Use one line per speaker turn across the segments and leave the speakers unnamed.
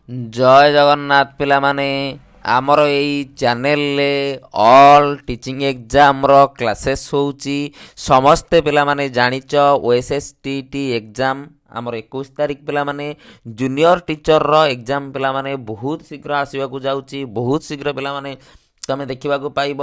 जय जगन्नाथ पिला माने आमर एई चैनल ले ऑल टीचिंग एग्जाम रो क्लासेस होउची समस्ते पिला माने जानिच ओएसएसटीटी एग्जाम आमर 21 तारिख पिला माने जूनियर टीचर रो एग्जाम पिला माने बहुत शीघ्र आसीबा को जाउची बहुत शीघ्र पिला माने तमे देखा पाइब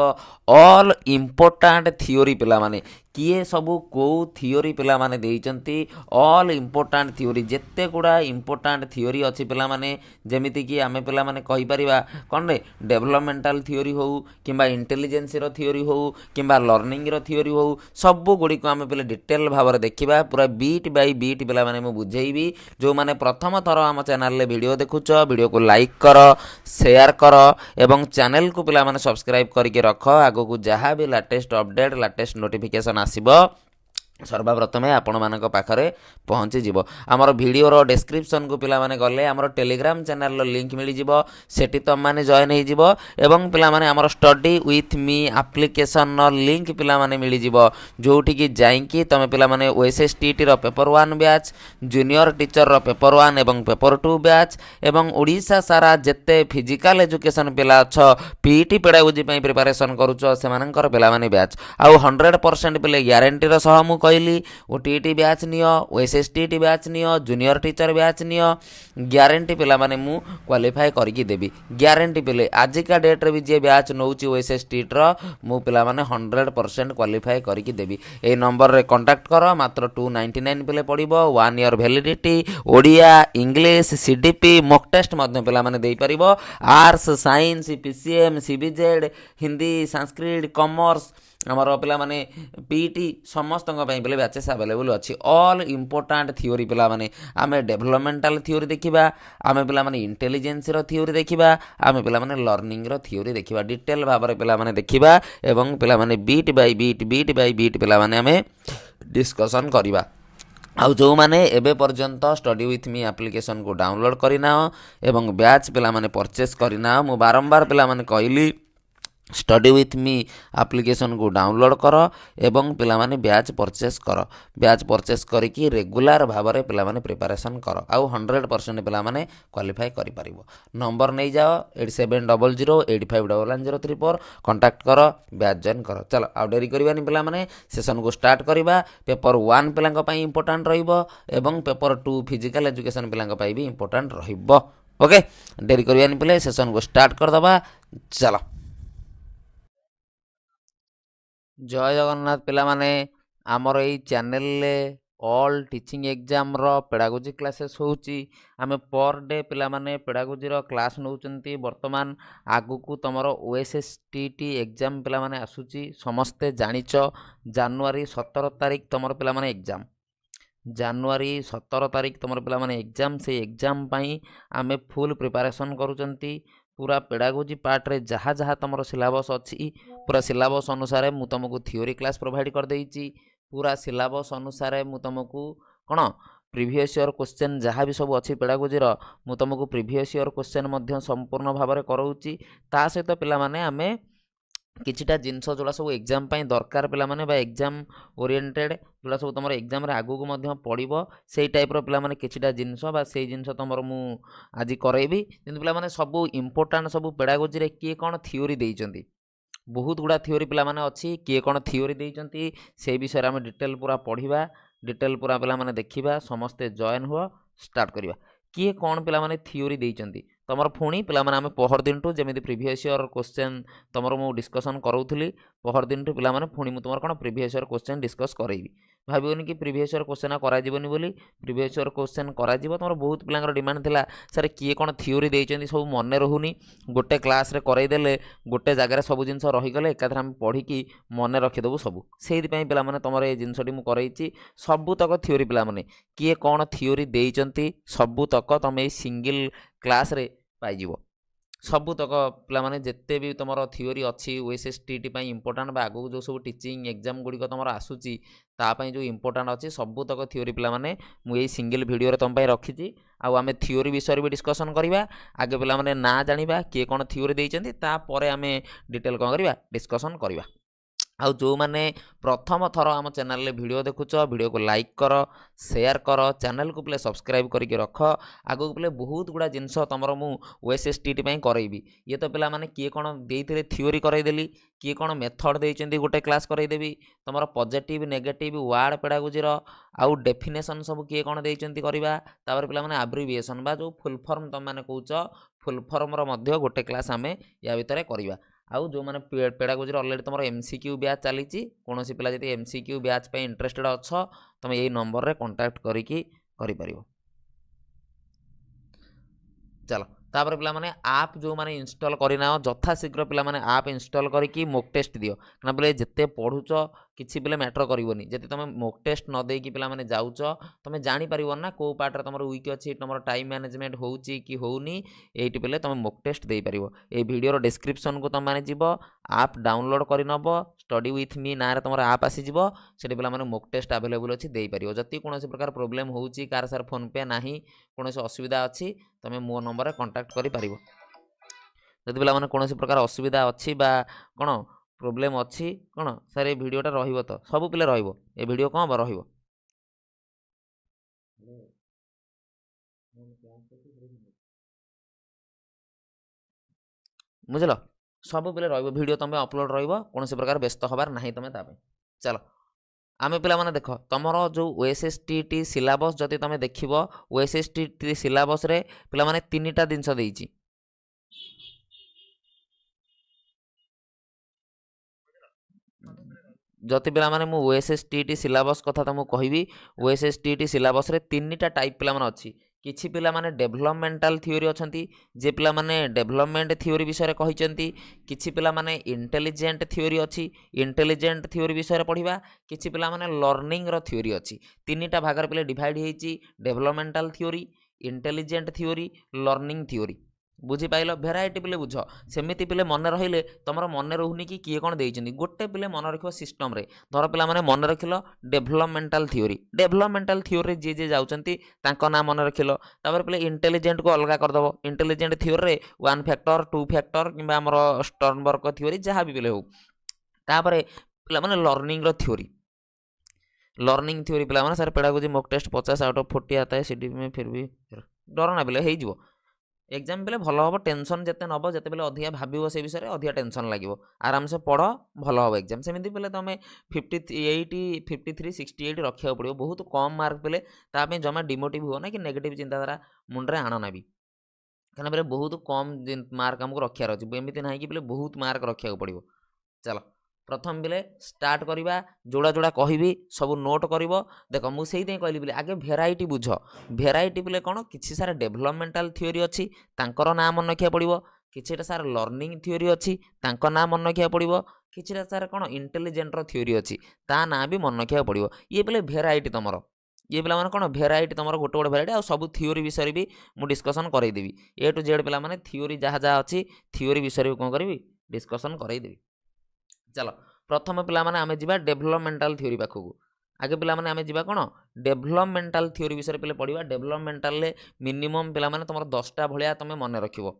ऑल इम्पोर्टाट थियोरी पिला माने किए सबू कौ थियोरी पिला माने देइचंती ऑल इम्पोर्टाट थियोरी जेते गुड़ा इम्पोर्टाट थियोरी अच्छी पिला माने जेमिति कि आमे पिला माने कहि परिबा कोन रे डेवलपमेंटल थियोरी हो किंबा इंटेलिजेंस रो थियोरी हो किंबा लर्निंग रो थियोरी हो सबू गुडी को आमे पिला डिटेल भाବରେ देखिबा पूरा बीट बाय बीट पिला माने मु बुझेइबी जो माने प्रथम थर हम चैनल ले वीडियो देखुछ वीडियो को लाइक करो शेयर करो एवं चैनल को पिला माने सब्सक्राइब करके रख आगो को जहाँ भी लेटेस्ट अपडेट लेटेस्ट नोटिफिकेशन आसीबो सर्वप्रथमे आपण मानक पाखरे पहुँची जीव आमर वीडियोर डिस्क्रिप्शन को पिला माने गले आमर टेलीग्राम चैनल लिंक मिल जिवो सेठी तुम माने जॉइन हो जिवो एवं पिला माने आमर study with me application link पिला माने मिल जिवो जोठी की जाईकी तमे पिला माने ओएसएसटीटी रो पेपर 1 बैच जूनियर टीचर रो पेपर 1 एवं पेपर 2 बैच एवं ओडिशा सारा जेते फिजिकल एजुकेशन पिला छ पीटी पेडागोजी पई प्रिपरेशन करूछ सेमानकर पिला माने बैच आउ 100% पिले ग्यारंटी रो सह मु कहली ओटीटी बैच नियो ओएसएसटीटी बैच नियो जूनियर टीचर बैच नियो ग्यारंटी पिला माने मु क्वालिफाई करके देबी ग्यारंटी पिले आजिका डेट रे भी जे बैच नौची ओएसएसटीटी रो मु पिला माने 100% क्वालिफाई करके देबी ए नंबर रे कांटेक्ट करो मात्र 299 पिले पड़िबो 1 year validity Odia English CDP mock test मध्य पिला माने देई परिबो arts science PCM CBZ Hindi Sanskrit commerce आमर पिला माने पीटी समस्त पिले बैचेस अवेलेबल अच्छी ऑल इम्पोर्टाट थियोरी पिला माने आमे डेवलपमेंटल थियोरी देखिबा आमे पिला माने इंटेलिजेंस रो थियोरी देखिबा आमे पिला माने लर्निंग रो थियोरी देखिबा डिटेल भाव में पिला माने देखिबा एवं पिला माने बीट बाय बीट पिला माने आमे डिस्कशन करिबा आउ जो माने एबे पर्यंत स्टडी विथ मी एप्लिकेशन को डाउनलोड करिना एवं बैच पिला माने परचेस करिना मु बारंबार पिला माने कहली स्टडी विथ मी एप्लिकेशन को डाउनलोड कर एवं पिला माने बैच परचेस करके रेगुलर भाव में पिला माने प्रिपरेशन कर आउ 100% पिला माने क्वालिफाई करि परिबो नंबर नहीं जाओ 8700851103 कांटेक्ट कर बैच जॉइन कर चलो आउ डेरी करबानी पिला माने सेशन को स्टार्ट करबा पेपर 1 पिलांक पई इंपोर्टेंट रहिबो एवं पेपर 2 फिजिकल एजुकेशन पिलांक पई भी इंपोर्टेंट रहिबो ओके डेरी करबानी पिले सेशन को स्टार्ट कर दबा चलो जय जगन्नाथ पिला माने आमर एई चैनल ले ऑल टीचिंग एग्जाम रो पेडागोजी क्लासेस होउची आमे पर डे पिला माने पेडागोजी रो क्लास नउचंती वर्तमान आगु को तमरो ओएसएसटीटी एग्जाम पिला माने आसुची समस्ते जानिचो जनवरी 17 तारिख तमरो पिला माने एग्जाम जनवरी 17 तारिख तमरो पिला माने एग्जाम से एग्जाम पई आमे फुल प्रिपरेशन करूचंती पूरा पेडागोजी पार्ट रे जहाँ जहाँ तुम सिलेबस अच्छी पूरा सिलेबस अनुसार मु तुमको थियोरी क्लास प्रोवाइड कर देइची पूरा सिलेबस अनुसार मु तुमको कौन प्रीवियस ईयर क्वेश्चन जहाँ भी सब अच्छी पेडागोजी रो मु तुमको प्रीवियस ईयर क्वेश्चन मध्य संपूर्ण भाव में कराऊची ता सहित पिला माने आमे किछिटा जिनस जोड़ा सब एग्जाम पाई दरकार पिला माने बा एग्जाम ओरिएंटेड जोड़ा सब तुम एग्जाम रे आगु को मध्य पड़िबो सेई टाइप रो पिला माने किछिटा जिनस बा सेई जिनस तुमर मु आज करैबी किंतु पिला माने सब इंपोर्टेंट सब पेडागोजी रे किए कोन थियोरी देइचंती बहुत गुड़ा थियोरी पिला माने अच्छी किए कोन थियोरी देइचंती से विषय रे हम डिटेल पूरा पढ़िबा डिटेल पूरा पिला माने देखिबा समस्ते जॉइन हुआ स्टार्ट करिबा किए कोन पिला माने थियोरी देइचंती तमर पुणी पिला माने आमे पहर दिन टू जेमिति प्रीवियस ईयर क्वेश्चन तमर मु डिस्कशन कराउथली पहर दिन टू पिला माने पुणी मु तमर कोन प्रीवियस ईयर क्वेश्चन डिस्कस करैबी भाबियोनी कि प्रीवियस ईयर क्वेश्चन करा जीवनी बोली प्रीवियस ईयर क्वेश्चन करा जीवो तमर बहुत पिलांकर डिमांड थिला सर किए कोन थियोरी देइचंती सब मने रहूनी गोटे क्लास रे कराई देले गोटे जगह रे सब जिंस रही गले एकाथरा हम पढ़ी कि मने रखि देबो सब सेहि पई पिला माने तमर ए जिंसटी मु करैची सब तक थियोरी पिला माने किए कोन थियोरी देइचंती सब तक तमे सिंगल क्लास रे पाइजिवो सबू तक पिला माने जेते भी तुम थियोरी अच्छी ओएसएसटीटी पई इंपोर्टेंट बा आगु जो सब टीचिंग एग्जाम गुडी को तुम आसूची ता पई जो इंपोर्टेंट अच्छी सबू तक थियोरी पिला माने मु एई सिंगल वीडियो रे तुम पई रखिची आउ आमे थियोरी विषय भी डिस्कशन करिबा आगे पिला माने ना जानिबा किए कोन थियोरी देइचंती ता परे आमे डिटेल कोन करिबा डिस्कशन करिबा ଆଉ ଯେଉଁମାନେ ପ୍ରଥମ ଥର ଆମ ଚ୍ୟାନେଲରେ ଭିଡ଼ିଓ ଦେଖୁଛ ଭିଡ଼ିଓକୁ ଲାଇକ୍ କର ସେୟାର କର ଚ୍ୟାନେଲକୁ ପ୍ଲେ ସବସ୍କ୍ରାଇବ୍ କରିକି ରଖ ଆଗକୁ ପ୍ଲେ ବହୁତ ଗୁଡ଼ା ଜିନିଷ ତୁମର ମୁଁ OSSTT ପାଇଁ କରେଇବି। ଇଏ ତ ପିଲାମାନେ କିଏ କ'ଣ ଦେଇଥିଲେ ଥିଓରି କରେଇଦେଲି କିଏ କ'ଣ ମେଥଡ଼ ଦେଇଛନ୍ତି ଗୋଟେ କ୍ଲାସ୍ କରେଇଦେବି ତୁମର ପଜିଟିଭ୍ ନେଗେଟିଭ୍ ୱାର୍ଡ଼ ପେଡ଼ାଗୋଜିର ଆଉ ଡେଫିନେସନ୍ ସବୁ କିଏ କ'ଣ ଦେଇଛନ୍ତି କରିବା ତାପରେ ପିଲାମାନେ ଆବ୍ରିଭିଏସନ୍ ବା ଯେଉଁ ଫୁଲ୍ ଫର୍ମ ତୁମମାନେ କହୁଛ ଫୁଲ୍ ଫର୍ମର ମଧ୍ୟ ଗୋଟେ କ୍ଲାସ୍ ଆମେ ୟା ଭିତରେ କରିବା। ଆଉ ଯେଉଁମାନେ ପେଡ଼ାଗୋଜିର ଅଲରେଡ଼ି ତୁମର MCQ ବ୍ୟାଚ୍ ଚାଲିଛି କୌଣସି ପିଲା ଯଦି MCQ ବ୍ୟାଚ୍ ପାଇଁ ଇଣ୍ଟରେଷ୍ଟେଡ଼ ଅଛ ତୁମେ ଏଇ ନମ୍ବରରେ କଣ୍ଟାକ୍ଟ କରିକି କରିପାରିବ। ଚାଲ ତାପରେ ପିଲାମାନେ ଆପ୍ ଯେଉଁମାନେ ଇନଷ୍ଟଲ୍ କରିନାଅ ଯଥାଶୀଘ୍ର ପିଲାମାନେ ଆପ୍ ଇନଷ୍ଟଲ୍ କରିକି ମୋକ୍ ଟେଷ୍ଟ ଦିଅ କାରଣ ବୋଲେ ଯେତେ ପଢ଼ୁଛ କିଛି ପିଲେ ମ୍ୟାଟର୍ କରିବନି ଯଦି ତୁମେ ମୋକ୍ ଟେଷ୍ଟ ନ ଦେଇକି ପିଲାମାନେ ଯାଉଛ ତୁମେ ଜାଣିପାରିବ ନା କେଉଁ ପାର୍ଟରେ ତୁମର ୱିକ୍ ଅଛି ତୁମର ଟାଇମ୍ ମ୍ୟାନେଜମେଣ୍ଟ ହେଉଛି କି ହେଉନି ଏଇଠି ପିଲେ ତୁମେ ମୋକ୍ ଟେଷ୍ଟ ଦେଇପାରିବ। ଏଇ ଭିଡ଼ିଓର ଡିସ୍କ୍ରିପ୍ସନ୍କୁ ତୁମମାନେ ଯିବ ଆପ୍ ଡାଉନଲୋଡ଼୍ କରିନେବ ଷ୍ଟଡି ୱିଥ୍ ମି ନାଁରେ ତୁମର ଆପ୍ ଆସିଯିବ ସେଠି ପିଲାମାନେ ମୋକ୍ ଟେଷ୍ଟ ଆଭେଲେବୁଲ୍ ଅଛି ଦେଇପାରିବ। ଯଦି କୌଣସି ପ୍ରକାର ପ୍ରୋବ୍ଲେମ୍ ହେଉଛି କାହାର ସାର୍ ଫୋନ୍ପେ ନାହିଁ କୌଣସି ଅସୁବିଧା ଅଛି ତୁମେ ମୋ ନମ୍ବରରେ କଣ୍ଟାକ୍ଟ କରିପାରିବ। ଯଦି ପିଲାମାନେ କୌଣସି ପ୍ରକାର ଅସୁବିଧା ଅଛି ବା କ'ଣ ପ୍ରୋବ୍ଲେମ୍ ଅଛି କ'ଣ ସାର୍ ଏ ଭିଡ଼ିଓଟା ରହିବ ତ ସବୁ ପିଲେ ରହିବ ଏ ଭିଡ଼ିଓ କ'ଣ ହବ ରହିବ ବୁଝିଲ ସବୁ ପିଲେ ରହିବ ଭିଡ଼ିଓ ତୁମେ ଅପଲୋଡ଼ ରହିବ କୌଣସି ପ୍ରକାର ବ୍ୟସ୍ତ ହେବାର ନାହିଁ ତୁମେ ତା ପାଇଁ। ଚାଲ ଆମେ ପିଲାମାନେ ଦେଖ ତୁମର ଯେଉଁ OSSTT ସିଲାବସ୍ ଯଦି ତୁମେ ଦେଖିବ OSSTT ସିଲାବସ୍ରେ ପିଲାମାନେ 3ଟା ଜିନିଷ ଦେଇଛି। ଯଦି ପିଲାମାନେ ମୁଁ OSSTT ସିଲାବସ୍ କଥା ତୁମକୁ କହିବି OSSTT ସିଲାବସ୍ରେ 3ଟା ଟାଇପ୍ ପିଲାମାନେ ଅଛି। କିଛି ପିଲାମାନେ ଡେଭଲପମେଣ୍ଟାଲ ଥିଓରି ଅଛନ୍ତି ଯେ ପିଲାମାନେ ଡେଭଲପମେଣ୍ଟ ଥିଓରି ବିଷୟରେ କହିଛନ୍ତି କିଛି ପିଲାମାନେ ଇଣ୍ଟେଲିଜେଣ୍ଟ ଥିଓରି ଅଛି ଇଣ୍ଟେଲିଜେଣ୍ଟ ଥିଓରି ବିଷୟରେ ପଢ଼ିବା କିଛି ପିଲାମାନେ ଲର୍ଣ୍ଣିଂର ଥିଓରି ଅଛି 3ଟା ଭାଗରେ ପିଲେ ଡିଭାଇଡ଼ ହେଇଛି developmental theory intelligent theory learning theory ବୁଝିପାରିଲ ଭେରାଇଟି ପିଲେ ବୁଝ ସେମିତି ପିଲେ ମନେ ରହିଲେ ତୁମର ମନେ ରହୁନି କି କିଏ କ'ଣ ଦେଇଛନ୍ତି ଗୋଟେ ପିଲେ ମନେ ରଖିବ ସିଷ୍ଟମ୍ରେ ଧର ପିଲାମାନେ ମନେ ରଖିଲ ଡେଭଲପମେଣ୍ଟାଲ ଥିଓରିରେ ଯିଏ ଯାଉଛନ୍ତି ତାଙ୍କ ନାଁ ମନେ ରଖିଲ ତାପରେ ପିଲେ ଇଣ୍ଟେଲିଜେଣ୍ଟକୁ ଅଲଗା କରିଦେବ ଇଣ୍ଟେଲିଜେଣ୍ଟ ଥିଓରିରେ 1 ଫ୍ୟାକ୍ଟର 2 ଫ୍ୟାକ୍ଟର କିମ୍ବା ଆମର ଷ୍ଟର୍ନବର୍ଗ ଥିଓରି ଯାହା ବି ପିଲେ ହେଉ ତାପରେ ପିଲାମାନେ ଲର୍ଣ୍ଣିଂର ଥିଓରି लर्निंग थ्योरी पिला माने sir pedagogy mock test 50 out of 40 आता है सीडी में फिर भी डर ना पिले हे जिवो एग्जाम बेले भल हम टेंशन जिते नब जिते बेले अधिका भाव से विषय अधिका टेंशन लगे आराम से पढ़ भल हम एग्जाम सेमती पे तुम 58 53 68 रखा पड़ो बहुत कम मार्क पे ताप जमा डिमोटिव हो ना कि नेगेटिव चिंताधारा मुंडे आण ना भी कहना बेले बहुत कम मार्क आमको रखार अच्छे एमती ना कि बहुत मार्क रखा पड़ो। चलो प्रथम बेले स्टार्ट करवा जोड़ा जोड़ा कहबी सब नोट कर देख मुझे कहली बोले आगे भेराइटी बुझ भेराइटी बोले कौन किसी सार डेभलपमेंटाल थियोरी अच्छी तांकर नाम मन रखा पड़ो किसी सार लर्निंग थियोरी अच्छी तांकर नाम मन रखा पड़ो किसी सार कौन इंटेलिजेंटर थियोरी अच्छी ता ना भी मन रखा पड़ो ये बोले भेराइटी तुमर ये पिला माने कौन भेराइटी तुम गोटे गोटे भेराइटी आ सब थियोरी विषय भी मुझे डिस्कसन करदेवी ए टू जेड पिला माने थियोरी जहाँ जहाँ अच्छी थियोरी विषय भी कौन करी डिस्कसन करदेवी। चलो प्रथम पिला माने आमे जिबा डेभलपमेंटाल थियोरी पाखकू आगे पिला माने आमे जिबा कोन डेभलपमेंटाल थियोरी विषय पे पढ़िबा डेभलपमेंटाल ले मिनिमम पिला माने तुमर 10टा भलिया तुमे मन रखिबो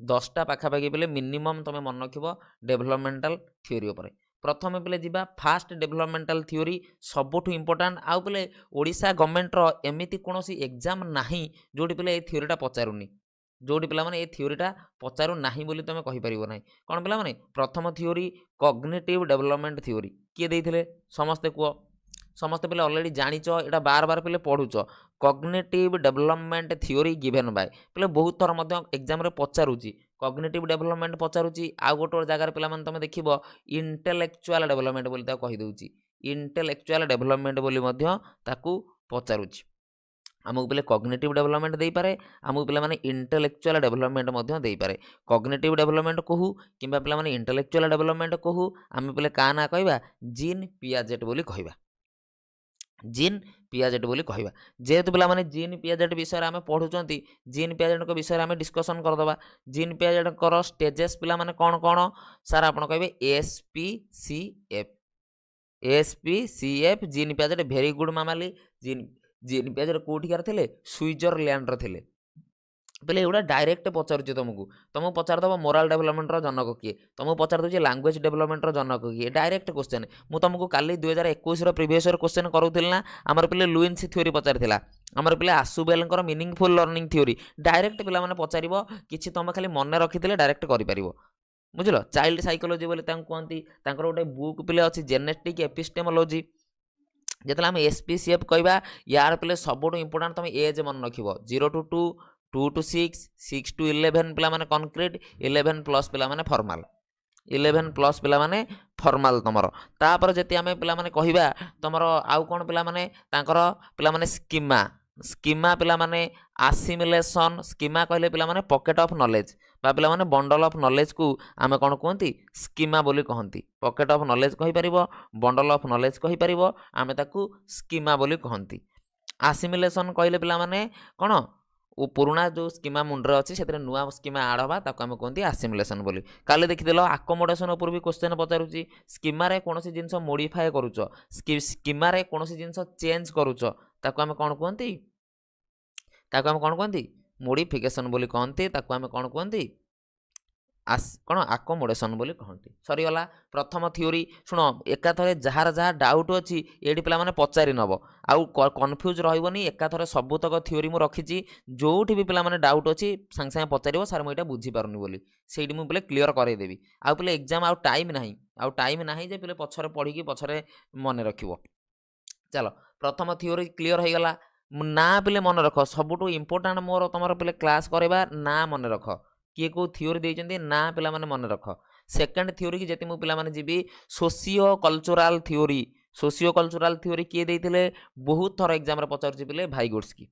10टा पाखापाखि पे मिनिमम तुमे मन रखिबो डेभलपमेंटाल थियोरी उपरे प्रथम पे जिबा फास्ट डेभलपमेंटाल थियोरी सबुठु इंपोर्टेंट आउ पे ओडिशा गवर्नमेंट रो एमिति कोनोसी एग्जाम नाही जोडी पे ए थियोरीटा पचारुनी जोड़ी पिला माने ए थियोरीटा पचारू नाही बोली तुम कहीपर ना कौन पिला माने प्रथम थियोरी कॉग्निटिव डेवलपमेंट थियोरी किए देइथिले समस्ते कुह समस्ते पिला ऑलरेडी जानिच एटा बार बार पिले पढ़ुच cognitive development theory given by पिले बहुत थर मध्य एग्जाम रे पचारुची कॉग्निटिव डेवलपमेंट पचारुची आ गोटे जगार पिला माने तुम देखिबो इंटेलेक्चुअल डेवलपमेंट बोली ता कहि दउची इंटेलेक्चुअल डेवलपमेंट बोली मध्य ताकू पचारुची आमको पे कॉग्निटिव डेवलपमेंट दे पारे आमको पे माने इंटेलेक्चुअल डेवलपमेंट मध्य दे पारे कॉग्निटिव डेवलपमेंट कहू किंबा पे माने इंटेलेक्चुअल डेवलपमेंट कहू आम पे का ना कहवा जीन पियाजेट बोली कहवा जीन पियाजेट बोली कहवा जेहेतु पे माने जीन पियाजेट विषय आम पढ़ुंट जीन पियाजेट विषय आम डिस्कसन करदे जीन पियाजेट स्टेजेस पे माने कौन कौन सार आप कहे एसपीसीएफ जीन पियाजेट भेरी गुड मामाली जीन जीन पियाजेट कौटिकार थे स्विट्जरलैंड थे ପିଲେ ଏଗୁଡ଼ା ଡାଇରେକ୍ଟ ପଚାରୁଛି ତୁମକୁ ପଚାରିଦେବ ମୋରାଲ ଡେଭଲପମେଣ୍ଟର ଜନକ କିଏ, ତୁମକୁ ପଚାରି ଦେଉଛି ଲାଙ୍ଗୁଏଜ ଡେଭଲପମେଣ୍ଟର ଜନକ କିଏ, ଡାଇରେକ୍ଟ କ୍ୱେଶ୍ଚନ୍। ମୁଁ ତୁମକୁ କାଲି 2021ର ପ୍ରିଭିୟସ୍ ଇୟର କ୍ୱେଶ୍ଚନ୍ କରୁଥିଲି ନା, ଆମର ପିଲେ ଲୁଇନ୍ସ ଥିଓରି ପଚାରିଥିଲା, ଆମର ପିଲେ ଆସୁବେଲଙ୍କର ମିନିଙ୍ଗଫୁଲ୍ ଲର୍ଣ୍ଣିଂ ଥିଓରି, ଡାଇରେକ୍ଟ ପିଲାମାନେ ପଚାରିବ, କିଛି ତୁମେ ଖାଲି ମନେ ରଖିଥିଲେ ଡାଇରେକ୍ଟ କରିପାରିବ। ବୁଝିଲ, ଚାଇଲ୍ଡ ସାଇକୋଲୋଜି ବୋଲି ତାଙ୍କୁ କୁହନ୍ତି। ତାଙ୍କର ଗୋଟେ ବୁକ୍ ପିଲେ ଅଛି ଜେନେଟିକ୍ ଏପିଷ୍ଟେମୋଲୋଜି। ଯେତେବେଳେ ଆମେ SPCF କହିବା, ୟାର ପିଲେ ସବୁଠୁ ଇମ୍ପୋର୍ଟାଣ୍ଟ ତୁମେ ଏଜ୍ ମନେ ରଖିବ, 0 to 2, 2 to 6, 6 to 11 ପିଲାମାନେ କନକ୍ରିଟ୍, 11+ ପିଲାମାନେ ଫର୍ମାଲ୍, 11+ ପିଲାମାନେ ଫର୍ମାଲ୍ ତୁମର। ତାପରେ ଯଦି ଆମେ ପିଲାମାନେ କହିବା ତୁମର ଆଉ କ'ଣ ପିଲାମାନେ, ତାଙ୍କର ପିଲାମାନେ ସ୍କିମା ପିଲାମାନେ ଆସିମିଲେସନ୍, ସ୍କିମା କହିଲେ ପିଲାମାନେ ପକେଟ୍ ଅଫ୍ ନଲେଜ୍ ବା ପିଲାମାନେ ବଣ୍ଡଲ ଅଫ୍ ନଲେଜ୍କୁ ଆମେ କ'ଣ କୁହନ୍ତି, ସ୍କିମା ବୋଲି କହନ୍ତି। ପକେଟ୍ ଅଫ୍ ନଲେଜ୍ କହିପାରିବ, ବଣ୍ଡଲ ଅଫ୍ ନଲେଜ୍ କହିପାରିବ, ଆମେ ତାକୁ ସ୍କିମା ବୋଲି କହନ୍ତି। ଆସିମିଲେସନ୍ କହିଲେ ପିଲାମାନେ କ'ଣ, ପୁରୁଣା ଯେଉଁ ସ୍କିମା ମୁଣ୍ଡରେ ଅଛି ସେଥିରେ ନୂଆ ସ୍କିମା ଆଡ଼୍ ହେବା, ତାକୁ ଆମେ କୁହନ୍ତି ଆସିମିଲେସନ୍ ବୋଲି। କାଲି ଦେଖିଦେଲ ଆକୋମୋଡେସନ୍ ଉପରୁ ବି କ୍ୱେଶ୍ଚନ୍ ପଚାରୁଛି। ସ୍କିମାରେ କୌଣସି ଜିନିଷ ମୋଡ଼ିଫାଏ କରୁଛ, ସ୍କିମାରେ କୌଣସି ଜିନିଷ ଚେଞ୍ଜ କରୁଛ, ତାକୁ ଆମେ କ'ଣ କୁହନ୍ତି, ମୋଡ଼ିଫିକେସନ୍ ବୋଲି କହନ୍ତି। ତାକୁ ଆମେ କ'ଣ କୁହନ୍ତି, କ'ଣ ଆକୋମୋଡେସନ୍ ବୋଲି କହନ୍ତି। ସରିଗଲା ପ୍ରଥମ ଥିଓରି। ଶୁଣ, ଏକାଥରେ ଯାହାର ଯାହା ଡାଉଟ୍ ଅଛି ଏଇଠି ପିଲାମାନେ ପଚାରି ନେବ, ଆଉ କନଫ୍ୟୁଜ୍ ରହିବନି। ଏକାଥରେ ସବୁତକ ଥିଓରି ମୁଁ ରଖିଛି, ଯେଉଁଠି ବି ପିଲାମାନେ ଡାଉଟ୍ ଅଛି ସାଙ୍ଗେ ସାଙ୍ଗେ ପଚାରିବ, ସାର୍ ମୁଁ ଏଇଟା ବୁଝିପାରୁନି ବୋଲି, ସେଇଠି ମୁଁ ପିଲେ କ୍ଲିୟର କରେଇଦେବି। ଆଉ ପିଲେ ଏକ୍ଜାମ୍ ଆଉ ଟାଇମ୍ ନାହିଁ ଯେ ପିଲେ ପଛରେ ପଢ଼ିକି ପଛରେ ମନେ ରଖିବ। ଚାଲ, ପ୍ରଥମ ଥିଓରି କ୍ଲିୟର ହେଇଗଲା। ନାଁ ପିଲେ ମନେ ରଖ, ସବୁଠୁ ଇମ୍ପୋର୍ଟାଣ୍ଟ ମୋର ତୁମର ପିଲେ କ୍ଲାସ୍ କରିବା, ନାଁ ମନେ ରଖ। କିଏ କେଉଁ ଥିଓରି ଦେଇଛନ୍ତି ନାଁ ପିଲାମାନେ ମନେ ରଖ। ସେକେଣ୍ଡ ଥିଓରି କି ଯଦି ମୁଁ ପିଲାମାନେ ଯିବି, ସୋସିଓ କଲଚରାଲ ଥିଓରି କିଏ ଦେଇଥିଲେ, ବହୁତ ଥର ଏକ୍ଜାମ୍ରେ ପଚାରୁଛି ପିଲେ ଭାଇଗୋଟ୍ସ୍କି।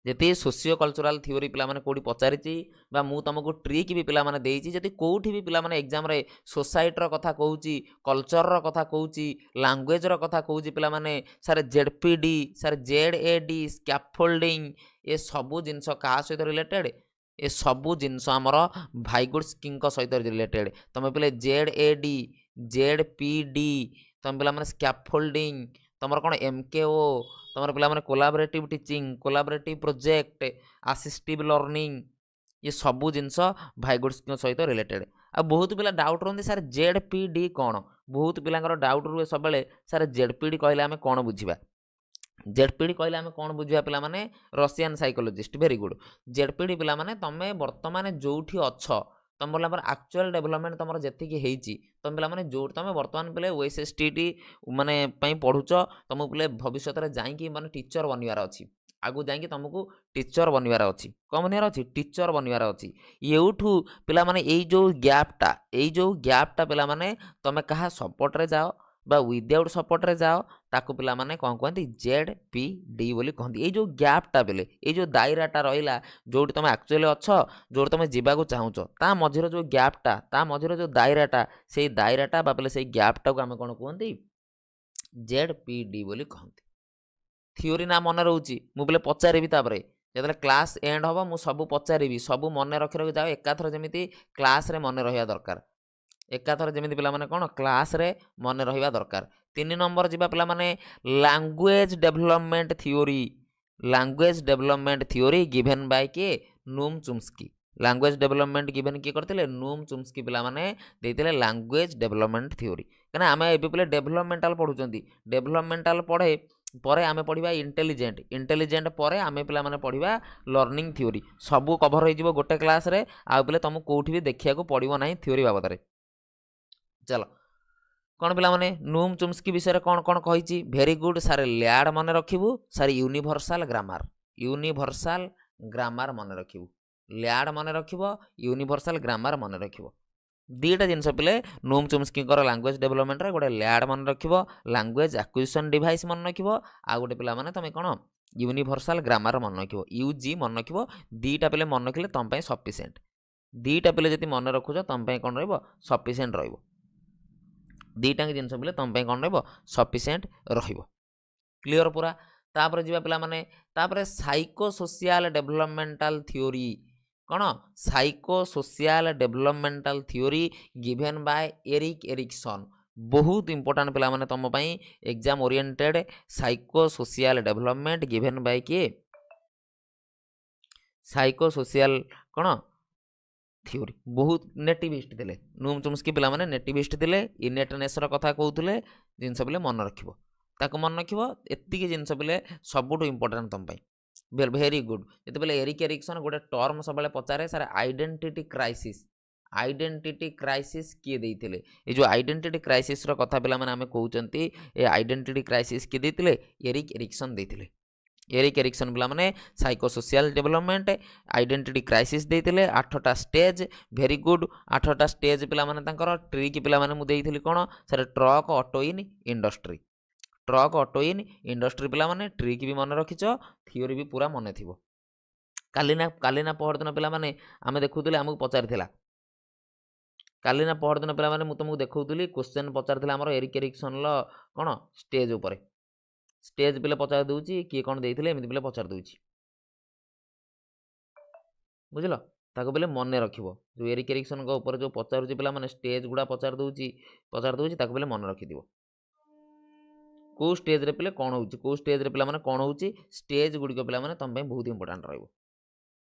ଯଦି ସୋସିଓ କଲଚରାଲ ଥିଓରି ପିଲାମାନେ କେଉଁଠି ପଚାରିଛି ବା ମୁଁ ତୁମକୁ ଟ୍ରିକ୍ ବି ପିଲାମାନେ ଦେଇଛି, ଯଦି କେଉଁଠି ବି ପିଲାମାନେ ଏକ୍ଜାମ୍ରେ ସୋସାଇଟିର କଥା କହୁଛି, କଲଚରର କଥା କହୁଛି, ଲାଙ୍ଗୁଏଜର କଥା କହୁଛି, ପିଲାମାନେ sir ZPD, sir ZAD, scaffolding, ଏସବୁ ଜିନିଷ କାହା ସହିତ ରିଲେଟେଡ଼୍, ଏସବୁ ଜିନିଷ ଆମର ଭାଇଗୋଟ୍ସ୍କିଙ୍କ ସହିତ ରିଲେଟେଡ଼୍। ତୁମେ ପିଲେ ZAD, ZPD, ତୁମେ ପିଲାମାନେ ସ୍କାଫୋଲ୍ଡିଂ, ତୁମର କ'ଣ MKO, ତୁମର ପିଲାମାନେ collaborative teaching, collaborative project, assistive learning, ये सबू जिनस भाइगोट्स्की सहित रिलेटेड। आ बहुत पिला डाउट रही सार ZPD कौन, बहुत पिलांकर डाउट रुए सब सार ZPD कहले आम कौन बुझा, ZPD कहले आम कौन बुझा पिला माने Russian psychologist, very good. ZPD पिला माने तमे वर्तमान जोठी अच्छ तुम बोला एक्चुअल डेवलपमेंट तुम जी तुम पे जो तुम बर्तमान पे OSSTT माने पढ़ुच, तुम पे भविष्य में जाकि माने टीचर बनवार अच्छी, आगु जाकि तुमको टीचर बनवार अच्छी, कौन बनवार अच्छी, टीचर बनवार अच्छी। यूठू पिला माने जो गैपटा पिला माने तुम क्या सपोर्ट रे जाओ बा विदाउट सपोर्ट रे जाओ, ताकू पिला माने कौन कहते ZPD बोली कहते। ये जो गैपटा बेले ये जो दायराटा रहा जो तुम एक्चुअली अच्छ, जो तुम जावाक चाहूच, ता मझिर जो गैपटा, ता मझिर जो दायराटा, से दायराटा बा से गैपटा को आम कौन कहते ZPD बोली कहते। थियोरी ना मन रोची मु बोले पचारि तापर जो क्लास एंड हम मु सब पचारि सब मन रखी रखी जाओ, एकाथर जमी क्लास रे मन रहा दरकार, एकाथर जमी पिला माने कौन क्लास रे मन रहा दरकार। 3 नंबर जीवा पिला माने language development theory, language development theory given bye के नूम चुम्स्की। लैंग्वेज डेवलपमेंट गिवन किए करते नूम चुम्स्की पिला माने देते लैंग्वेज डेवलपमेंट थियोरी। कहीं आम ए पे डेवलपमेंटाल पढ़ुं, डेवलपमेंटाल पढ़े पर आम पढ़ा इंटेलिजेंट, इंटेलिजेंट पर आम पिला माने पढ़ा लर्निंग थियोरी, सबू कभर हो गोटे क्लास रे, आ पे तुमको कौटी भी देखा पड़ो ना थियोरी बाबद। चलो कौन पिला माने नूम चुम्स्की विषय कौन कौन कही, भेरी गुड सारे ल्याड मन रखिबू, सारे यूनिवर्सल ग्रामर, यूनिवर्सल ग्रामर मन रखिबू, ल्याड मन रखिब, यूनिवर्सल ग्रामर मन रखिब। दुईटा जिनस पिले नूम चुम्स्की लैंग्वेज डेवलपमेंट रे गोटे ल्याड मन रखिब, लैंग्वेज एक्विजिशन डिवाइस मन रखिब, आ गोटे पिला माने तुम कौन यूनिवर्सल ग्रामर मन रखिब, UG मन रखिब। दुईटा पिले मन रखिले तुम सफिशिएंट, दुईटा पिले जब मन रखुच तुम कौन रफिशिएंट रही, दुईटा जिनस पिले तुम कौन रफिशिएंट क्लियर पूरा। तापर जीवा पिला माने तापर साइकोसोशियल डेवलपमेंटाल थियोरी, कौन psychosocial developmental theory given by Erik Erikson. बहुत इंपोर्टेंट पिला माने तुम exam oriented psychosocial development given by किए ସାଇକୋ ସୋସିଆଲ କ'ଣ থিওরি ବହୁତ ନେଟିଭିଷ୍ଟ ଥିଲେ। ନୁମ୍ ଚୁମ୍ସ୍କି ପିଲାମାନେ ନେଟିଭିଷ୍ଟ ଥିଲେ। ଇନେଟନେସ୍ର କଥା କହୁଥିଲେ। ଜିନିଷ ପିଲେ ମନେ ରଖିବ, ତାକୁ ମନେ ରଖିବ। ଏତିକି ଜିନିଷ ପିଲେ ସବୁଠୁ ଇମ୍ପୋର୍ଟାଣ୍ଟ ତୁମ ପାଇଁ। Very good. ଯେତେବେଳେ ଏରିକ୍ ଏରିକ୍ସନ୍ ଗୋଟେ ଟର୍ମ ସବୁବେଳେ ପଚାରେ sir identity crisis, identity crisis କିଏ ଦେଇଥିଲେ? ଏ ଯେଉଁ ଆଇଡେଣ୍ଟିଟି କ୍ରାଇସିସ୍ର କଥା ପିଲାମାନେ ଆମେ କହୁଛନ୍ତି, ଏ ଆଇଡେଣ୍ଟିଟି କ୍ରାଇସିସ୍ କିଏ ଦେଇଥିଲେ? ଏରିକ୍ ଏରିକ୍ସନ୍ ଦେଇଥିଲେ। ଏରିକ୍ ଏରିକ୍ସନ୍ ପିଲାମାନେ ସାଇକୋସୋସିଆଲ ଡେଭଲପମେଣ୍ଟ ଆଇଡେଣ୍ଟିଟି କ୍ରାଇସିସ୍ ଦେଇଥିଲେ। 8ଟା ଷ୍ଟେଜ୍। Very good. 8ଟା ଷ୍ଟେଜ୍ ପିଲାମାନେ ତାଙ୍କର ଟ୍ରିକ୍ ପିଲାମାନେ ମୁଁ ଦେଇଥିଲି କ'ଣ? Sir truck auto in industry, truck auto in industry ପିଲାମାନେ ଟ୍ରିକ୍ ବି ମନେ ରଖିଛ, ଥିଓରି ବି ପୁରା ମନେ ଥିବ। କାଲି ନା ପହରଦିନ ପିଲାମାନେ ଆମେ ଦେଖୁଥିଲେ, ଆମକୁ ପଚାରିଥିଲା। କାଲି ନା ପହରଦିନ ପିଲାମାନେ ମୁଁ ତୁମକୁ ଦେଖାଉଥିଲି, କ୍ୱେଶ୍ଚନ୍ ପଚାରିଥିଲା ଆମର ଏରିକ୍ ଏରିକ୍ସନ୍ର କ'ଣ ଷ୍ଟେଜ୍ ଉପରେ। ଷ୍ଟେଜ୍ ପିଲା ପଚାରି ଦେଉଛି, କିଏ କ'ଣ ଦେଇଥିଲେ, ଏମିତି ପିଲା ପଚାରି ଦେଉଛି। ବୁଝିଲ? ତାକୁ ପିଲେ ମନେ ରଖିବ। ଯେଉଁ ଏରିକ୍ ଏରିକ୍ସନ୍ଙ୍କ ଉପରେ ଯେଉଁ ପଚାରୁଛି ପିଲାମାନେ ଷ୍ଟେଜ୍ ଗୁଡ଼ା ପଚାରି ଦେଉଛି, ତାକୁ ପିଲେ ମନେ ରଖିଥିବ। କେଉଁ ଷ୍ଟେଜ୍ରେ ପିଲେ କ'ଣ ହେଉଛି, କେଉଁ ଷ୍ଟେଜ୍ରେ ପିଲାମାନେ କ'ଣ ହେଉଛି, ଷ୍ଟେଜ୍ ଗୁଡ଼ିକ ପିଲାମାନେ ତୁମ ପାଇଁ ବହୁତ ଇମ୍ପୋର୍ଟାଣ୍ଟ ରହିବ।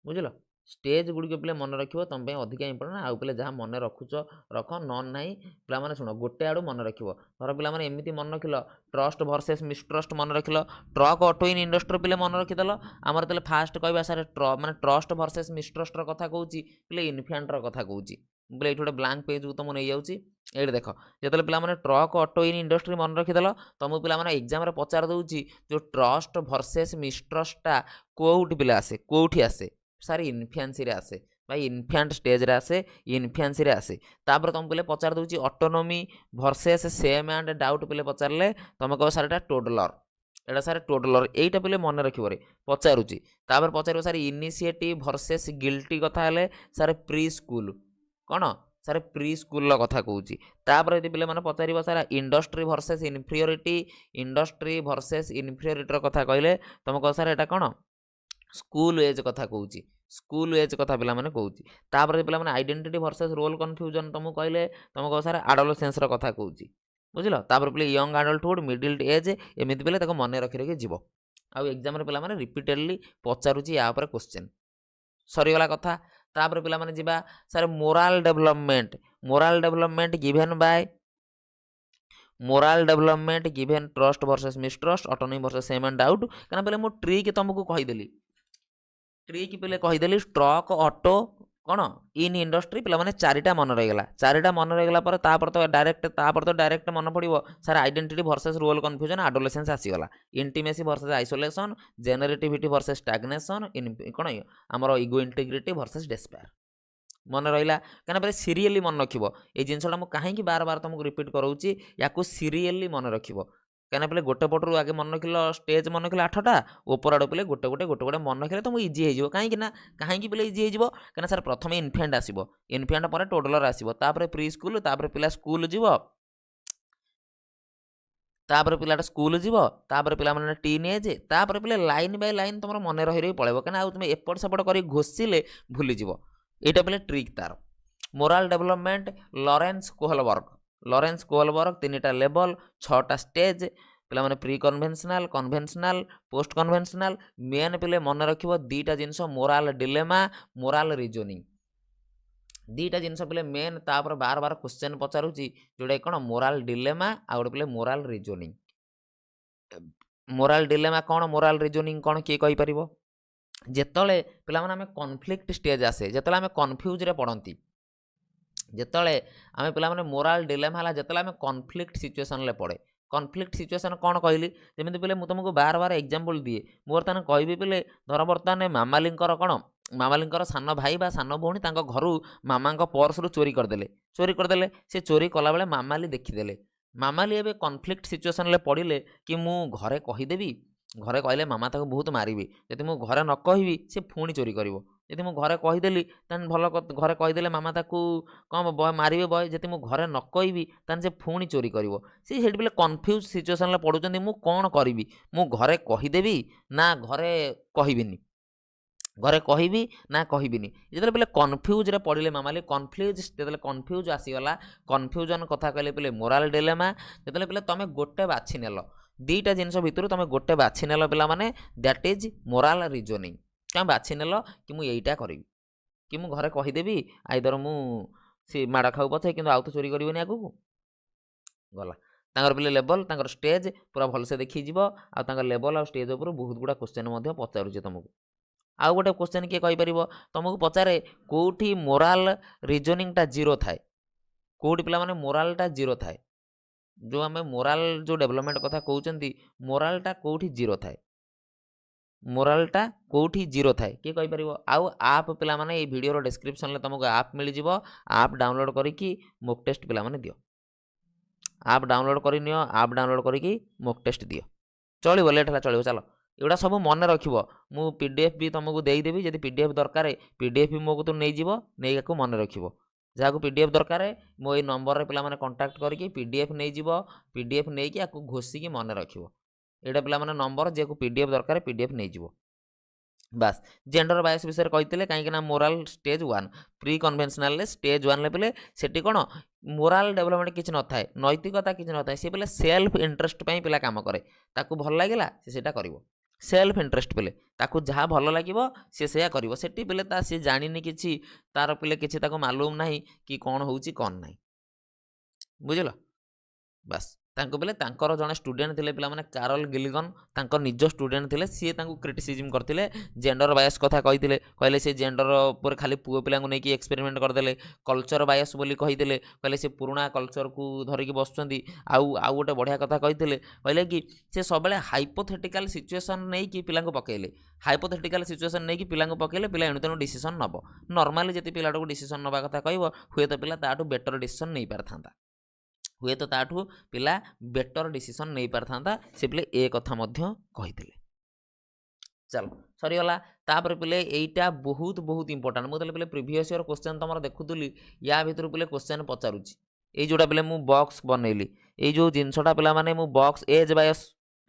ବୁଝିଲ? ଷ୍ଟେଜ୍ ଗୁଡ଼ିକ ପିଲେ ମନେ ରଖିବ, ତୁମ ପାଇଁ ଅଧିକା ଇମ୍ପୋର୍ଟାଣ୍ଟ। ଆଉ ପିଲେ ଯାହା ମନେ ରଖୁଛ ରଖ, ନହେଲେ ନାହିଁ ପିଲାମାନେ ଶୁଣ, ଗୋଟେ ଆଡ଼ୁ ମନେ ରଖିବ। ଧର ପିଲାମାନେ ଏମିତି ମନେ ରଖିଲ, ଟ୍ରଷ୍ଟ ଭର୍ସେସ୍ ମିସଟ୍ରଷ୍ଟ ମନେ ରଖିଲ, ଟ୍ରକ୍ ଅଟୋ ଇନ୍ ଇଣ୍ଡଷ୍ଟ୍ରି ପିଲେ ମନେ ରଖିଦେଲ। ଆମର ତାହେଲେ ଫାଷ୍ଟ କହିବା ସାର୍ ମାନେ ଟ୍ରଷ୍ଟ ଭର୍ସେସ୍ ମିସଟ୍ରଷ୍ଟର କଥା କହୁଛି, ପିଲେ ଇନଫ୍ୟାଣ୍ଟର କଥା କହୁଛି। ବୋଲେ ଏଇଠି ଗୋଟେ ବ୍ଲାଙ୍କ ପେଜ୍କୁ ତ ମୁଁ ନେଇଯାଉଛି। ଏଇଠି ଦେଖ, ଯେତେବେଳେ ପିଲାମାନେ ଟ୍ରକ୍ ଅଟୋ ଇନ୍ ଇଣ୍ଡଷ୍ଟ୍ରି ମନେ ରଖିଦେଲ, ତୁମକୁ ପିଲାମାନେ ଏକ୍ଜାମ୍ରେ ପଚାରି ଦେଉଛି ଯେଉଁ ଟ୍ରଷ୍ଟ ଭର୍ସେସ୍ ମିସଟ୍ରଷ୍ଟଟା କେଉଁଠି ପିଲା ଆସେ, କେଉଁଠି ଆସେ? ସାର୍ ଇନଫ୍ୟାନ୍ସିରେ ଆସେ ଭାଇ, ଇନଫ୍ୟାଣ୍ଟ ଷ୍ଟେଜ୍ରେ ଆସେ, ଇନଫ୍ୟାନ୍ସିରେ ଆସେ। ତାପରେ ତୁମ ପିଲେ ପଚାରି ଦେଉଛି autonomy versus shame and doubt ପିଲେ ପଚାରିଲେ ତୁମେ କହିବ ସାର୍ ଏଇଟା ଟୋଡଲର, ଏଇଟା ସାର୍ ଟୋଡଲର। ଏଇଟା ପିଲେ ମନେ ରଖିବରେ ପଚାରୁଛି। ତାପରେ ପଚାରିବ ସାର୍ ଇନିସିଏଟିଭ୍ ଭର୍ସେସ୍ ଗିଲ୍ଟି କଥା ହେଲେ ସାର୍ ପ୍ରି ସ୍କୁଲ, କ'ଣ ସାର୍ ପ୍ରି ସ୍କୁଲର କଥା କହୁଛି। ତାପରେ ଯଦି ପିଲାମାନେ ପଚାରିବ sir industry versus inferiority, industry versus ଇନଫିରିୟରିଟିର କଥା କହିଲେ ତୁମେ କହିବ ସାର୍ ଏଇଟା କ'ଣ ସ୍କୁଲ ଏଜ୍ କଥା କହୁଛି, ସ୍କୁଲ ଏଜ୍ କଥା ପିଲାମାନେ କହୁଛି। ତାପରେ ପିଲାମାନେ ଆଇଡେଣ୍ଟିଟି ଭର୍ସେସ୍ ରୋଲ୍ କନଫ୍ୟୁଜନ୍ ତୁମକୁ କହିଲେ ତୁମେ କହିବ ସାର୍ ଆଡୋଲେସେନ୍ସର କଥା କହୁଛି। ବୁଝିଲ? ତାପରେ ପିଲେ ୟଙ୍ଗ ଆଡଲ୍ଟହୁଡ୍, ମିଡିଲ୍ ଏଜ୍, ଏମିତି ପିଲେ ତାକୁ ମନେ ରଖି ଯିବ। ଆଉ ଏକ୍ଜାମ୍ରେ ପିଲାମାନେ ରିପିଟେଡ଼ଲି ପଚାରୁଛି ୟା ଉପରେ କ୍ୱେଶ୍ଚନ୍। ସରିଗଲା କଥା। ତାପରେ ପିଲାମାନେ ଯିବା sir moral development, moral development given by moral development given trust versus mistrust, autonomy versus shame and doubt. କାରଣ ପିଲେ ମୁଁ ଟ୍ରିକ୍ ତୁମକୁ କହିଦେଲି, ଟ୍ରିକ୍ ପିଲେ କହିଦେଲି ଟ୍ରକ୍ ଅଟୋ କ'ଣ ଇନ୍ ଇଣ୍ଡଷ୍ଟ୍ରି ପିଲାମାନେ 4ଟା ମନେ ରହିଗଲା। 4ଟା ମନେ ରହିଗଲା ପରେ ତାପରେ ତ ଡାଇରେକ୍ଟ ମନେ ପଡ଼ିବ sir identity versus role confusion, adolescence ଆସିଗଲା। Intimacy versus isolation, generativity versus stagnation, କ'ଣ ଆମର ଇଗୋ ଇଣ୍ଟିଗ୍ରିଟି ଭର୍ସେସ୍ ଡେସ୍ପାୟାର ମନେ ରହିଲା। କାହିଁକିନା ସିରିଏଲି ମନେ ରଖିବ। ଏଇ ଜିନିଷଟା ମୁଁ କାହିଁକି ବାର ତୁମକୁ ରିପିଟ୍ କରାଉଛି, ୟାକୁ ସିରିଏଲି ମନେ ରଖିବ। କାହିଁକିନା ପିଲେ ଗୋଟେ ପଟରୁ ଆଗେ ମନେ ରଖିଲ, ଷ୍ଟେଜ୍ ମନେ ରଖିଲ 8ଟା, ଉପର ଆଡ଼ୁ ପିଲେ ଗୋଟେ ମନେ ରଖିଲେ ତୁମକୁ ଇଜି ହେଇଯିବ। କାହିଁକି ପିଲେ ଇଜି ହେଇଯିବ? କାହିଁକିନା ସାର୍ ପ୍ରଥମେ ଇନଫ୍ୟାଣ୍ଟ ଆସିବ, ଇନଫ୍ୟାଣ୍ଟ ପରେ ଟୋଡଲର ଆସିବ, ତାପରେ ପ୍ରି ସ୍କୁଲ, ତାପରେ ପିଲା ସ୍କୁଲ ଯିବ, ତାପରେ ପିଲାଟା ସ୍କୁଲ ଯିବ, ତାପରେ ପିଲାମାନେ ଟିନ୍ ଏଜ୍, ତାପରେ ପିଲେ ଲାଇନ୍ ବାଇ ଲାଇନ୍ ତୁମର ମନେ ରହି ପଳେଇବ। କାହିଁକିନା ଆଉ ତୁମେ ଏପଟ ସେପଟ କରି ଘୋଷିଲେ ଭୁଲିଯିବ। এইটা পেলে ট্রিক তার। মোরাল ডেভেলপমেন্ট লরেন্স কোহলবর্গ, লরেন্স কোহলবর্গ 3টা লেভেল 6টা স্টেজ ପିଲାମାନେ ପ୍ରି କନଭେନ୍ସନାଲ, କନଭେନ୍ସନାଲ, ପୋଷ୍ଟ କନଭେନ୍ସନାଲ। ମେନ୍ ପିଲେ ମନେ ରଖିବ 2ଟା ଜିନିଷ, ମୋରାଲ ଡିଲେମା, ମୋରାଲ ରିଜନିଂ। 2ଟା ଜିନିଷ ପିଲେ ମେନ୍। ତାପରେ ବାର କ୍ୱେଶ୍ଚନ୍ ପଚାରୁଛି ଯେଉଁଟା କ'ଣ ମୋରାଲ ଡିଲେମା, ଆଉ ଗୋଟେ ପିଲେ ମୋରାଲ ରିଜନିଂ। ମୋରାଲ ଡିଲେମା କ'ଣ, ମୋରାଲ ରିଜନିଂ କ'ଣ, କିଏ କହିପାରିବ? ଯେତେବେଳେ ପିଲାମାନେ ଆମେ କନଫ୍ଲିକ୍ଟ ଷ୍ଟେଜ୍ ଆସେ, ଯେତେବେଳେ ଆମେ କନଫ୍ୟୁଜ୍ରେ ପଡ଼ନ୍ତି, ଯେତେବେଳେ ଆମେ ପିଲାମାନେ ମୋରାଲ ଡିଲେମା ହେଲା ଯେତେବେଳେ ଆମେ କନଫ୍ଲିକ୍ଟ ସିଚୁଏସନ୍ରେ ପଡ଼େ। କନଫ୍ଲିକ୍ଟ ସିଚୁଏସନ୍ କ'ଣ କହିଲି? ଯେମିତି ପିଲେ ମୁଁ ତୁମକୁ ବାର ଏକ୍ଜାମ୍ପଲ୍ ଦିଏ। ମୁଁ ବର୍ତ୍ତମାନ କହିବି ପିଲେ, ଧର ବର୍ତ୍ତମାନ ମାମାଲିଙ୍କର କ'ଣ, ମାମାଲିଙ୍କର ସାନ ଭାଇ ବା ସାନ ଭଉଣୀ ତାଙ୍କ ଘରୁ ମାମାଙ୍କ ପର୍ସରୁ ଚୋରି କରିଦେଲେ। ସେ ଚୋରି କଲାବେଳେ ମାମାଲି ଦେଖିଦେଲେ। ମାମାଲି ଏବେ କନଫ୍ଲିକ୍ଟ ସିଚୁଏସନ୍ରେ ପଡ଼ିଲେ କି ମୁଁ ଘରେ କହିଦେବି, ଘରେ କହିଲେ ମାମା ତାକୁ ବହୁତ ମାରିବେ, ଯଦି ମୁଁ ଘରେ ନ କହିବି ସେ ପୁଣି ଚୋରି କରିବ। ଯଦି ମୁଁ ଘରେ କହିଦେଲି ତାହେଲେ ଭଲ, ଘରେ କହିଦେଲେ ମାମା ତାକୁ କ'ଣ ମାରିବେ ବୟ, ଯଦି ମୁଁ ଘରେ ନ କହିବି ତାହେଲେ ସେ ପୁଣି ଚୋରି କରିବ। ସେ ସେଠି ପିଲେ କନଫ୍ୟୁଜ୍ ସିଚୁଏସନ୍ରେ ପଡ଼ୁଛନ୍ତି, ମୁଁ କ'ଣ କରିବି, ମୁଁ ଘରେ କହିଦେବି ନା ଘରେ କହିବିନି, ଘରେ କହିବି ନା କହିବିନି। ଯେତେବେଳେ ପିଲେ କନଫ୍ୟୁଜ୍ରେ ପଡ଼ିଲେ ମାମାଲି, ଯେତେବେଳେ କନଫ୍ୟୁଜ୍ ଆସିଗଲା, କନଫ୍ୟୁଜନ୍ କଥା କହିଲେ ପିଲେ ମୋରାଲ ଡିଲେମା। ଯେତେବେଳେ ପିଲେ ତୁମେ ଗୋଟେ ବାଛି ନେଲ, 2ଟା ଜିନିଷ ଭିତରୁ ତୁମେ ଗୋଟେ ବାଛି ନେଲ ପିଲାମାନେ, ଦ୍ୟାଟ୍ ଇଜ୍ ମୋରାଲ ରିଜନିଂ। क्या बाछि नेल कि मुझे यहीटा करी कि मुझे घरे कहीदेवी आईदर मु सी माड़ खाऊ पछे कि आउ तो चोरी करनी आगू गला तांकर पिले लेवल तांकर स्टेज पूरा भलसे देखी जीव आ लेवल आ स्टेज उपर बहुत गुड़ा क्वेश्चन पचारुचे तुमको आउ गोटे क्वेश्चन किए कहीपर तुमको पचारे कौटी मोराल रिजनिंगटा जीरो थाए कौटी पिला माने मोरालटा जीरो थाए जो आम मोराल जो डेवलपमेंट कथा कहते मोरालटा कौटी जीरो थाए मोरालटा कौटी जीरो थाए किए कहीपर आउ आप पिला माने ये वीडियो डिस्क्रिप्शन तुमको आप मिल जाव आप डाउनलोड करके मॉक टेस्ट पिला माने दियो आप डाउनलोड कर नियो आप डाउनलोड करके मॉक टेस्ट दियो चलो लेट है चलो चलो एगुड़ा सब मन रखिबो मु पीडीएफ भी तुमको देदेवी जब पीडीएफ दरकार पीडीएफ भी मो को नहीं जीव नहीं को मन रखिबो जहाँ पीडीएफ दरकार मो ये नंबर रे पिला माने कांटेक्ट करके पीडीएफ नहीं जीव पीडीएफ नहीं कि आको घोषिकी मन रखिबो एटा पिला माने नंबर जे को पीडीएफ दरकार पीडीएफ नहीं जीव बास जेंडर बायस विषय कहते कहीं morale stage 1 pre conventional stage 1 पे सेठी कौन मोराल डेवलपमेंट किसी न थाए नैतिकता किसी न थाए सी पे सेल्फ इंटरेस्ट पिला काम करे ताकू भल लगे से करिवो सेल्फ इंटरेस्ट पे ताकू जहाँ भल लगे सी से करिवो सेठी पे सी जानी कि तार पे किसी मालूम ना कि कौन हो कौन ना बुझल बस तांको बेले तांकर जने स्टूडेंट थिले पिला माने कार्ल गिलिगन तांकर निज स्टूडेंट थिले सी तांको क्रिटिसिज्म करथिले जेंडर बायस कथा कहिथिले कहले से जेंडर पर खाली पुओ पिला को नेकी एक्सपेरिमेंट करदेले कल्चर बायस बोली कहिथिले कहले से पुराना कल्चर को धरिकी बसचंदी आउ गोटे बढ़िया कथा कहिथिले कहले कि से सबले हाइपोथेटिकल सिचुएशन नै कि पिला को पकेले हाइपोथेटिकल सिचुएशन नै कि पिला को पकेले पिला एणु तेणु डिसीजन नबो नॉर्मली जति पिलाटो को डिसीजन नबा कथा कहबो हुए तो पिला ताटू बेटर डिसीजन नै पारथांता हुए तो ताठू पिला बेटर डिसीजन नहीं पारथांता से पिले ए कथा मध्य कहिथिले चलो सरीगला तापर पिले एटा बहुत बहुत इंपोर्टेंट मुझे पिले प्रीवियस ईयर क्वेश्चन तुम देखुली या भितर पिले क्वेश्चन पचारुची ये जोटा पिले मु बॉक्स बनैली ये जो जिनसटा पिला माने मु बॉक्स एज बायस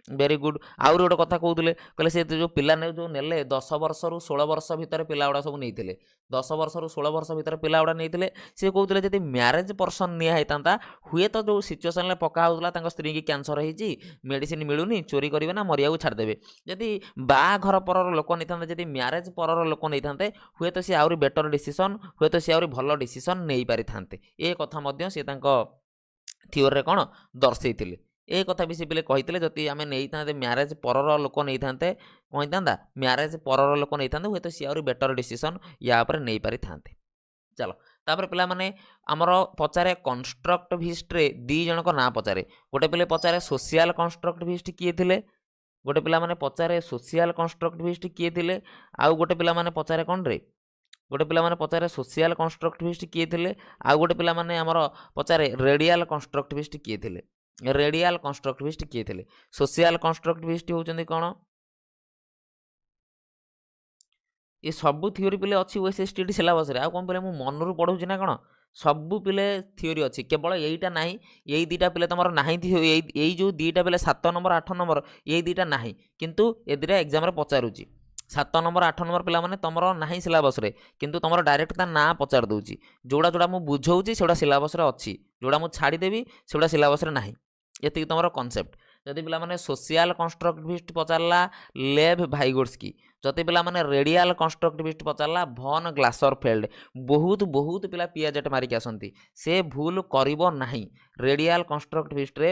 वेरी गुड आउर गोटे कथा कहते कहले से जो पिला ने जो नेले 10 वर्ष रु 16 वर्ष भितर पिला गुड़ा सब नहीं 10 वर्ष रु 16 वर्ष भितर पिला गुड़ा नहीं सी कहते जब मैरेज पर्सन निता हुए तो जो सिचुएसन पका होता स्त्री की कैंसर होती मेडिसिन मिलूनी चोरी करेंगे ना मरिया को छाड़देवे जदि बाघर पर लोक नहीं था जब मैरेज पर लोक नहीं था हुए तो सी आहरी बेटर डिसीजन हुए तो सी आहरी भल डिसीजन नहीं पारि था ये कथा सी थियोरी कौन दर्शे ए कथा भी से पिले कही जदि आम नहीं था मैरेज पर लोक नहीं था कही था मैरेज पर लोक नहीं था हुए तो सी आहरी बेटर डिसीजन या नहीं पारि था चलो तापर पिला माने आमर पचारे कंस्ट्रक्टिविस्ट रे दी जनक ना पचारे गोटे पिले पचारे सोशल कंस्ट्रक्टिविस्ट किए थिले गोटे पिला माने पचारे सोशल कंस्ट्रक्टिविस्ट किए थिले आउ गोटे पिला माने पचारे कौन रे गोटे पिला माने पचारे सोशल कंस्ट्रक्टिविस्ट किए थिले आउ गोटे पिला माने आमर पचारे रेडियल कंस्ट्रक्टिविस्ट किए थिले रेडियल कंस्ट्रक्टिविस्ट किए थे सोशल कंस्ट्रक्टिविस्ट होचंदी कौन ये सबू थियोरी पिले अच्छी ओएसएसटी सिलेबस रे आ कौन पिले मु मनरू पढ़ुची ना कौन सबू पिले थियोरी अच्छी केवल यहीटा ना यही दुटा पिले तुम ना यही जो दुटा पिले 7 नंबर 8 नंबर यही दुटा ना किंतु ए दुटा एग्जाम पचारूची 7 नंबर 8 नंबर पिला माने तुमर ना सिलेबस रे किंतु तुमर डायरेक्ट ता ना पचार दूची जोड़ा जोड़ा मु बुझाऊची सेटा सिलेबस रे अच्छी जोड़ा मु छाड़ी देबी सेटा सिलेबस रे नाही ये तुम कनसेप्ट जदि पिला माने सोशल कंस्ट्रक्टिविस्ट पचारला लेव भाइगोर्स्की जदि पिला माने रेडियल कंस्ट्रक्टिविस्ट पचारला भन ग्लासरफेल्ड बहुत बहुत पिला पियाजेट मारिक आसंती से भूल करिवो नाही रेडियल कंस्ट्रक्टिविस्ट रे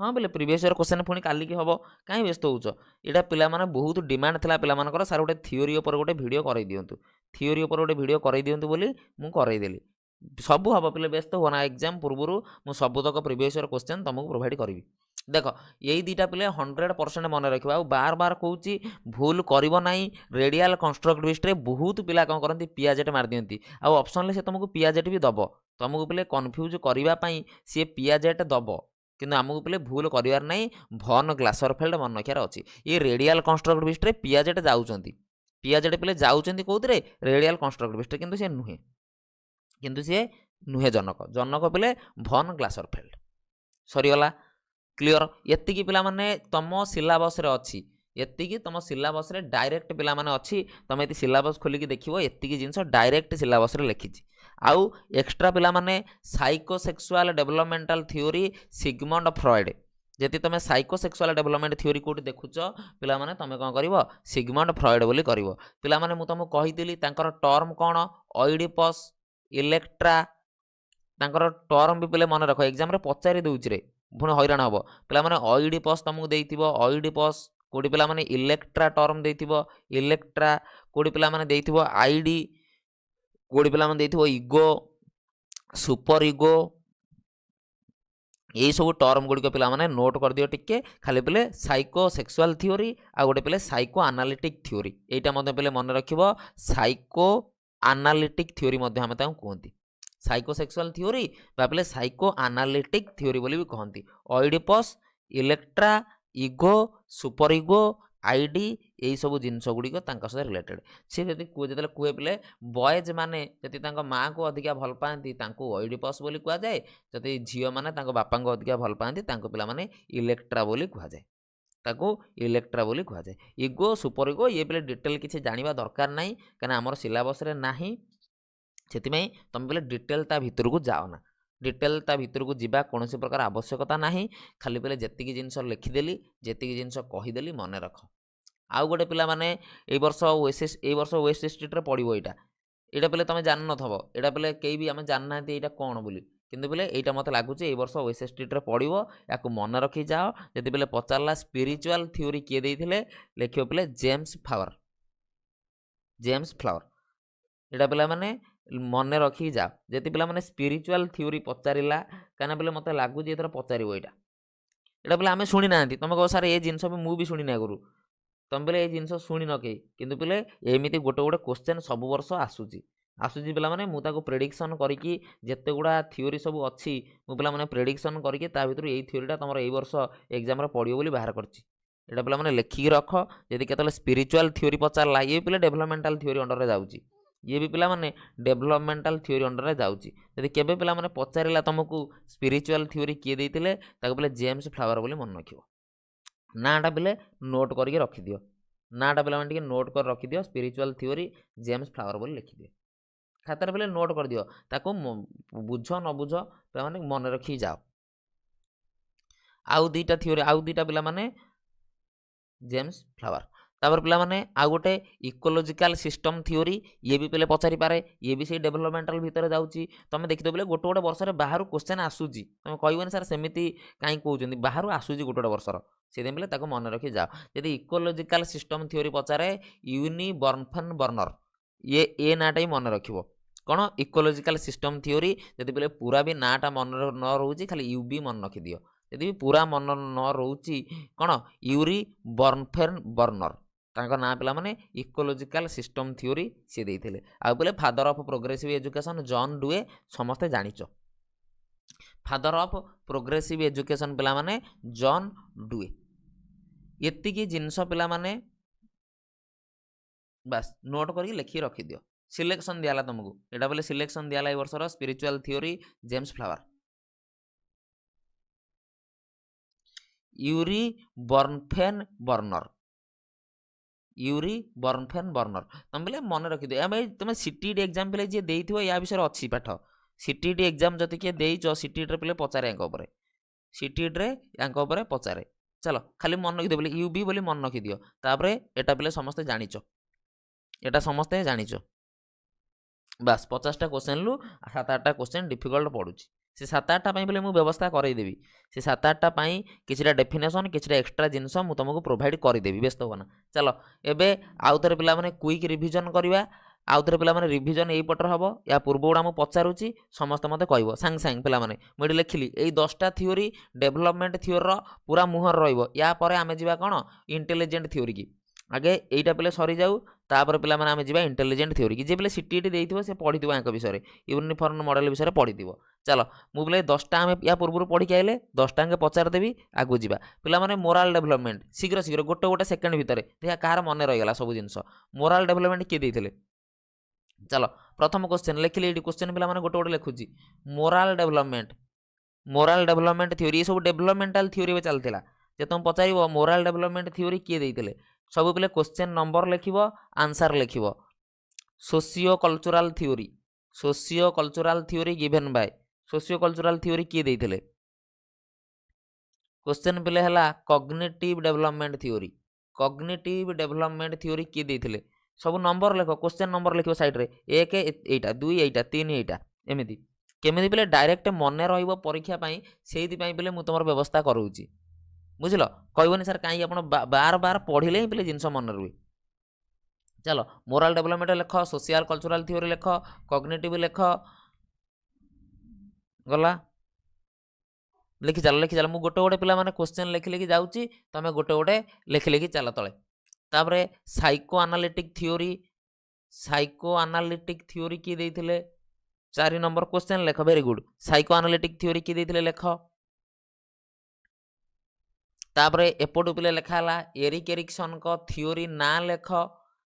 हाँ बोले प्रीवियस ईयर क्वेश्चन पुणी काली की हम कहीं व्यस्त होच यहाँ पिला माने बहुत डिमांड थिला पिला मानकर सार गोटे थियोरी उपर गोटे वीडियो कर दिंतु थियोरी उपर गोटे वीडियो कर दिंतु बोली मु करदेली सबू हम पे व्यस्त हो ना एग्जाम पूर्व मु सबुतक प्रीवियस ईयर क्वेश्चन तुमको प्रोवाइड करी देख यही दुटा पिले 100% मन रखा बार बार कहूँ भूल करिवो नाही रेडियल कंस्ट्रक्टिविस्ट रे बहुत पिला कौन करती पियाजेट मार दियंती आ ऑप्शन से तुमको पियाजेट भी दब तुमको पिले कन्फ्यूज करने सी पियाजेट दब किंतु आमको पिले भूल करार ना भन ग्लासरफेल्ड मन रखार अच्छी ये रेडियल कंस्ट्रक्टिविस्ट रे पियाजेट जाऊँच पियाजेट पिले जाऊँच कौन रेडियल कंस्ट्रक्टिविस्ट किंतु से नुहे जनक जनक पिले भन ग्लासरफेल्ड सरीगला क्लियर एतिकी पिला माने तुम सिलेबस रे अच्छी एतिकी तुम सिलेबस रे डायरेक्ट पिला माने अच्छी तुम ये सिलेबस खोलिकी देखियो एतिकी जिनस डायरेक्ट सिलेबस रे लिखिछि आउ एक्स्ट्रा पिला माने psychosexual developmental theory Sigmund Freud जदि तुम साइकोसेक्सुअल डेभलपमेंट थ्योरी कोठी देखुच पिला माने तुम कौन करिवो सिगमंड फ्रॉइड बोली करिवो। पिला माने मु तुमको कहितली तांकर टर्म कौन ओइडिपस इलेक्ट्रा तांकर टर्म भी पिले मन रख एग्जाम रे पचारि दउछि रे पुणी हैरान हम पिला माने ओइडिपस तुमको देइथिबो ओइडिपस कोठी पिला माने इलेक्ट्रा टर्म देइथिबो इलेक्ट्रा कोठी पिला माने देइथिबो आईडी कोठी पिला माने देइथिबो इगो सुपर इगो यही सब टर्म गुड़िक पे नोट कर दियो टिके खाली पे साइकोसेक्सुअल थ्योरी आ गोटे पे साइको आनालिटिक थ्योरी यहाँ पे मन रखिब साइको आनालिटिक थ्योरी आम कहती साइकोसेक्सुअल थ्योरी पे साइको आनालिटिक थ्योरी बोली भी कहती ओइडिपस इलेक्ट्रा इगो सुपर इगो आईडी यही सब जिनस गुड़िक सहित रिलेटेड सी जो कहे पे बॉयज मैंने जदि माँ को अधिका भल पाती ओइडिपस बोली कहुए जदि झील मैंने बापा को अधिका भल पाती पिला माने इलेक्ट्रा बोली कहुए ताको इलेक्ट्रा बोली कहुए इगो सुपर इगो ये पे डिटेल किसी जाना दरकार ना कहीं आमर सिलेबस रे नाही से तुम पे डिटेल ता भितर को जाओ ना डिटेल ता भितर को जीवा कौन प्रकार आवश्यकता ना खाली पे जी जिनस लिखिदेली जी जिनस कहीदेली मन रख आउ गोटे पिला माने ए वर्ष वेस्ट स्ट्रीट पड़ो यहाँ पे तुम जान न थब यहाँ पे कई भी आम जानना यहाँ कौन बोली किंतु बोले यहाँ मत लगुच ए वर्ष वेस्ट स्ट्रीट पड़ो या मन रखी जाओ जदि पे पचारा स्पिरिचुअल थ्योरी किए देते लिख पे जेम्स फ्लावर यहाँ पे मैंने मन रखी जाओ जदि पे मैंने स्पिरिचुअल थ्योरी पचारा कहीं पे मत लगुच ये पचार यहाँ पे आम शुणी ना तुम कह सार ये जिनस भी मुझे शुणी ना करूँ तुम पे ये जिनस शुणी न कई किंतु पे एमती गोटे गोटे क्वेश्चन सब वर्ष आसूची पे मैंने मुझे प्रेडिक्शन करके जिते गुड़ा थ्योरी सब अच्छी मुझे मैंने प्रेडिक्शन करके भर यही थ्योरीटा तुम ये वर्ष एग्जाम पड़ो बोली बाहर कर पे मैंने लिखिकी रख जदि केतले स्पिरिचुअल थ्योरी पचारा ये पे डेभलपमेंटाल थ्योरी अंडर में जाऊँगी ये भी पिला माने डेभलपमेंटाल थ्योरी अंडर में जाऊँगी जदि केबे पिला माने पचारा तुमको स्पिरिचुअल थ्योरी किए देते पे जेम्स फ्लावर बोली मन रख नाटा पे नोट करके रखिदियो नाटा पे नोट कर रखिदियो स्पिरिचुअल थ्योरी जेम्स फ्लावर बोली लिखिदियो खातार पे नोट कर दियो ताको बुझ न बुझ पे मन रखी जाओ आउ दीटा थ्योरी आउ दीटा पिला माने जेम्स फ्लावर तापर पिला माने आउ गोटे इकोलोजिकल सिस्टम थ्योरी ये भी पे पचारि पारे ये भी से डेभलपमेंटाल भितर जाऊँगी तुम देखिए बोले गोटे गोटे वर्ष बाहर क्वेश्चन आसूची तुम कहबनी सर सेमती कहीं कहते बाहर आसूची गोटे गोटे वर्षर से पे मन रखी जाओ यदि इकोलोजिकल सिस्टम थ्योरी पचारे यूनि बर्नफेन बर्नर ये नाटा ही मन रखिबो कौन इकोलोजिकल सिस्टम थ्योरी जदि पे पूरा भी नाटा मन न रोचे खाली यू भी मन रखि दियो यदि पूरा मन न रोची कौन यूरी बर्नफेन बर्नर तांका ना पिला माने इकोलोजिकल सिस्टम थ्योरी सी देइथिले आ बोले father of progressive education John Doue समस्ते जानिचो फादर ऑफ प्रोग्रेसिव एजुकेशन पिला माने जॉन डुए एतिकी जिनस पिला माने बस नोट करके लिखी रखी दियो सिलेक्शन दियाला तुमको एटा बोले सिलेक्शन दियाला ए वर्षर spiritual theory James Fowler Urie Bronfenbrenner तुम बोले मन रखी दियो तुम सीटीटी एग्जाम पे जी देइथिबो या विषय अच्छी पाठ सीटीटी एग्जाम जति किए देइचो सीटीटी पे पचारे सीटीटी रे यांको ऊपर पचारे चलो खाली मन रखी दियो बोले यूबी बोली मन रखी दियो तापर एटा पे समस्ते जानिचो एटा समस्ते जानिचो बस 50टा क्वेश्चन लु 7-8टा क्वेश्चन डिफिकल्ट पड़ुची से 7-8टा बोले मुझे व्यवस्था करदेवी से 7-8टा किसी डेफिनेशन किसी एक्सट्रा जिनस मुझे तुमको प्रोवाइड करदेवी व्यस्त होना चलो एबे आउ थे पे क्विक रिविजन करवा आउ थे पे रिविजन यही पटर हम या पूर्व गुड़ा मुझे पचारूँ समस्त मत कह सांगे सांगे पे मुझे लिखिली यही 10टा थ्योरी डेभलपमेंट थ्योरी पूरा मुहर रहा आम जा कौन इंटेलिजेंट थ्योरी की आगे यहीटा पे सरी जाऊ तापर पे आम जा इंटेलिजेंट थ्योरी की जे पे सीटीटी देइथिबो से पढ़ी या विषय यूनिफॉर्म मॉडल विषय पढ़ी चलो मुझे 10टा आम या पूर्व पढ़ी आइले 10टा पचारदेवी आगू जा पे मोराल डेभलपमेंट शीघ्र शीघ्र गोटे गोटे सेकेंड भितर देखा कहार मन रहीगला सब जिनस मोराल डेभलपमेंट किए देते चलो प्रथम क्वेश्चन लिखिले ये क्वेश्चन पे गोटे गोटे लिखुची मोराल डेभलपमेंट थ्योरी ये सब डेभलपमेंटाल थ्योरी चलता जे तुम पचार मोराल डेभलपमेंट थ्योरी किए देते सब पे क्वेश्चन नंबर लिख आंसर लिख socio cultural theory given bye socio cultural theory किए देते क्वेश्चन पिले हला cognitive development theory. Cognitive development theory किए देथिले सब नंबर लेख क्वेश्चन नंबर लिखो साइड रे 1 एटा 2 एटा 3 एटा एमिति केमिति पिले डायरेक्ट मने रहइबो परीक्षा पई सेहिति पई पिले मु तमर व्यवस्था करूची बुझिलो कहबोनी सर काई आपण बार बार पढिले ही पिले जिंस मन रुई। चलो मोरल डेवलपमेंट लेख सोशल कल्चरल थ्योरी लेख कॉग्निटिव लेख गला लिखि चल मु गोटे गोटे पिला माने क्वेश्चन लिखि लिखि जाउची तमे गोटे गोटे लिखि लिखि चल तळे। तापरे साइको एनालिटिक थ्योरी की देथिले 4 नंबर क्वेश्चन लेख very good psycho analytic theory की देथिले लेख। तापरे एपटू पिले लेखा हला एरिक एरिक्सन को थ्योरी ना लेख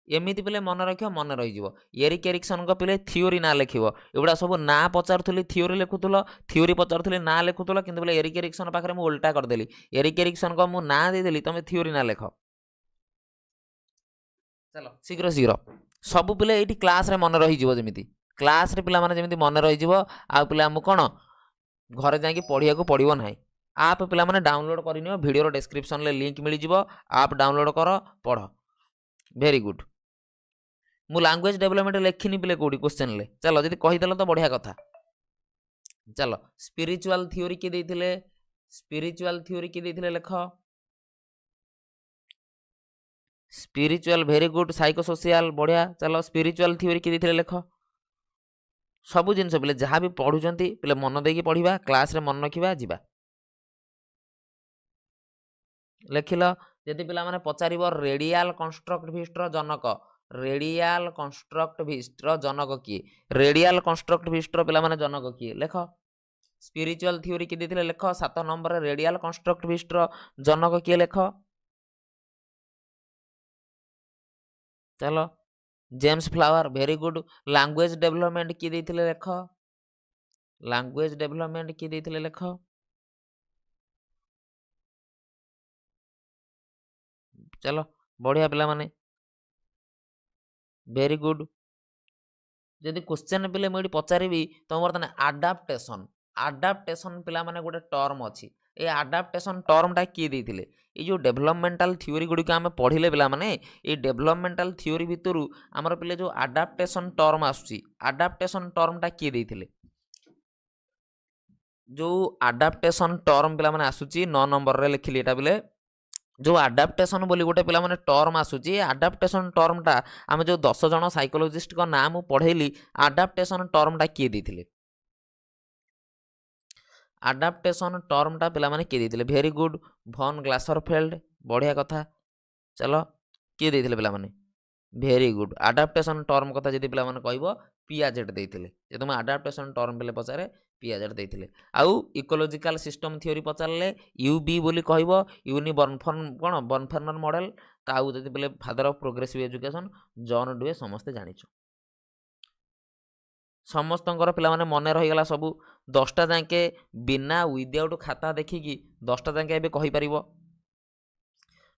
एमिति पिले मन रखियो मन रही जीवो एरिक एरिक्सन को पिले थ्योरी ना लिखिबो एबुडा सब ना पचारुथली थ्योरी लिखुथलो थ्योरी पचारुथली ना लिखुथलो किंतु पिले एरिक एरिक्सन पाखरे मु उल्टा कर देली एरिक एरिक्सन को मु ना दे देली तमे थ्योरी ना लेख। चलो शीघ्र शीघ्र सब पिले एठी क्लास रे मन रही जीवो जेमिति क्लास रे पिला माने जेमिति मन रही जीवो आ पिला मु कोन घरे जाके पढिया को पडिबो नाही आप पिला माने डाउनलोड करिनियो वीडियो रो डिस्क्रिप्शन ले लिंक मिली जीवो आप डाउनलोड करो पढ वेरी गुड। मु लैंग्वेज डेवलपमेंट लेखिनी पिले कोडी क्वेश्चन ले चलो जदी कहि देलो तो बढ़िया कथा। चलो स्पिरिचुअल थ्योरी की देथिले लेख spiritual very good psycho social बढ़िया चलो स्पिरिचुअल थ्योरी की देथिले लेख सबु जिनस पिले जहाँ भी पढ़ुचंती पिले मन देकी पढ़िबा क्लास रे मन रखिबा जिबा लेखिल जदि पिला माने पचारिबो रेडियल कंस्ट्रक्टिविस्ट रो जनक रेडियल कंस्ट्रक्टिविस्ट रो जनक किए रेडियल कंस्ट्रक्टिविस्ट रो पिला माने जनक किए लेख स्पिरिचुअल थ्योरी की देथिले लेख 7 नंबर रेडियल कंस्ट्रक्टिविस्ट रो जनक किए लेख। चलो James flower very good language development की देथिले लेख लैंग्वेज डेवलपमेंट की देथिले लेख चलो बढ़िया पिला माने वेरी गुड जदि क्वेश्चन पिले मुझे पचारि तुम बर्तमान आडाप्टेशन पिला माने गोटे टर्म अच्छी ये आडाप्टेशन टर्मटा किए देथिले ये जो डेवलपमेंटल थ्योरी गुड़ी आम पढ़िले पिला माने ये डेवलपमेंटल थ्योरी भितर आमर पिले जो आडाप्टेशन टर्म आसुची आडाप्टेशन टर्मटा किए देथिले जो आडाप्टेशन टर्म पिला माने आसुची 9 नंबर रे लिखिली एटा पिले जो आडाप्टेशन बोली गोटे पिला माने टर्म आसुची आडाप्टेशन टर्मटा आम जो 10 जन साइकोलॉजिस्ट को नाम पढ़ेली आडाप्टेशन टर्मटा किए देथिले आडाप्टेशन टर्मटा पिला माने किए देथिले वेरी गुड भन ग्लासरफेल्ड बढ़िया कथा। चलो किए देथिले पिला माने वेरी गुड आडाप्टेशन टर्म कथा जदि पिला माने कहबो पियाजेट देथिले जे तुम आडाप्टेशन टर्म पिले पचारे पियाजेट देथिले आउ इकोलॉजिकल सिस्टम थ्योरी पचारले यूबी बोली कहबो यूनि बर्नफर्नर मॉडल ताउ जदि पिले father of progressive education John Doue समस्त जानिछो समस्तंकर पिला माने मने रहिगला सब 10टा जाके बिना विदाउट खाता देखिकी 10टा जाके एबे कहि परिबो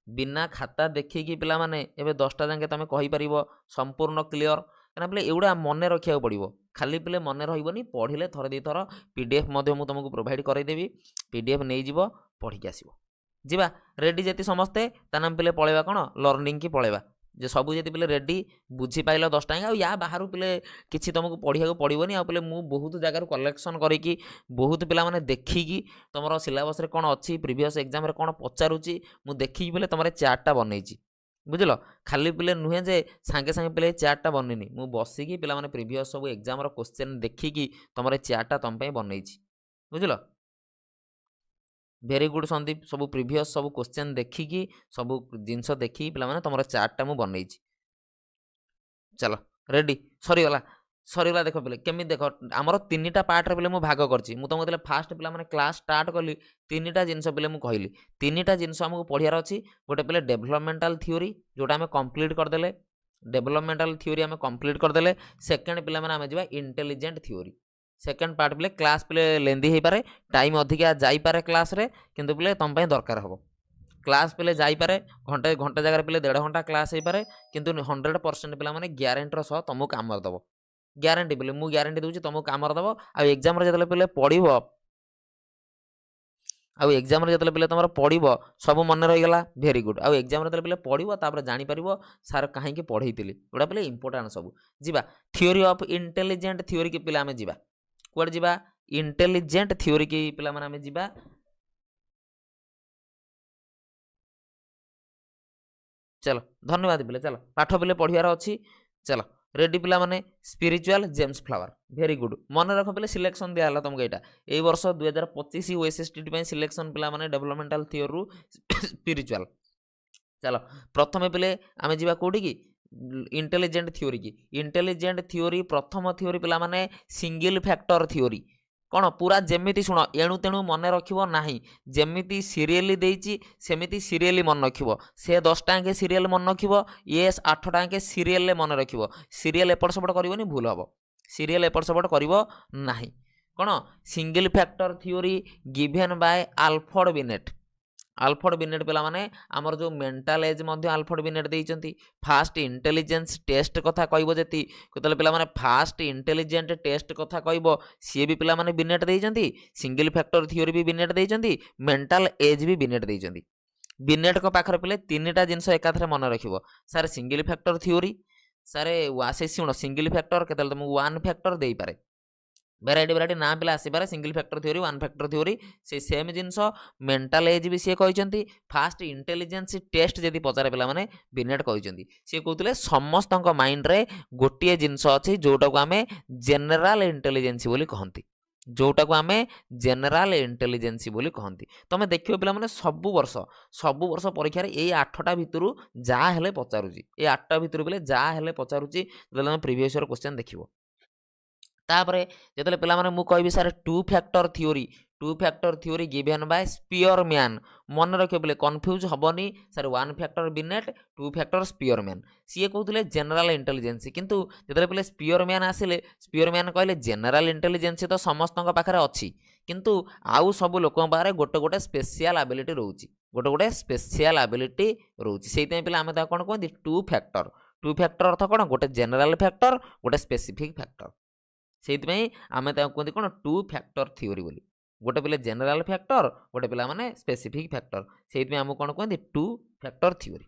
बिना खाता देखिकी पिला माने एबे 10टा जाके तमे कहि परिबो संपूर्ण क्लियर कना पिले एउडा मने रखिया पड़िबो खाली पिले मने रहिबोनी पढ़िले थरे दी थर पीडीएफ मध्ये मु तुमको प्रोवाइड करई देबी पीडीएफ नै जिवो पढ़ी के आसीबो जिबा रेडी जेति समस्ते तानाम पिले पळेबा कोन लर्निंग की पळेबा जे सबू जति पिले रेडी बुझी पाइल 10 टाइम या बाहर पिले किछि तुमको पढ़िया को पड़िबोनी आ पिले मु बहुत जगार कलेक्शन करिकी बहुत पिला माने देखिकी तुमरो सिलेबस रे कोन अछि प्रीवियस एग्जाम रे कोन पचारुची मु देखिकी पिले तुमरे चार्टटा बनैची बुझलो खाली पिले नुहे जे सांगे सांगे पिले चार्टटा बनैनी मु बसिकी पिला माने प्रीवियस सब एग्जाम रो क्वेश्चन देखिकी तुमरे चार्टटा तुम पई बनैची बुझलो वेरी गुड संदीप सब प्रीवियस सब क्वेश्चन देखिकी सब जिनस देखी पिला माने तुमरा चार्टटा मु बनैची। चलो रेडी सरीगला देख पिले केमी देख आमर 3टा पार्ट रे पिले मु भाग करची मु तुमको फास्ट पिला माने क्लास स्टार्ट कली 3टा जिनस पिले मु कहली 3टा जिनस हमको पढ़ियार अछि गोटे पिले डेवलपमेंटल थ्योरी जोटा हमें कंप्लीट कर देले डेवलपमेंटल थ्योरी हमें कंप्लीट कर देले सेकंड पिला माने हमें जिबा इंटेलिजेंट थ्योरी सेकंड पार्ट पिले क्लास पिले लेंदी हे पारे टाइम अधिका जाई पारे क्लास रे किंतु पिले तम पई दरकार हबो क्लास पिले जाई पारे घंटे जगह पिले 1.5 घंटा क्लास हे पारे किंतु 100% पिला माने ग्यारंटी रो सह तुमको काम दबो ग्यारंटी पिले मु ग्यारंटी दूची तुमको काम दबो आ एग्जाम रे जतले पिले पढिबो आउ एग्जाम रे जतले पिले तमर पढिबो सब मन रहि गला वेरी गुड। आउ एग्जाम रे जतले पिले पढिबो तापर जानि परिबो सार काहे कि पढैतिली ओडा पिले इंपोर्टेंट सब जिबा। थ्योरी ऑफ इंटेलिजेंट थ्योरी के पिला हमें जिबा कोड जिबा इंटेलिजेंट थ्योरी के पिला माने हमें जिबा। चलो धन्यवाद पिले चलो पाठ पिले पढ़ियार अच्छी चलो रेडी पिला माने spiritual James flower very good मन रख पिले सिलेक्शन दिया तुमको यहाँ यही वर्ष 2025 ओएसएसटी सिलेक्शन पिला माने डेवलपमेंटल थियोरी स्पिरिचुअल। चलो प्रथम पिले आम जा कौटी की इंटेलिजेंट थ्योरी की इंटेलिजेंट थ्योरी प्रथम थ्योरी पिला माने सिंगल फैक्टर थ्योरी कौन पूरा जमीती शुण एणु तेणु मन रखिब नाही जमीती सीरियली देइछि सेमिति सीरियली मन रखिब से 10 टाके सीरियल मन रखिब ये 8 टाके सीरियल मन रखिब सीरियल एपट सेपट करबनी भूल हम सीरियल एपट सेपट करब नाही कौन single factor theory given by Alfred Binet. Alfred Binet पिला माने आमर जो मेंटल एज मध्य आल्फ्रेड बिनेट देइचंती फास्ट इंटेलिजेंस टेस्ट कथा कहबो जेती केतले पिला माने फास्ट इंटेलिजेंट टेस्ट कथा कहबो सी भी पिला माने बिनेट देइचंती सिंगल फैक्टर थ्योरी भी बिनेट देइचंती मेंटल एज भी बिनेट देइचंती। बिनेट को पाखरे पिले तीनटा जिंस एकाथरे मन रखिबो सारे सिंगल फैक्टर थ्योरी सारे वासे शुण सिंगल फैक्टर केतले तुम वन फैक्टर देई पारे भेराइटी भेराइटी ना पिला आसपे single factor theory one factor theory से सेम जिनस मेंटल एज भी सी कहते फास्ट इंटेलिजेंस टेस्ट जदि पचारे पिला माने बिनेट कहते सी कहते समस्त माइंड रे गोटे जिनस अच्छी जोटा को आम जेनेल इंटेलिजेंस बोली कहती जोटा को आम जेनेल इंटेलिजेंस बोली कहती। तुम देखियो पिला माने सब वर्ष परीक्षा ये 8टा भितर जहाँ हेले पचारुची ये 8टा भितर पिले जहाँ हेले पचारुची तुम प्रीवियस ईयर क्वेश्चन देखिबो। तापरे जेतले पिला माने मु कहबी सारे two factor theory given by Spearman मन रखियो बोले कन्फ्यूज हबनी सारे one factor Binet two factor Spearman सी कहते जेनेल इंटेलिजेंस किंतु जेतले पिले स्पीयरमैन आसिले स्पीयरमैन कहले जेनेल इंटेलिजेंस तो समस्त पाखरे अच्छी किंतु आउ सब लोक पाखे गोटे गोटे स्पेशल एबिलिटी रोची गोटे गोटे स्पेशल एबिलिटी रोची से पिला आम कौन कहते टू फैक्टर अर्थ कौन गोटे जेनेल फैक्टर गोटे स्पेसिफिक फैक्टर से आम कहते कौन टू फैक्टर थ्योरी बोली गोटे पिले जेनेल फैक्टर गोटे पिला माने स्पेसिफिक फैक्टर से आम कौन कहते टू फैक्टर थ्योरी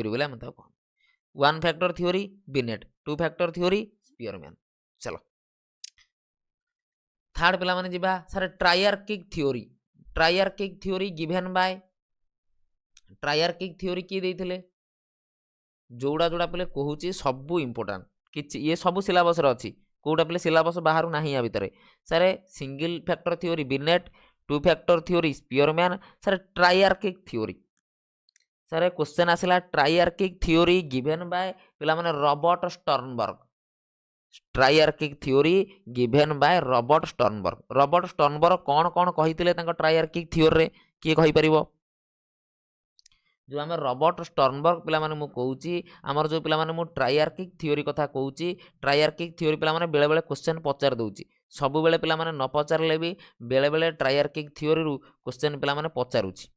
बोले आम कहते one factor theory Binet two factor theory Spearman. चलो थर्ड पिला माने जिबा सारे triarchic theory given bye triarchic theory किए देइथिले जोड़ा जोड़ा पिले कहूँ सबू इंपोर्टाट कि ये सब सिलेबस अच्छी कौटा पिले सिलेबस बाहर ना या भितर सारे single factor theory Binet two factor theory Spearman सारे ट्रायर्किक थ्योरी सारे क्वेश्चन आसला ट्रायर्किक थ्योरी गिवेन बाय पिला माने Robert Sternberg triarchic theory given by Robert Sternberg कौन कौन कही ट्रायर्किक थ्योरी रे किए कहि परिबो जो आम रॉबर्ट स्टर्नबर्ग पिला माने मु कहूची आमर जो पिला माने मु ट्रायर्किक थ्योरी कथा कहूची ट्रायर्किक थ्योरी पिला माने बेले बेले क्वेश्चन पचार दउची सब बेले पिला माने न पचारले भी बेले बेले ट्रायर्किक थ्योरी रु क्वेश्चन पिला माने पचारुची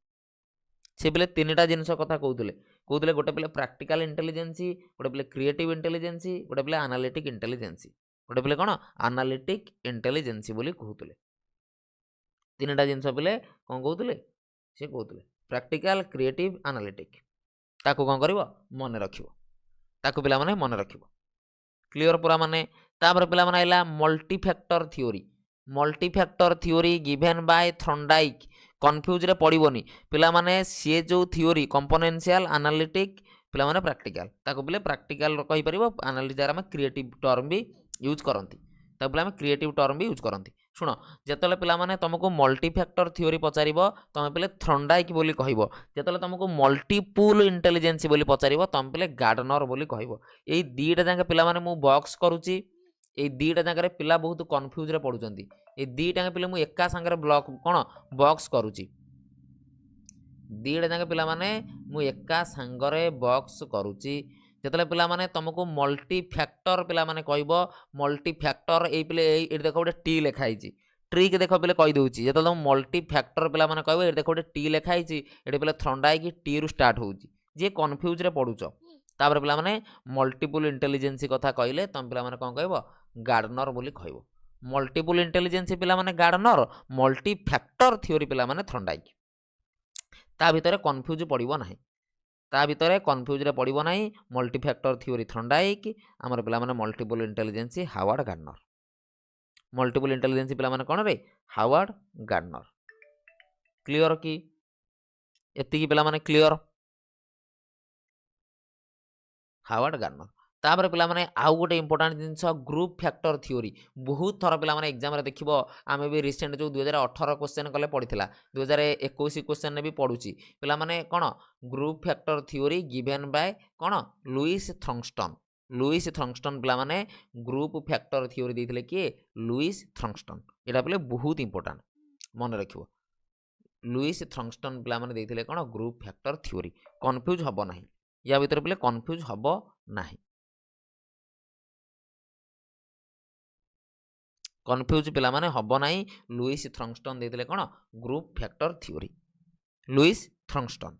से पिले तीनटा जिनस कथा कहते गोटे पिले प्रैक्टिकल इंटेलिजेंस गोटे पिले क्रिएटिव इंटेलिजेंस गोटे पिले एनालिटिक इंटेलिजेंस गोटे पिले कौन एनालिटिक इंटेलिजेंस बोली कहते तीनटा जिनस पिले कौन कहते से कहते प्रैक्टिकल क्रिएटिव एनालिटिक ताको कौन करिवो मन रखिवो ताको पिला माने मन रखिवो क्लियर पूरा माने तापर पिला माने आइला multi factor theory given by Thorndike confuse रे पड़िबोनी पिला माने सी जो थ्योरी कंपोनेंशियल एनालिटिक पिला माने प्रैक्टिकल ताको पिले प्रैक्टिकल कहि परिबो एनालिटिक द्वारा हम क्रिएटिव टर्म भी यूज करंती ताको पिला हम क्रिएटिव टर्म भी यूज करंती शुण जिते पिला माने तुमको मल्टी फैक्टर थ्योरी पचार तुम पे थॉर्नडाइक बोली कहब जिते तुमको मल्टीपुल इंटेलिजेंस बोली पचार तुम पे गार्डनर बोली कहब यही दीटा जाके पिला माने मु बॉक्स करुच्ची ये दीटा जाकर पिला बहुत कन्फ्यूज रे पड़ुचंती ये दीटा पिला मुझे एका सांगे ब्लॉक कौन बॉक्स करुच्ची दीटा जाके पिला माने मु एका सांगरे बॉक्स करुच्ची जिते पिला माने तुमको मल्टी फैक्टर पिला माने कहब मल्टी फैक्टर ये पिले देख गोटे टी लिखाई ट्रिक देख पे कहीदे जो तुम मल्टी फैक्टर पिला माने कहब ये देख गोटे टी लिखाई ये पे थॉर्नडाइक टी रु स्टार्ट होजी कन्फ्यूज रे पड़ुच तापर पिला माने मल्टीपुल इंटेलिजेंस कथा कहले तुम पिला माने कौन कहब गार्डनर बोली कहब मल्टीपल इंटेलिजेंसी पिला माने गार्डनर मल्टी फैक्टर थ्योरी पिला माने थर्नडाइक ता भितर कन्फ्यूज पड़िबो नाही ता भितर कन्फ्यूज रे पड़िबो नाही मल्टी फैक्टर थ्योरी थर्नडाइक हमर पिला माने multiple intelligence Howard Gardner multiple intelligence पिला माने कोन रे हावर्ड गार्डनर क्लियर की एति की पिला माने क्लियर हावर्ड गार्डनर तापर पिला माने आउ गोटे इंपोर्टेंट जिनस ग्रुप फैक्टर थ्योरी बहुत थर पिला माने एग्जाम रे देखिबो आमे भी रिसेंट जो 2018 क्वेश्चन कले पड़िथिला 2021 क्वेश्चन ने भी पढुची पिला माने कोन group factor theory given by कोन लुइस थ्रंगस्टन पिला माने ग्रुप फैक्टर थ्योरी देथिले कि लुइस थ्रंगस्टन एटा पिले बहुत इंपोर्टेंट मन रखिबो लुइस थ्रंगस्टन पिला माने देथिले कोन ग्रुप फैक्टर थ्योरी कंफ्यूज हबो नाही या भितर पिले कंफ्यूज हबो नाही कंफ्यूज पिला माने हबो नाही लुइस थ्रंगस्टन देथिले कोन ग्रुप फैक्टर थ्योरी लुइस थ्रंगस्टन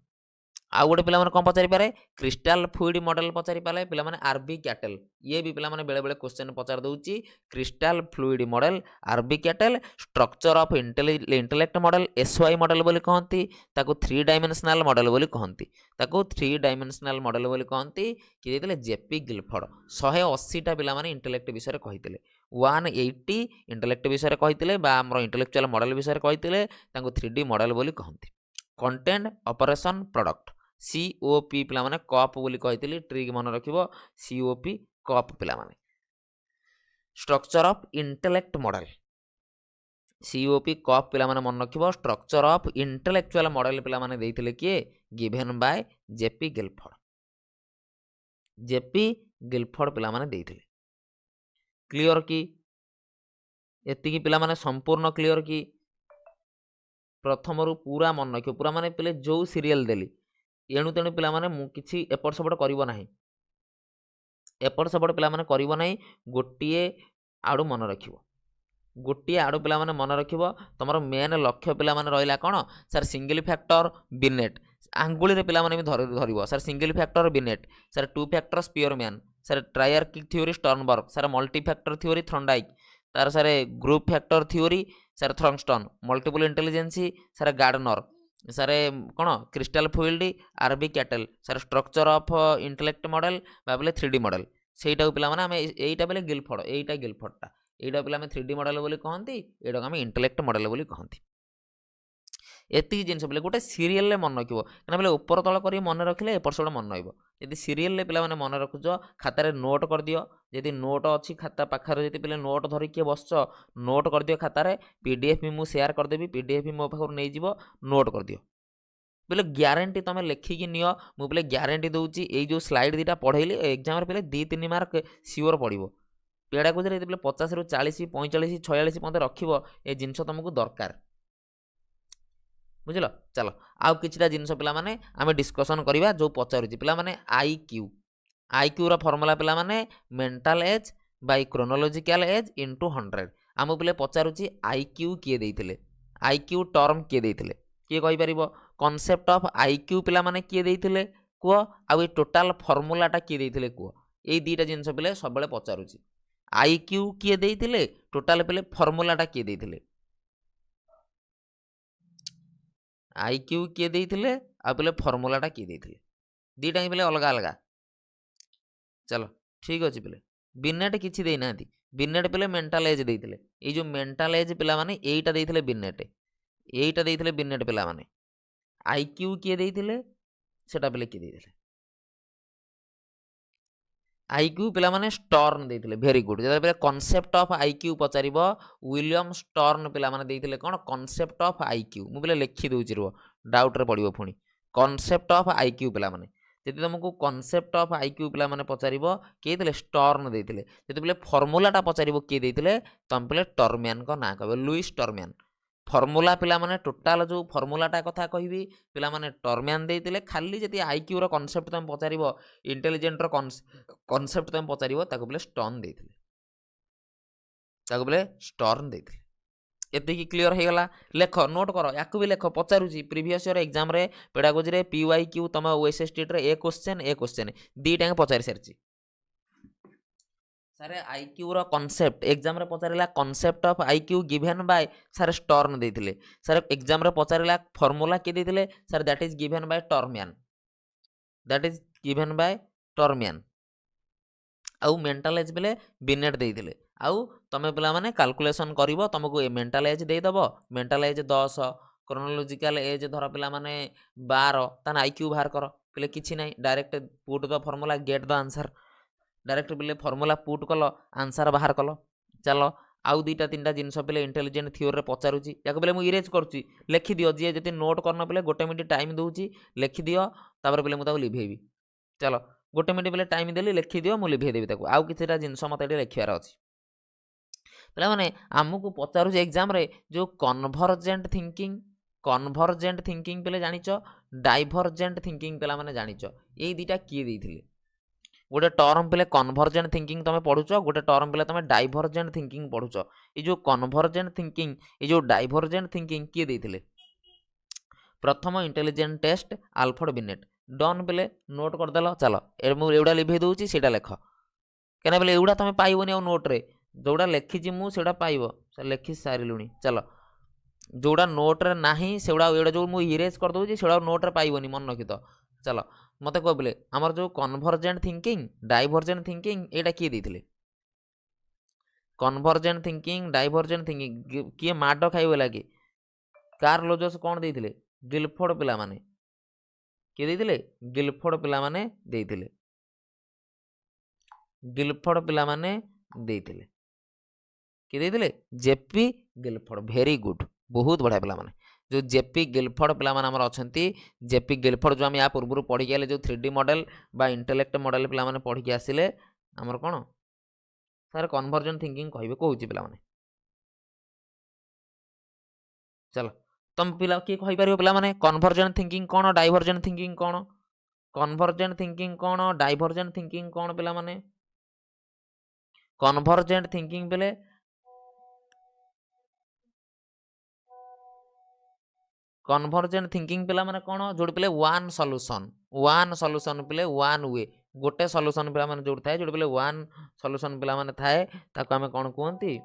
आ गोटे पिला माने कोन पचारि पारे क्रिस्टल फ्लूइड मॉडल पचारि पाले पिला माने आरबी कैटल ये भी पिला माने बेले बेले क्वेश्चन पचार दउची crystal fluid model RB Cattell structure of intellect model एसवाई मॉडल बोली कहंती ताको 3 डायमेंशनल मॉडल बोली कहंती ताको 3 डायमेंशनल मॉडल बोली कहंती कि देतले जेपी गिलफोर्ड 180 टा पिला माने इंटेलेक्ट विषय रे कहितले 180 इंटेलेक्ट विषय रे कहितले बा हमर इंटेलेक्चुअल मॉडल विषय रे कहितले ताको 3D मॉडल बोली कहंती कंटेंट ऑपरेशन प्रोडक्ट सीओपी पिला माने कप बोली कहितली ट्रिक मन रखिबो सीओपी कप पिला माने structure of intellect model COP cup पिला माने मन रखिबो स्ट्रक्चर ऑफ इंटेलेक्चुअल मॉडल पिला माने देइथिले किए गिवन बाय जेपी गिलफोर्ड पिला माने देइथिले क्लियर की एति की पिला माने संपूर्ण क्लियर की प्रथम रु पूरा मन रखियो पूरा माने पिले जो सीरियल देली एणु तेणु पिला माने मु किछि एपट सेपट करिवो नाही एपट सेपट पिला माने करिवो नाही गोटिए आडू मन रखिवो गोटिए आडू पिला माने मन रखिवो तमरो मेन लक्ष्य पिला माने रहिला कोन सर सिंगल फैक्टर बिनेट आंगुली रे पिला माने भी धरिवो sir single factor Binet sir two factor Spearman sir triarchic theory Sternberg sir multi factor theory Thorndike तार sir group factor theory sir Thurstone multiple intelligence sir Gardner sir कौन crystal fluid RB Cattell sir structure of intellect model बाबले 3D model सेटा पिला माने हमें एटा बेले Guilford एटा गिलफोर्डटा एटा पिला हमें 3D मॉडल बोली कहंती एटा हमें इंटेलेक्ट मॉडल बोली कहंती एति जिनस बोले गोटे सीरियल मन रखिबो कना बोले ऊपर तळ करी मन रखिले एपर सेपट मन रहइबो यदि सीरियल ले पिला माने मन रखुजो खातारे नोट कर दियो यदि नोट अछि खाता पाखर यदि पिले नोट धरि के बसचो नोट कर दियो खातारे पीडीएफ भी मु शेयर कर देबी पीडीएफ भी मो पाखर नै जिवो नोट कर दियो बोले ग्यारंटी तमे लेखि कि नियो मु बोले ग्यारंटी दउची एई जो स्लाइड दीटा पढैली एग्जाम रे पिले 2-3 मार्क सियोर पडिबो पेडा को जे पिले 50 रु 40 45 46 पते रखिबो ए जिंस तुमको दरकार बुझल चलो आउ किछिटा जिनस पिला माने आमे डिस्कशन करिबा जो पचारुची पिला माने आईक्यू रा फार्मूला पिला माने mental as by chronological age into 100 आमु पिले पचारुची आईक्यू किए देइथिले आईक्यू टर्म किए देइथिले किए कहि परिबो कांसेप्ट ऑफ आईक्यू पिला माने किए देइथिले को आ ए टोटल फार्मूलाटा किए देइथिले को ए दीटा जिनस पिले सब बेले पचारुची आईक्यू किए देइथिले टोटल पिले फार्मूलाटा किए देइथिले आईक्यू किए देइथिले आ पिले फार्मूलाटा किए देइथिले दीटा पिले अलग अलग चलो ठीक अछि पिले बिनेट किछि देइ नांती बिनेट पिले मेंटल एज देइथिले ए जो मेंटल एज पिला माने एइटा देइथिले बिनेट एइटा देइथिले बिनेट पिला माने आईक्यू किए देइथिले सेटा पिले किए देइथिले आईक्यू पिला माने स्टर्न देइथिले वेरी गुड जदा पिले कांसेप्ट ऑफ आईक्यू पचारिबो विलियम स्टर्न पिला माने देइथिले कोन कांसेप्ट ऑफ आईक्यू मु पिले लिखि दउची रो डाउट रे पडिबो पुनी कांसेप्ट ऑफ आईक्यू पिला माने जति तुमको कांसेप्ट ऑफ आईक्यू पिला माने पचारिबो के देले स्टर्न देइथिले जति पिले फार्मूलाटा पचारिबो के देइथिले तम पिले टर्मियन को ना कहबो लुइस टर्मियन फार्मूला पिला माने टोटल जो फार्मूलाटा कथा कहबी पिला माने टर्मियन देइथिले खाली जति आईक्यू रो कांसेप्ट तुम पचारिबो इंटेलिजेंट रो कांसेप्ट तुम पचारिबो ताको पिले स्टर्न देइथिले ताको पिले स्टर्न देइथिले एते की क्लियर हे गला लेख नोट करो याकु भी लेख पचारुची प्रीवियस ईयर एग्जाम रे पेडागोजी रे पीवाईक्यू तम ओएसएसटी रे ए क्वेश्चन दी टाइम पचारि सरची सारे आईक्यू रो कॉन्सेप्ट एग्जाम रे पचारिला concept of IQ given by सारे स्टर्न देथिले सारे एग्जाम रे पचारिला फार्मूला के देथिले सारे that is given by Terman that is given by Terman आउ मेंटल एज बेले बिनेट देथिले आउ तमे पिला माने कैलकुलेशन करिवो तुमको ए मेंटल एज दे दबो मेंटल एज 10 क्रोनोलॉजिकल एज धर पिला माने 12 तान आईक्यू बाहर करो पिले किछि नै direct put the formula get the answer direct पिले फर्मूला पुट कल आंसर बाहर कल चलो आउ दुईटा तीन जिनस पे इंटेलिजेंट थ्योरी पचारूची या पे मुझे इरेज करुच्ची लिखिदियो जी जी नोट करन पे गोटे मिनट टाइम दूची लिखिदियो तापर पे मुझे लिभेबी चलो गोटे मिनट पे टाइम देली लिखिदियो मुझे लिभेदेवी ताको आउ किछिटा जिनस मत ये लिखार अच्छी पे मैंने आमको पचारूची एग्जाम रे जो कन्भर्जेंट थिंकिंग पे जानिच डाइभर्जेंट थिंकिंग पे मैंने जानिच ये दुईटा किए देथिले गोटे टर्म पे कन्भर्जेंट थिंकिंग तुम पढ़ुच गोटे टर्म पे तुम डाइभर्जेंट थिंकिंग पढ़ुच ये जो कन्भर्जेंट थिंकिंग ये जो डाइभर्जेंट थिंकिंग किए देथिले प्रथम intelligent test Alfred Binet done पे नोट करदेल चलो एगुड़ा लिभे दूसरी से लेख क्या बोले एगुड़ा तुम पाइबनी आ नोट्रे जोड़ा लिखी मुझे पाइब लिखि सारे चलो जोड़ा नोट्रे ना से जो मुझे इरेज करदे से नोट्रे पाइबनी मन रखी तो चलो मत कह बोले आमर जो कन्भर्जेंट थिंकिंग डाइभर्जेंट थिंकिंग एटा किए देथिले कन्भर्जेंट थिंकिंग डाइभर्जेंट थिंकिंग किए माड खाइबे लगे कार्ल लोजस कौन देथिले गिलफोर्ड पिला माने किए देथिले गिलफोर्ड पिला माने देथिले गिलफोर्ड पिला माने देथिले किए देथिले जेपी गिलफोर्ड भेरी गुड बहुत बढ़िया पिला माने जो जेपी गिलफोर्ड पिला माने हमर अछंती जेपी गिलफोर्ड जो हम या पूर्व पढ़ी के जो 3D मॉडल बा इंटेलेक्ट मॉडल पिला माने पढ़ी के आसिले हमर कोन सर कन्वर्जन थिंकिंग कहबे कहूची पिला माने चलो तुम पिला के कहि परिबो पिला माने कन्वर्जन थिंकिंग कोन डाइवर्जन थिंकिंग कोन कन्वर्जेंट थिंकिंग कोन डाइवर्जेंट थिंकिंग कोन पिला माने कन्वर्जेंट थिंकिंग बेले कन्वर्जेंट थिंकिंग पिला माने कोन जोड पिले वन सॉल्यूशन पिले वन वे गोटे सॉल्यूशन पिला माने जोड थाए जोड पिले वन सॉल्यूशन पिला माने थाए ताको हमें कोन कहंती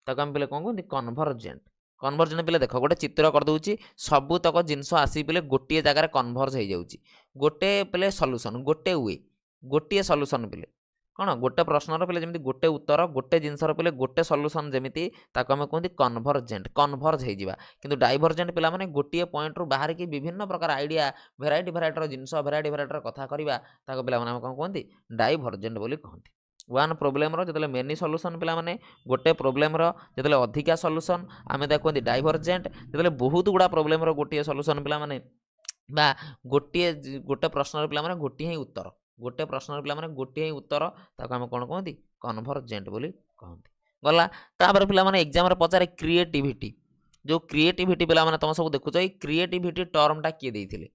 ताको हम पिले कोन कहंती कन्वर्जेंट पिले देखो गोटे चित्र कर दउची सबु तक जिंस आसी पिले गोटे जगह कन्वर्ज हो जाउची गोटे पिले सॉल्यूशन गोटे वे गोटे सॉल्यूशन पिले कौन गोटे प्रश्नर पे जमी गोटे उत्तर गोटे जिनसर पे गोटे सॉल्यूशन जमी ताको आम कहते कन्वर्ज हो कि डाइभर्जेंट पिला माने गोटे पॉइंट रू बाहर की विभिन्न प्रकार आइडिया भेराइटी जिनस भेराइटी कथा करवा ताको पिला माने कौन कहते डाइभर्जेंट बोली कहते वन प्रोब्लेम जो मेनी सॉल्यूशन पिला माने गोटे प्रोब्लेम जो अधिका सॉल्यूशन आम कहते डाइभर्जेंट जो बहुत गुड़ा प्रोब्लेम गोटे सॉल्यूशन पिला माने बा गोटे प्रश्न पिला माने गोटे ही उत्तर गोटे प्रश्न पिला माने गोटे ही उत्तर ताको आम कौन कहते कन्वर्जेंट बोली कहते गला तापर पिला माने एग्जाम रे पचारे क्रिएटिविटी जो क्रिएटिविटी पिला माने तुम सब देखुच ये क्रिएटिविटी टर्मटा किए देथिले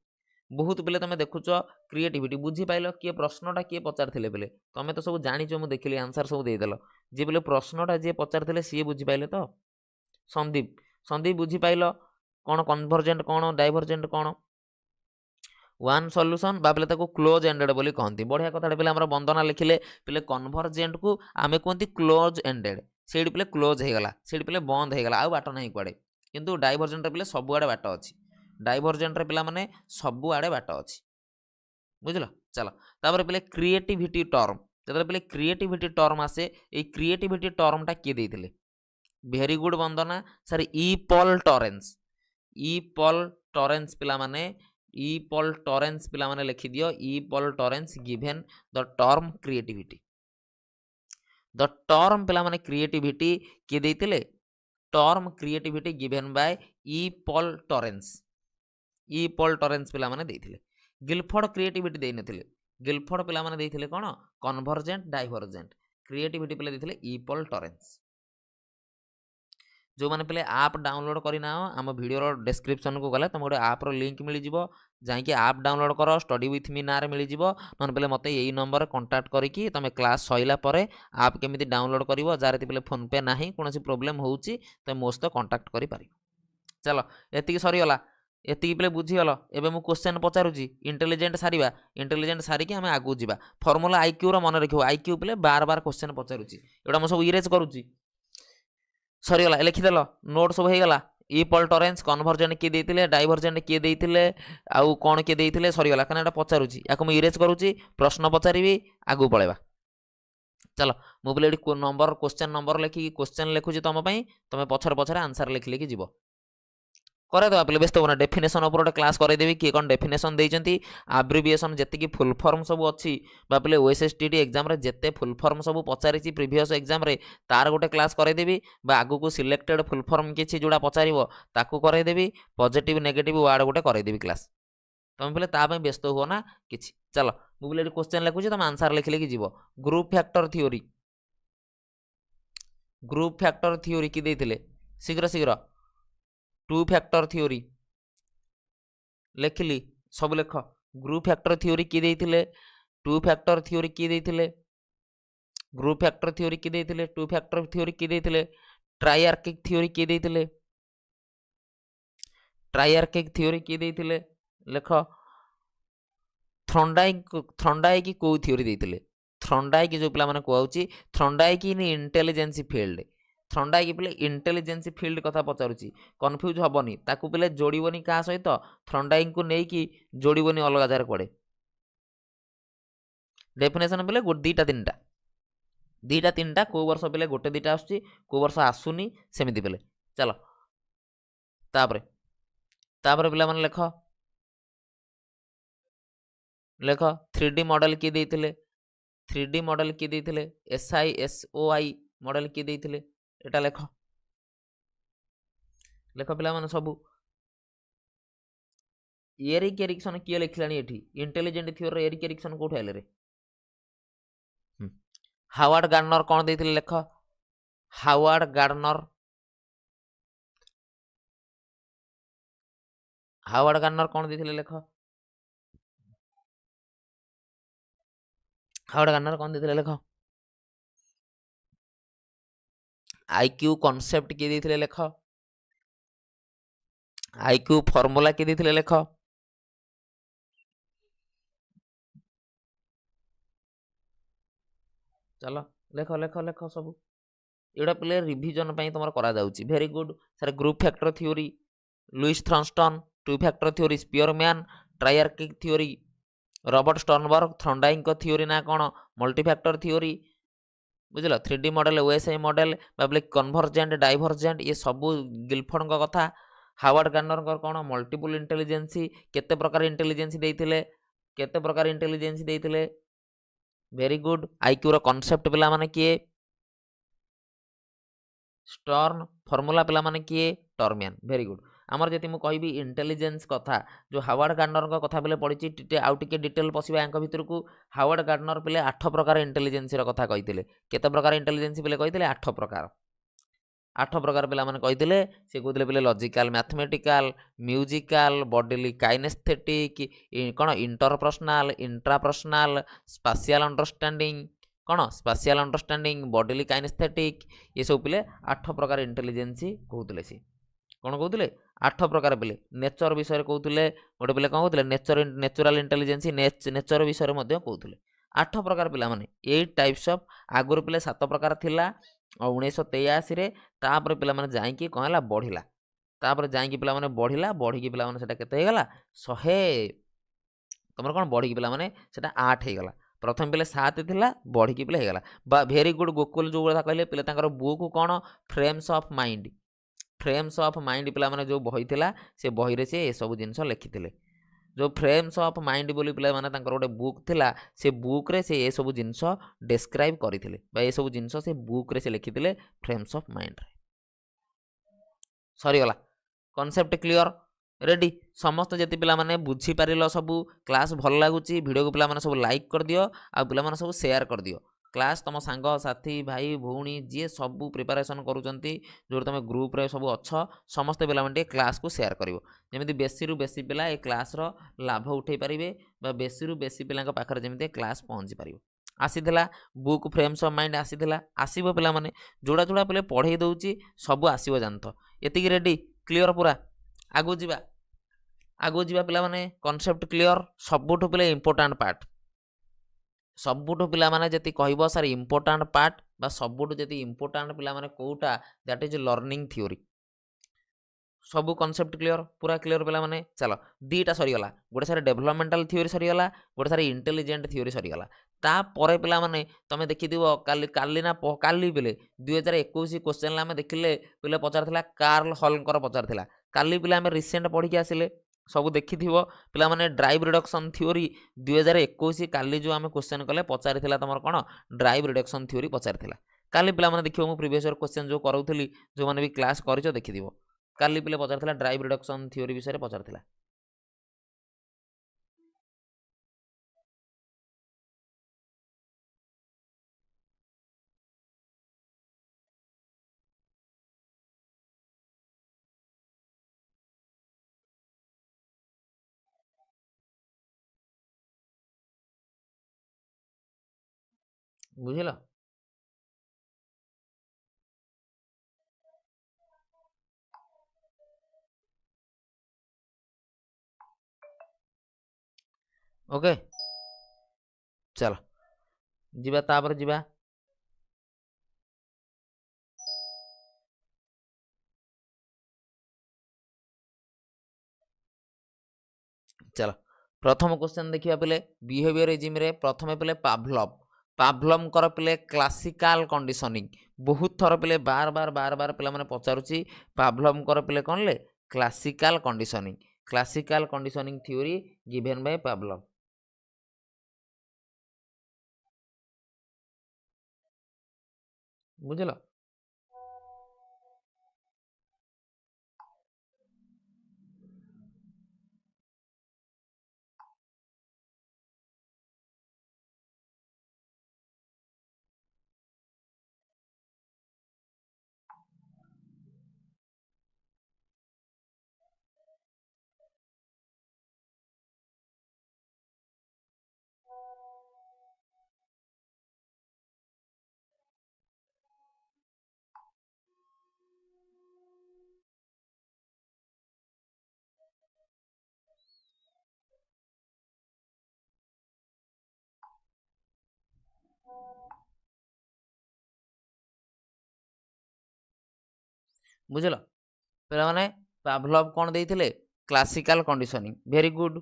बहुत पिले तुम देखुच क्रिएटिविटी बुझी पाइल किए प्रश्नटा किए पचारथिले पिले तुम तो सब जानिच मु देखिली आंसर सब देदेल जे पिले प्रश्नटा जे पचारथिले सी बुझी पाइले तो संदीप बुझी पाइल कौन कन्वर्जेंट कौन डाइभर्जेंट कौन वन सॉल्यूशन बा पे क्लोज एंडेड बोली कहती बढ़िया कथा पे आम वंदना लिखिले पे कन्वर्जेंट को आम कहती क्लोज एंडेड से पे क्लोज हो गला से पे बंद हो गला आ बाट ना कुआड़े किंतु डाइभर्जेंट पे सब आड़े बाट अच्छी डाइभर्जेंट पे मैंने सब आड़े बाट अच्छी बुझल चलो तापर पे क्रिएटिविटी टर्म जो पे क्रिएटिविटी टर्म आसे ये क्रिएटिविटी टर्मटा किए देथिले very good Vandana sir E Paul Torrance पिला माने ई पॉल टॉरेंस पिला माने लिखि दियो E Paul Torrance given the term पिला माने क्रिएटिविटी के देथिले term creativity given by E Paul Torrance पिला माने देथिले गिलफोर्ड क्रिएटिविटी देइ नथिले गिलफोर्ड पिला माने देथिले कोन कन्वर्जेंट डाइभर्जेंट क्रिएटिविटी पिला देथिले ई पॉल टॉरेंस जो मैंने पे आप डाउनलोड करना आम वीडियो डिस्क्रिप्शन को गले तुम गोटे आप लिंक मिल जाकि आप डाउनलोड कर स्टडी विथ मी ना मिल नन पे मत यही नंबर कंटाक्ट करके तुम क्लास सैला आप केमी डाउनलोड कर जार पे फोन पे ना कौन प्रोब्लेम हो तुम मो सहित कंटाक्ट कर चलो ये सरीगला ଏତିକି ପିଲେ ବୁଝିଗଲ। ଏବେ ମୁଁ କ୍ୱେଶ୍ଚନ୍ ପଚାରୁଛି, ଇଣ୍ଟେଲିଜେଣ୍ଟ ସାରିବା, ଇଣ୍ଟେଲିଜେଣ୍ଟ ସାରିକି ଆମେ ଆଗକୁ ଯିବା। ଫର୍ମୁଲା ଆଇକ୍ୟୁର ମନେ ରଖିବ, ଆଇକ୍ୟୁ ପିଲେ ବାର ବାର କ୍ୱେଶ୍ଚନ୍ ପଚାରୁଛି, ଏଗୁଡ଼ା ମୁଁ ସବୁ ଇରେଜ୍ କରୁଛି। ସରିଗଲା, ଲେଖିଦେଲ, ନୋଟ୍ ସବୁ ହେଇଗଲା। ଇକ୍ୱାଲ୍ ଟରେନ୍ସ କନଭର୍ଜେଣ୍ଟ କିଏ ଦେଇଥିଲେ, ଡାଇଭର୍ଜେଣ୍ଟ କିଏ ଦେଇଥିଲେ, ଆଉ କ'ଣ କିଏ ଦେଇଥିଲେ, ସରିଗଲା। କାରଣ ଏଇଟା ପଚାରୁଛି, ୟାକୁ ମୁଁ ଇରେଜ୍ କରୁଛି, ପ୍ରଶ୍ନ ପଚାରିବି, ଆଗକୁ ପଳେଇବା। ଚାଲ ମୁଁ ବୋଲେ ଏଠି ନମ୍ବର କ୍ୱେଶ୍ଚନ୍ ନମ୍ବର ଲେଖିକି କ୍ୱେଶ୍ଚନ୍ ଲେଖୁଛି ତୁମ ପାଇଁ, ତୁମେ ପଛରେ ପଛରେ ଆନ୍ସର ଲେଖି ଲେଖି ଯିବ। କରାଇଦେବା ପିଲେ, ବ୍ୟସ୍ତ ହୁଅନା। ଡେଫିନେସନ୍ ଉପରେ ଗୋଟେ କ୍ଲାସ୍ କରାଇଦେବି, କିଏ କ'ଣ ଡେଫିନେସନ୍ ଦେଇଛନ୍ତି, ଆବ୍ରିଭିଏସନ୍ ଯେତିକି ଫୁଲ୍ ଫର୍ମ ସବୁ ଅଛି, ବା ପିଲେ OSSTT ଏକ୍ଜାମ୍ରେ ଯେତେ ଫୁଲ୍ ଫର୍ମ ସବୁ ପଚାରିଛି ପ୍ରିଭିୟସ୍ ଏକ୍ଜାମ୍ରେ, ତାର ଗୋଟେ କ୍ଲାସ୍ କରାଇଦେବି, ବା ଆଗକୁ ସିଲେକ୍ଟେଡ୍ ଫୁଲ୍ ଫର୍ମ କିଛି ଯେଉଁଟା ପଚାରିବ ତାକୁ କରାଇଦେବି, ପଜିଟିଭ୍ ନେଗେଟିଭ୍ ୱାର୍ଡ଼ ଗୋଟେ କରାଇଦେବି କ୍ଲାସ୍। ତୁମେ ପିଲେ ତା ପାଇଁ ବ୍ୟସ୍ତ ହୁଅ ନା କିଛି। ଚାଲ ମୁଁ ବୋଲେ ଏଠି କ୍ୱେଶ୍ଚନ୍ ଲେଖୁଛି, ତୁମେ ଆନ୍ସର ଲେଖି ଲେଖି ଯିବ। Group factor theory, group factor theory କି ଦେଇଥିଲେ, ଶୀଘ୍ର ଶୀଘ୍ର। ଟୁ ଫ୍ୟାକ୍ଟର ଥିଓରି ଲେଖିଲି, ସବୁ ଲେଖ। ଗ୍ରୁପ୍ ଫ୍ୟାକ୍ଟର ଥିଓରି କିଏ ଦେଇଥିଲେ, ଟୁ ଫ୍ୟାକ୍ଟର ଥିଓରି କିଏ ଦେଇଥିଲେ, ଗ୍ରୁପ୍ ଫ୍ୟାକ୍ଟର ଥିଓରି କିଏ ଦେଇଥିଲେ, ଟୁ ଫ୍ୟାକ୍ଟର ଥିଓରି କିଏ ଦେଇଥିଲେ, ଟ୍ରାଇଆର୍କିକ୍ ଥିଓରି କିଏ ଦେଇଥିଲେ, ଟ୍ରାଇଆର୍କିକ୍ ଥିଓରି କିଏ ଦେଇଥିଲେ, ଲେଖ। ଥ୍ରଣ୍ଡାଇକ୍ କେଉଁ ଥିଓରି ଦେଇଥିଲେ, ଥ୍ରଣ୍ଡାଇକ୍ ଯେଉଁ ପିଲାମାନେ କୁହାଉଛି, ଥ୍ରଣ୍ଡାଇକ୍ ଇନ୍ ଇଣ୍ଟେଲିଜେନ୍ସି ଫିଲ୍ଡ, ଥ୍ରଣ୍ଡାଇକ୍ ପିଲେ ଇଣ୍ଟେଲିଜେନ୍ସି ଫିଲ୍ଡ କଥା ପଚାରୁଛି, କନଫ୍ୟୁଜ୍ ହେବନି, ତାକୁ ପିଲେ ଯୋଡ଼ିବନି କାହା ସହିତ, ଥ୍ରଣ୍ଡାଇକ୍କୁ ନେଇକି ଯୋଡ଼ିବନି ଅଲଗା ଜାଗାରେ କୁଆଡ଼େ। ଡେଫିନେସନ୍ ପିଲେ ଦୁଇଟା ତିନିଟା, କେଉଁ ବର୍ଷ ପିଲେ ଗୋଟେ ଦୁଇଟା ଆସୁଛି, କେଉଁ ବର୍ଷ ଆସୁନି, ସେମିତି ପିଲେ। ଚାଲ ତାପରେ ପିଲାମାନେ ଲେଖ 3D ମଡେଲ କିଏ ଦେଇଥିଲେ, 3D ମଡେଲ କିଏ ଦେଇଥିଲେ, SISOI ମଡେଲ କିଏ ଦେଇଥିଲେ, ଏଟା ଲେଖ ପିଲାମାନେ ସବୁ। ଏରିକ୍ ଏରିକ୍ସନ୍ କିଏ ଲେଖିଲାଣି ଏଠି, ଇଣ୍ଟେଲିଜେଣ୍ଟ ଥିଓରିର ଏରିକ୍ ଏରିକ୍ସନ୍ କୋଉଠି ଆଇଲେ ରେ। ହାୱାର୍ଡ ଗାର୍ଡନର କ'ଣ ଦେଇଥିଲେ, ଲେଖ। ହାୱାର୍ଡ ଗାର୍ଡନର କ'ଣ ଦେଇଥିଲେ, ଲେଖ। ହାୱାର୍ଡ ଗାର୍ଡନର କ'ଣ ଦେଇଥିଲେ, ଲେଖ। ଆଇକ୍ୟୁ କନସେପ୍ଟ କିଏ ଦେଇଥିଲେ, ଲେଖ। ଆଇକ୍ୟୁ ଫର୍ମୁଲା କିଏ ଦେଇଥିଲେ, ଲେଖ। ଚାଲ ଲେଖ ସବୁ। ଏଗୁଡ଼ା ପିଲେ ରିଭିଜନ ପାଇଁ ତୁମର କରାଯାଉଛି। Very good sir. Group factor theory Louis Thurstone, two factor theory Spearman, triarchic theory Robert Sternberg, ଥ୍ରଣ୍ଡାଇକ୍ଙ୍କ ଥିଓରି ନା କ'ଣ, ମଲ୍ଟି ଫ୍ୟାକ୍ଟର ଥିଓରି, ବୁଝିଲ। 3D ମଡେଲ, OSI ମଡେଲ, ବା କନଭର୍ଜେଣ୍ଟ, ଡାଇଭର୍ଜେଣ୍ଟ, ଇଏ ସବୁ ଗିଲଫୋର୍ଡଙ୍କ କଥା। ହାୱାର୍ଡ ଗାର୍ଡନରଙ୍କର କ'ଣ, ମଲ୍ଟିପୁଲ ଇଣ୍ଟେଲିଜେନ୍ସି, କେତେ ପ୍ରକାର ଇଣ୍ଟେଲିଜେନ୍ସି ଦେଇଥିଲେ, ଭେରି ଗୁଡ୍। ଆଇକ୍ୟୁର କନସେପ୍ଟ ପିଲାମାନେ କିଏ, ଷ୍ଟର୍ନ, ଫର୍ମୁଲା ପିଲାମାନେ କିଏ, ଟର୍ମିଆନ୍। Very good. ଆମର ଯଦି ମୁଁ କହିବି ଇଣ୍ଟେଲିଜେନ୍ସ କଥା, ଯେଉଁ ହାୱାର୍ଡ ଗାର୍ଡନରଙ୍କ କଥା ପିଲେ ପଡ଼ିଛି, ଆଉ ଟିକେ ଡିଟେଲ୍ ପଶିବା ୟାଙ୍କ ଭିତରକୁ। ହାୱାର୍ଡ ଗାର୍ଡନର ପିଲେ 8 ପ୍ରକାର ଇଣ୍ଟେଲିଜେନ୍ସିର କଥା କହିଥିଲେ। କେତେ ପ୍ରକାର ଇଣ୍ଟେଲିଜେନ୍ସି ପିଲେ କହିଥିଲେ, 8 ପ୍ରକାର। 8 ପ୍ରକାର ପିଲାମାନେ କହିଥିଲେ। ସେ କହୁଥିଲେ ପିଲେ ଲଜିକାଲ, ମ୍ୟାଥମେଟିକାଲ, ମ୍ୟୁଜିକାଲ, ବଡିଲି କାଇନେସ୍ଥେଟିକ୍, କ'ଣ ଇଣ୍ଟରପର୍ସନାଲ, ଇଣ୍ଟ୍ରାପର୍ସନାଲ, ସ୍ପାସିଆଲ ଅଣ୍ଡରଷ୍ଟାଣ୍ଡିଂ, କ'ଣ ସ୍ପାସିଆଲ ଅଣ୍ଡରଷ୍ଟାଣ୍ଡିଂ, ବଡିଲି କାଇନେସ୍ଥେଟିକ୍, ଏସବୁ ପିଲେ 8 ପ୍ରକାର ଇଣ୍ଟେଲିଜେନ୍ସି କହୁଥିଲେ। ସେ କ'ଣ କହୁଥିଲେ, 8 ପ୍ରକାର ପିଲେ। ନେଚର ବିଷୟରେ କହୁଥିଲେ, ଗୋଟେ ପିଲେ କ'ଣ କହୁଥିଲେ, ନେଚୁରାଲ ଇଣ୍ଟେଲିଜେନ୍ସି, ନେଚର ବିଷୟରେ ମଧ୍ୟ କହୁଥିଲେ। 8 ପ୍ରକାର ପିଲାମାନେ, 8 ଟାଇପ୍ସ ଅଫ୍। ଆଗରୁ ପିଲେ 7 ପ୍ରକାର ଥିଲା 1983ରେ। ତାପରେ ପିଲାମାନେ ଯାଇକି କ'ଣ ହେଲା, ବଢ଼ିଲା। ତାପରେ ଯାଇକି ପିଲାମାନେ ବଢ଼ିକି ପିଲାମାନେ ସେଟା କେତେ ହେଇଗଲା, 100। ତମର କ'ଣ ବଢ଼ିକି ପିଲାମାନେ ସେଟା 8 ହେଇଗଲା। ପ୍ରଥମେ ପିଲେ 7 ଥିଲା, ବଢ଼ିକି ପିଲେ ହେଇଗଲା। ବା ଭେରି ଗୁଡ୍। ଗୋକୁଲ ଯେଉଁ କଥା କହିଲେ ପିଲେ, ତାଙ୍କର ବୁକ୍ କ'ଣ, ଫ୍ରେମ୍ସ ଅଫ୍ ମାଇଣ୍ଡ। ଫ୍ରେମ୍ସ ଅଫ୍ ମାଇଣ୍ଡ ପିଲାମାନେ ଯେଉଁ ବହି ଥିଲା, ସେ ବହିରେ ସେ ଏସବୁ ଜିନିଷ ଲେଖିଥିଲେ। ଯେଉଁ ଫ୍ରେମ୍ସ ଅଫ୍ ମାଇଣ୍ଡ ବୋଲି ପିଲାମାନେ ତାଙ୍କର ଗୋଟେ ବୁକ୍ ଥିଲା, ସେ ବୁକ୍ରେ ସେ ଏସବୁ ଜିନିଷ ଡେସ୍କ୍ରାଇବ୍ କରିଥିଲେ, ବା ଏସବୁ ଜିନିଷ ସେ ବୁକ୍ରେ ସେ ଲେଖିଥିଲେ, ଫ୍ରେମ୍ସ ଅଫ୍ ମାଇଣ୍ଡରେ। ସରିଗଲା, କନସେପ୍ଟ କ୍ଲିଅର, ରେଡି। ସମସ୍ତେ ଯଦି ପିଲାମାନେ ବୁଝିପାରିଲ ସବୁ, କ୍ଲାସ୍ ଭଲ ଲାଗୁଛି, ଭିଡ଼ିଓକୁ ପିଲାମାନେ ସବୁ ଲାଇକ୍ କରିଦିଅ, ଆଉ ପିଲାମାନେ ସବୁ ସେୟାର କରିଦିଅ। କ୍ଲାସ୍ ତୁମ ସାଙ୍ଗସାଥି, ଭାଇ ଭଉଣୀ, ଯିଏ ସବୁ ପ୍ରିପାରେସନ୍ କରୁଛନ୍ତି, ଯେଉଁଠି ତୁମେ ଗ୍ରୁପ୍ରେ ସବୁ ଅଛ, ସମସ୍ତେ ପିଲାମାନେ ଟିକେ କ୍ଲାସ୍କୁ ସେୟାର କରିବ, ଯେମିତି ବେଶୀରୁ ବେଶୀ ପିଲା ଏ କ୍ଲାସ୍ର ଲାଭ ଉଠାଇ ପାରିବେ, ବା ବେଶୀରୁ ବେଶୀ ପିଲାଙ୍କ ପାଖରେ ଯେମିତି କ୍ଲାସ୍ ପହଞ୍ଚି ପାରିବ। ଆସିଥିଲା ବୁକ୍ ଫ୍ରେମ୍ସ ଅଫ୍ ମାଇଣ୍ଡ, ଆସିବ ପିଲାମାନେ। ଯୋଉଟା ପିଲେ ପଢ଼େଇ ଦେଉଛି ସବୁ ଆସିବ, ଜାଣିଥ। ଏତିକି ରେଡି, କ୍ଲିଅର ପୁରା, ଆଗକୁ ଯିବା। आगो जीवा पिला माने कॉन्सेप्ट क्लियर सबुठु पिले इंपोर्टेंट पार्ट सबुठु पिला माने जति कहबो सर इंपोर्टेंट पार्ट बा सबुठु जति इंपोर्टेंट पिला माने कोउटा दैट इज लर्निंग थ्योरी सबू कॉन्सेप्ट क्लियर पूरा क्लियर पिला माने चलो दीटा सरीगला गोटे सारे डेभलपमेंटल थ्योरी सरीगला गोटे सारे इंटेलिजेंट थ्योरी सरीगला तापर पिला माने तमे देखिथिबो काली काली ना काली पिले 2021 क्वेश्चन ला देखिले पिले पचारथिला कार्ल हॉलकर पचारथिला काली पिला हमें रिसेंट पढ़ी के आसिले सब देखिथिबो पिला माने ड्राइव रिडक्शन थ्योरी 2021 काली जो आमे क्वेश्चन कले पचारिथिला तमर कोन ड्राइव रिडक्शन थ्योरी पचारिथिला काली पिला माने देखिबो मु प्रीवियस ईयर क्वेश्चन जो करूथली जो माने भी क्लास करिचो देखिथिबो काली पिले पचारथिला ड्राइव रिडक्शन थ्योरी विषय रे पचारथिला बुझिला ओके चलो जीवा तापर जीवा चलो प्रथम क्वेश्चन देखिया पिले बिहेवियरिज्म रे प्रथमे पिले पाभलव पाभलव कर पिले क्लासिकल कंडीशनिंग बहुत थर पिले बार बार पिला माने पचारुची पाभलव कर पिले कोन ले classical conditioning theory given by Pavlov बुझलो बुझल पे मैंने पाभलव कौन देते क्लासिकल कंडीशनिंग वेरी गुड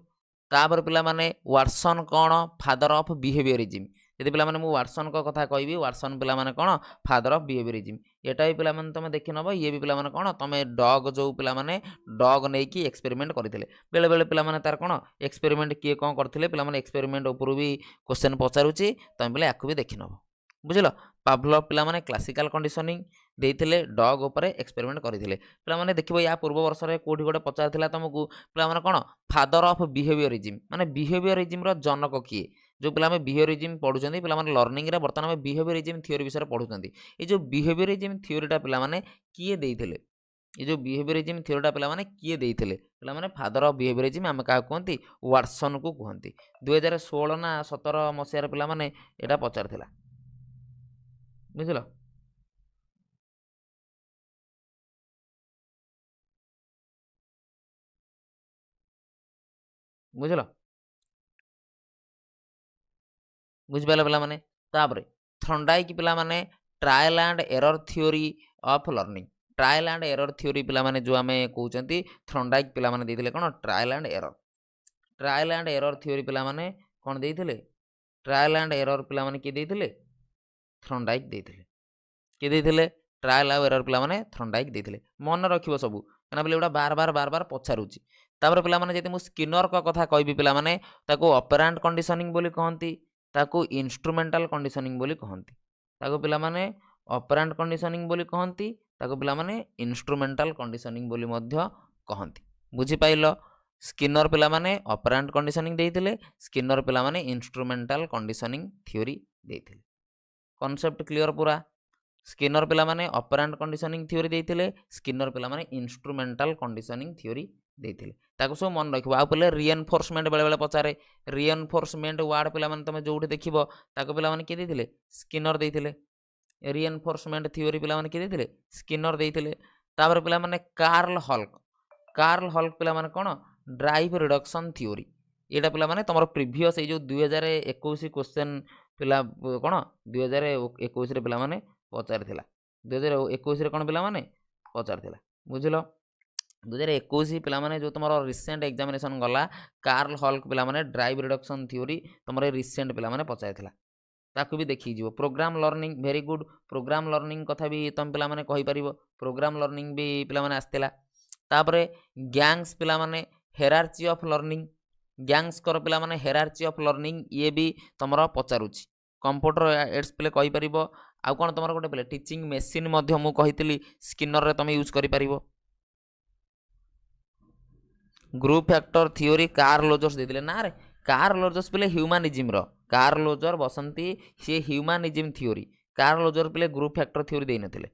तापर पिला माने वाटसन कौन फादर ऑफ बिहेवियरिज्म यदि पिला माने मु वाटसन को कथा कहबी वाटसन पिला माने कौन फादर ऑफ बिहेवियरिज्म एटा भी पिला माने तमे देखि नबो ये भी पिला माने कौन तमे डॉग जो पिला माने डॉग नै कि एक्सपेरिमेंट करथिले बेले बेले पिला माने तार कौन एक्सपेरिमेंट किए कौन करथिले पिला माने एक्सपेरिमेंट ऊपर भी क्वेश्चन पचारुची तमे बेले आकु भी देखि नबो बुझिल पाभलव पिला माने क्लासिकल कंडीशनिंग देइथिले डॉग ऊपर एक्सपेरिमेंट करथिले पिला माने देखिबो या पूर्व वर्ष रे कोठी गोटे पचारथिला तुमको पिला माने कोन फादर ऑफ बिहेवियरिज्म माने बिहेवियरिज्म रो जनक किए जो पिला में बिहेवियरिज्म पढुचंदी पिला माने लर्निंग रे वर्तमान में बिहेवियरिज्म थ्योरी विषय पढुचंदी ए जो बिहेवियरिज्म थ्योरीटा पिला माने किए देइथिले ये जो बिहेवियरिज्म थ्योरीटा पिला माने किए देइथिले पिला माने फादर ऑफ बिहेवियरिज्म हम का कहंती वाटसन को कहंती 2016 ना 17 मसिया रे पिला माने एटा पचारथिला बुझिलो बुझल बुझिपाल पिला माने तापरे थर्नडाइक पिला माने trial and error theory of learning trial and error theory पिला माने जो आमे कहउचंती थर्नडाइक पिला माने देइथिले कोन ट्रायल एंड एरर थ्योरी पिला माने कोन देइथिले ट्रायल एंड एरर पिला माने की देइथिले थर्नडाइक देइथिले के देइथिले ट्रायल एंड एरर पिला माने थर्नडाइक देइथिले मन रखिबो सबु कना बोले एटा बार बार पछारुची तापर पिला माने जति मु स्किनर को कथा कहबी पिला माने ताको ऑपरेंट कंडीशनिंग बोली कहंती ताको इंस्ट्रूमेंटल कंडीशनिंग बोली कहंती ताको पिला माने ऑपरेंट कंडीशनिंग बोली कहंती ताको पिला माने इंस्ट्रूमेंटल कंडीशनिंग बोली मध्य कहंती बुझी पाइलो स्किनर पिला माने ऑपरेंट कंडीशनिंग देइथिले स्किनर पिला माने इंस्ट्रूमेंटल कंडीशनिंग थ्योरी देइथिले कांसेप्ट क्लियर पूरा स्किनर पिला माने ऑपरेंट कंडीशनिंग थ्योरी देइथिले स्किनर पिला माने इंस्ट्रूमेंटल कंडीशनिंग थ्योरी देइथिले ताको सब मन रखिबो आ पले रिइनफोर्समेंट बेले बेले पचारे रिइनफोर्समेंट वर्ड पिला माने तमे जोउठी देखिबो ताको पिला माने के देइथिले स्किनर देइथिले रिइनफोर्समेंट थ्योरी पिला माने के देइथिले स्किनर देइथिले तापर पिला माने कार्ल हल्क पिला माने कोन ड्राइव रिडक्शन थ्योरी एटा पिला माने तुम प्रिवियस जो 2021 क्वेश्चन पिला कौन 2021 रे पिला माने पचारि 2021 रे कौन पिला माने पचारि बुझल 2021 पिला माने जो तुम रिसेंट एग्जामिनेशन गला कार्ल हल्क पिला माने ड्राइव रिडक्शन थ्योरी तुम रिसेंट पिला माने पचारि ताकू भी देखी जीवो programme learning very good programme learning कथा भी तुम पिला माने कहि परिबो प्रोग्राम लर्निंग भी पिला माने आस्तेला तापरे गैंग्स पिला माने हेरार्ची ऑफ लर्निंग गैंग्स कर पिला माने हेरार्ची ऑफ लर्निंग ये भी तुमरा पचारुची कंप्यूटर एड्स पिले कहि परिबो आ कोन तुमरा गोटे पिले टीचिंग मशीन मध्य मु कहितली स्किनर रे तुम यूज करि परिबो ग्रुप फैक्टर थ्योरी कार्ल लोजर्स देथिले ना रे कार्ल लोजर्स पिले ह्यूमनिज्म रो कार्ल लोजर बसंती सी ह्यूमनिज्म थ्योरी कार्ल लोजर पिले ग्रुप फैक्टर थ्योरी देई नथिले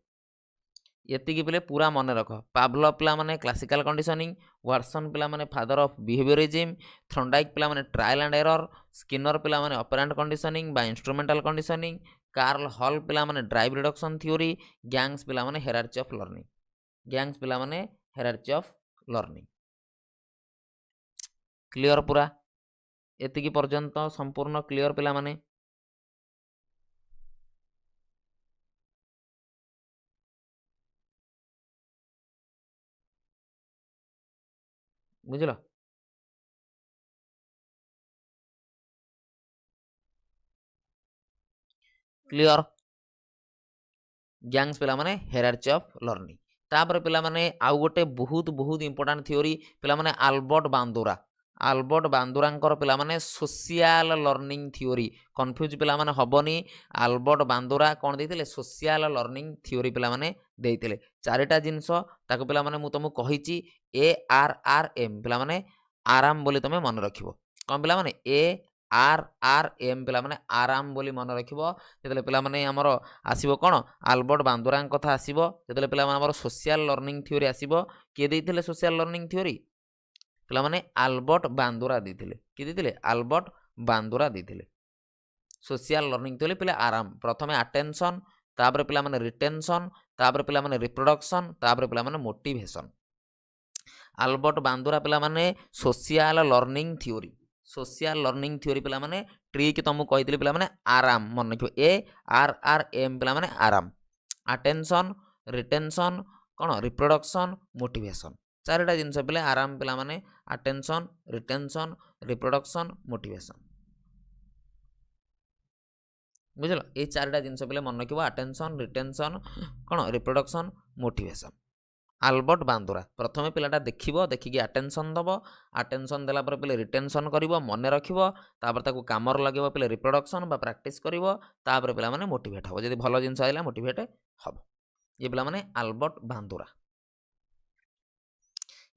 एतिकी पिले पूरा मन रख पावलोव पिला माने क्लासिकल कंडीशनिंग वाटसन पिला माने फादर ऑफ बिहेवियरिज्म थ्रॉन्डाइक पिला माने ट्रायल एंड एरर स्किनर पिला माने ऑपरेंट कंडीशनिंग बा इंस्ट्रूमेंटल कंडीशनिंग कार्ल हॉल पिला माने ड्राइव रिडक्शन थ्योरी गैंग्स पिला माने हेरार्ची ऑफ लर्निंग गैंग्स पिला माने हेरार्ची ऑफ लर्निंग क्लियर पूरा एतिकी पर्यंत संपूर्ण क्लियर पिला माने बुझल क्लियर गैंग्स पिला माने हेरार्ची ऑफ लर्निंग तापर पिला माने आउ गोटे बहुत बहुत इंपोर्टेंट थ्योरी पिला माने आल्बर्ट बांदुरांकर पिला माने सोशल लर्निंग थ्योरी कंफ्यूज पिला माने हबनी आल्बर्ट बांदुरा कोन देथिले सोशल लर्निंग थ्योरी पिला माने देथिले चारिटा जिंस ताको पिला माने मु तुमको कहिची ARRM पिला माने आराम बोली तमे मन रखिबो कोन पिला माने ARRM पिला माने आराम बोली मन रखिबो जेतले पिला माने हमर आसीबो कोन आल्बर्ट बांदुरांक कथा आसीबो जेतले पिला माने हमर सोशल लर्निंग थ्योरी आसीबो के देथिले सोशल लर्निंग थ्योरी पिला माने आल्बर्ट बांदुरा देथिले कि देथिले आल्बर्ट बांदुरा देथिले सोशल लर्निंग थ्योरी पिला आराम प्रथमे अटेंशन तापर पिला माने रिटेंशन तापर पिला माने रिप्रोडक्शन तापर पिला माने मोटिवेशन आल्बर्ट बांदुरा पिला माने सोशल लर्निंग थ्योरी पिला माने ट्रिक तुमको कहितले पिला माने आराम मन रखियो ARRM पिला माने आराम अटेंशन रिटेंशन कोन रिप्रोडक्शन मोटिवेशन चारिटा जिनस पिले आराम पिला माने अटेंशन रिटेंशन रिप्रोडक्शन मोटिवेशन बुझल ये चारिटा जिनस पिले मन रखिबो अटेंशन रिटेंशन कोन रिप्रोडक्शन मोटिवेशन आल्बर्ट बांदुरा प्रथमे पिलाटा देखिबो देखिकी अटेंशन दबो अटेंशन देला पर पिले रिटेंशन करिवो मने रखिबो तापर ताकू कामर लगेबो पिले रिप्रोडक्शन बा प्रैक्टिस करिवो तापर पिला माने मोटिवेट हबो जदी भलो जिनस आइला मोटिवेट हबो ये पिला माने आल्बर्ट बांदुरा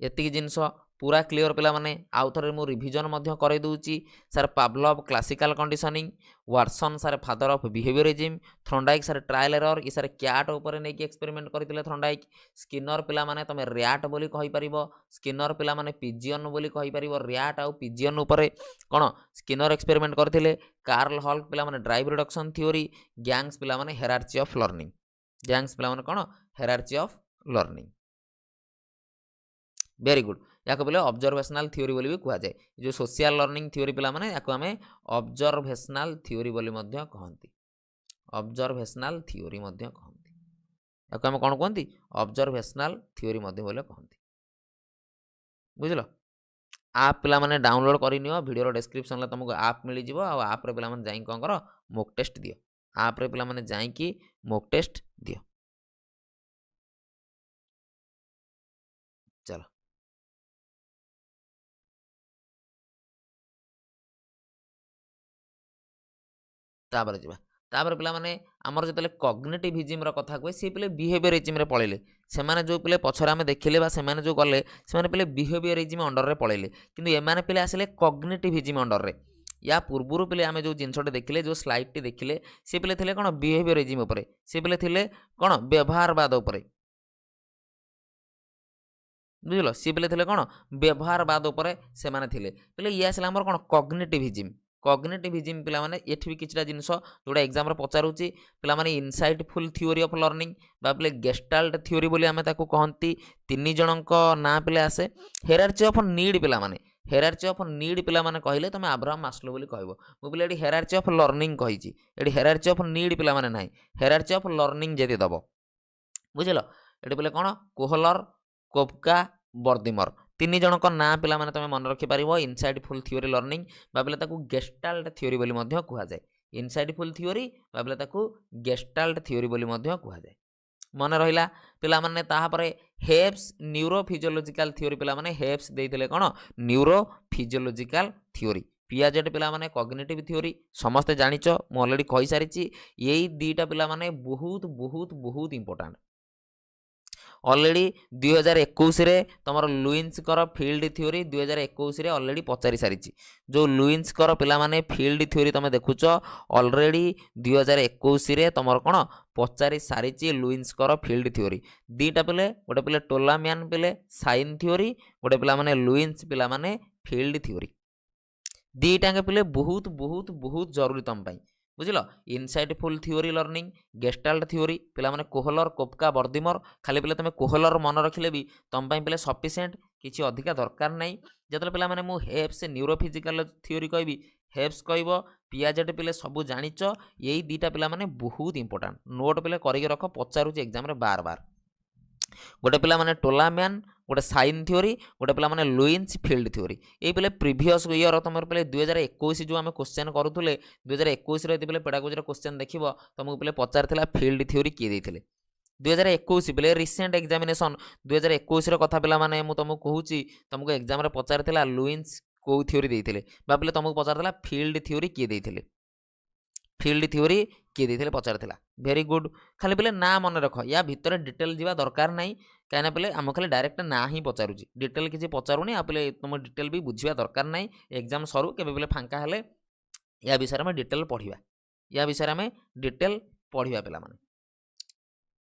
एतिकी जिनस पूरा क्लियर पिला माने आउ थरे मु रिवीजन मध्य करे दूची sir Pavlov classical conditioning Watson sir father of behaviourism Thorndike sir trial error ई सर कैट ऊपर नेकी एक्सपेरिमेंट करथिले थ्रॉन्डाइक स्किनर पिला माने तमे रैट बोली कहि परिबो स्किनर पिला माने पिजियन बोली कहि परिबो रैट आउ पिजियन ऊपर कोन स्किनर एक्सपेरिमेंट करथिले कार्ल हल्क पिला माने ड्राइव रिडक्शन थ्योरी गैंग्स पिला माने हेरार्ची ऑफ लर्निंग गैंग्स पिला माने कोन हेरार्ची ऑफ लर्निंग वेरी गुड या बोले ऑब्जर्वेशनल थ्योरी बोली भी कहुए जो सोशल लर्निंग थ्योरी पिला माने याको आमे ऑब्जर्वेशनल थ्योरी बोली मध्य कहंती ऑब्जर्वेशनल थ्योरी मध्य कहंती याको आमे कोन कहंती ऑब्जर्वेशनल थ्योरी मध्य बोले कहंती बुझलो आप पिला माने डाउनलोड करि नियो वीडियो डिस्क्रिप्शन ले तुमको आप मिली जिवो आ आप रे पिला माने जाई कोन करो मॉक टेस्ट दियो आप रे पिला माने जाई की मॉक टेस्ट दियो चलो तापर जीवा तापर पिला माने हमर जतले कॉग्निटिविज्म रो कथा कोइ से पिले बिहेवियरिज्म रे पळेले से माने जो पिले पछरा में देखिले बा से माने जो गले से माने पिले बिहेवियरिज्म अंडर रे पळेले किंतु ए माने पिले आसले कॉग्निटिविज्म अंडर रे या पूर्वरु पिले आमे जो जिनसटे देखिले जो स्लाइड टी देखिले से पिले थिले कोन बिहेवियरिज्म ऊपर से पिले थिले कोन व्यवहारवाद ऊपर बुझलो सी पिले थिले कोन व्यवहारवाद ऊपर से माने थिले पिले या आसले हमर कोन कॉग्निटिविज्म कॉग्निटिविज्म पिला माने एठी भी किछटा जिंस जोडा एग्जाम रे पचारुची पिला माने इनसाइटफुल थ्योरी ऑफ लर्निंग बा पिले गेस्टाल्ट थ्योरी बोली आमे ताको कहंती तीन जनक ना पिले आसे हेरार्ची ऑफ नीड पिला माने हेरार्ची ऑफ नीड पिला माने कहले तमे अब्राहम मास्लो बोली कहबो मु पिले एडी हेरार्ची ऑफ लर्निंग कहिची एडी हेरार्ची ऑफ नीड पिला माने नाही हेरार्ची ऑफ लर्निंग जेते दबो बुझिलो एडी पिले कोन कोहलर कोपका बर्दिमर तीन जनक ना पिला माने तमे मन रखि पारिबो इनसाइटफुल थ्योरी लर्निंग बाबले ताकू गेस्टाल्ट थ्योरी बोली मध्य कुहा जाय इनसाइटफुल थ्योरी बाबले ताकू गेस्टाल्ट थ्योरी बोली मध्य कुहा जाय मन रहिला पिला माने ताहा परे हेप्स न्यूरोफिजियोलॉजिकल थ्योरी पिला माने हेप्स देइथिले कोन न्यूरोफिजियोलॉजिकल थ्योरी पियाजेट पिला माने कॉग्निटिव थ्योरी समस्त जानिचो मु ऑलरेडी कहि सारिची एई दीटा पिला माने बहुत बहुत बहुत इंपोर्टेंट ऑलरेडी 2021 रे तमर लुइन्स कर फील्ड थ्योरी 2021 रे ऑलरेडी पचारि सारी जो लुइन्स कर पिला माने फील्ड थ्योरी तमे देखुच ऑलरेडी 2021 रे तमर कोन पचारि सारी लुइन्स कर फील्ड थ्योरी दीटा पिले गोटे पिले टोलामियन पिले साइन थ्योरी गोटे पिला माने लुइन्स पिला माने फील्ड थ्योरी दीटा पिले बहुत बहुत बहुत जरूरी तम पाई बुझिल insightful theory learning Gestalt theory पिला माने कोहलर कोपका बर्दिमर खाली पिले तमे कोहलर मन रखिले भी तम पाई पिले सफिशिएंट किछि अधिका दरकार नै जतले पिला माने मु हेप्स न्यूरोफिजिकल थ्योरी कहबी हेप्स कहबो पियाजेट पिले सब जानिच एई दीटा पिला माने बहुत इंपोर्टेंट नोट पिले करिके रख पचारुची एग्जाम रे बार बार गोटे पिला माने टोलामैन गोटे साइन थ्योरी गोटे पिला माने लुइन्स फील्ड थ्योरी ये पिले प्रीवियस ईयर तुम पिले 2021 जो आम क्वेश्चन करूले 2021 पिले पेडागोजी क्वेश्चन देख तुमको पिले पचार फील्ड थ्योरी किए देते 2021 पिले रिसेंट एग्जामिनेशन 2021 कथा पिला माने मु तुमको कहूँ तुमको एग्जाम रे पचार लुइन्स कौ थ्योरी देते पिले तुमको पचार फील्ड थ्योरी किए देते फील्ड थ्योरी किए देते पचार भेरी गुड खाली पिले ना मन रख या भितर डिटेल जावा दरकार ना कहीं पिले आम खाली डायरेक्ट ना ही पचारूँ डिटेल किसी पचारूनी आ पिले तुम डिटेल भी बुझा दरकार ना एग्जाम सरू के पिले फांका हेले या विषय में डिटेल पढ़ा या विषय में डिटेल पढ़ा पिला माने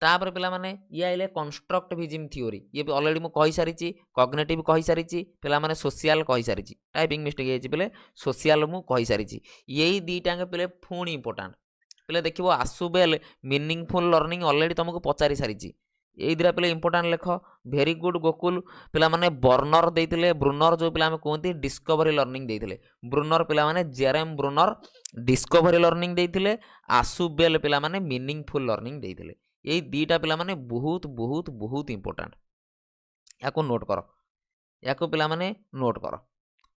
तापर पिला माने ये आइले कंस्ट्रक्टिविज्म थ्योरी ये ऑलरेडी मु कहि सारिची कॉग्निटिव कहि सारिची पिला माने सोशल कहि सारिची टाइपिंग मिस्टेक हेछि पिले सोशल मु कहि सारिची यही दीटा पिले फुणी इंपोर्टेंट पिले देखिबो आसुबेल मीनिंगफुल लर्निंग ऑलरेडी तुमको पचारि सारिची यही दिरा पिले इंपोर्टेंट लेख भेरी गुड गोकुल पिला माने बर्नर देइतिले ब्रुनर जो पिला में कहते डिस्कवरी लर्निंग देइतिले ब्रुनर पिला माने जेरेम ब्रुनर डिस्कवरी लर्निंग देइतिले आसुबेल पिला माने मीनिंगफुल लर्निंग देइतिले यही दीटा पिला माने बहुत बहुत बहुत इंपोर्टेंट याको नोट कर याको पिला माने नोट कर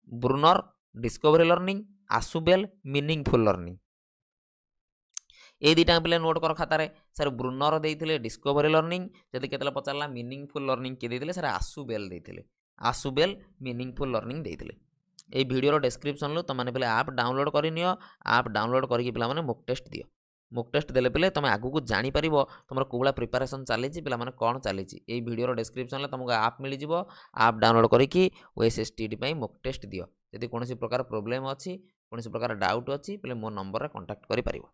Bruner discovery learning Ausubel meaningful learning ये दीटा पिले नोट कर खातार सर ब्रुनर देइतिले डिस्कवरी लर्निंग जदि केतला पचारला मीनिंगफुल लर्निंग के देइतिले सर आसुबेल देइतिले आसुबेल मीनिंगफुल लर्निंग देइतिले ए वीडियो डिस्क्रिप्शन लो तमाने पिले ऐप डाउनलोड करि नियो ऐप डाउनलोड करिके पिला माने मॉक टेस्ट दियो मॉक टेस्ट देले पिले तुम आगु को जानि परिबो तुमर कोबला प्रिपरेशन चली पिला माने कोन चली ए वीडियो डिस्क्रिप्शन ले तुमको ऐप मिली जिवो ऐप डाउनलोड करिकी ओएसएसटीडी पई मॉक टेस्ट दियो यदि कोनोसी प्रकार प्रॉब्लम अछि कोनोसी प्रकार डाउट अछि पिले मो नंबर रे कांटेक्ट करि परिबो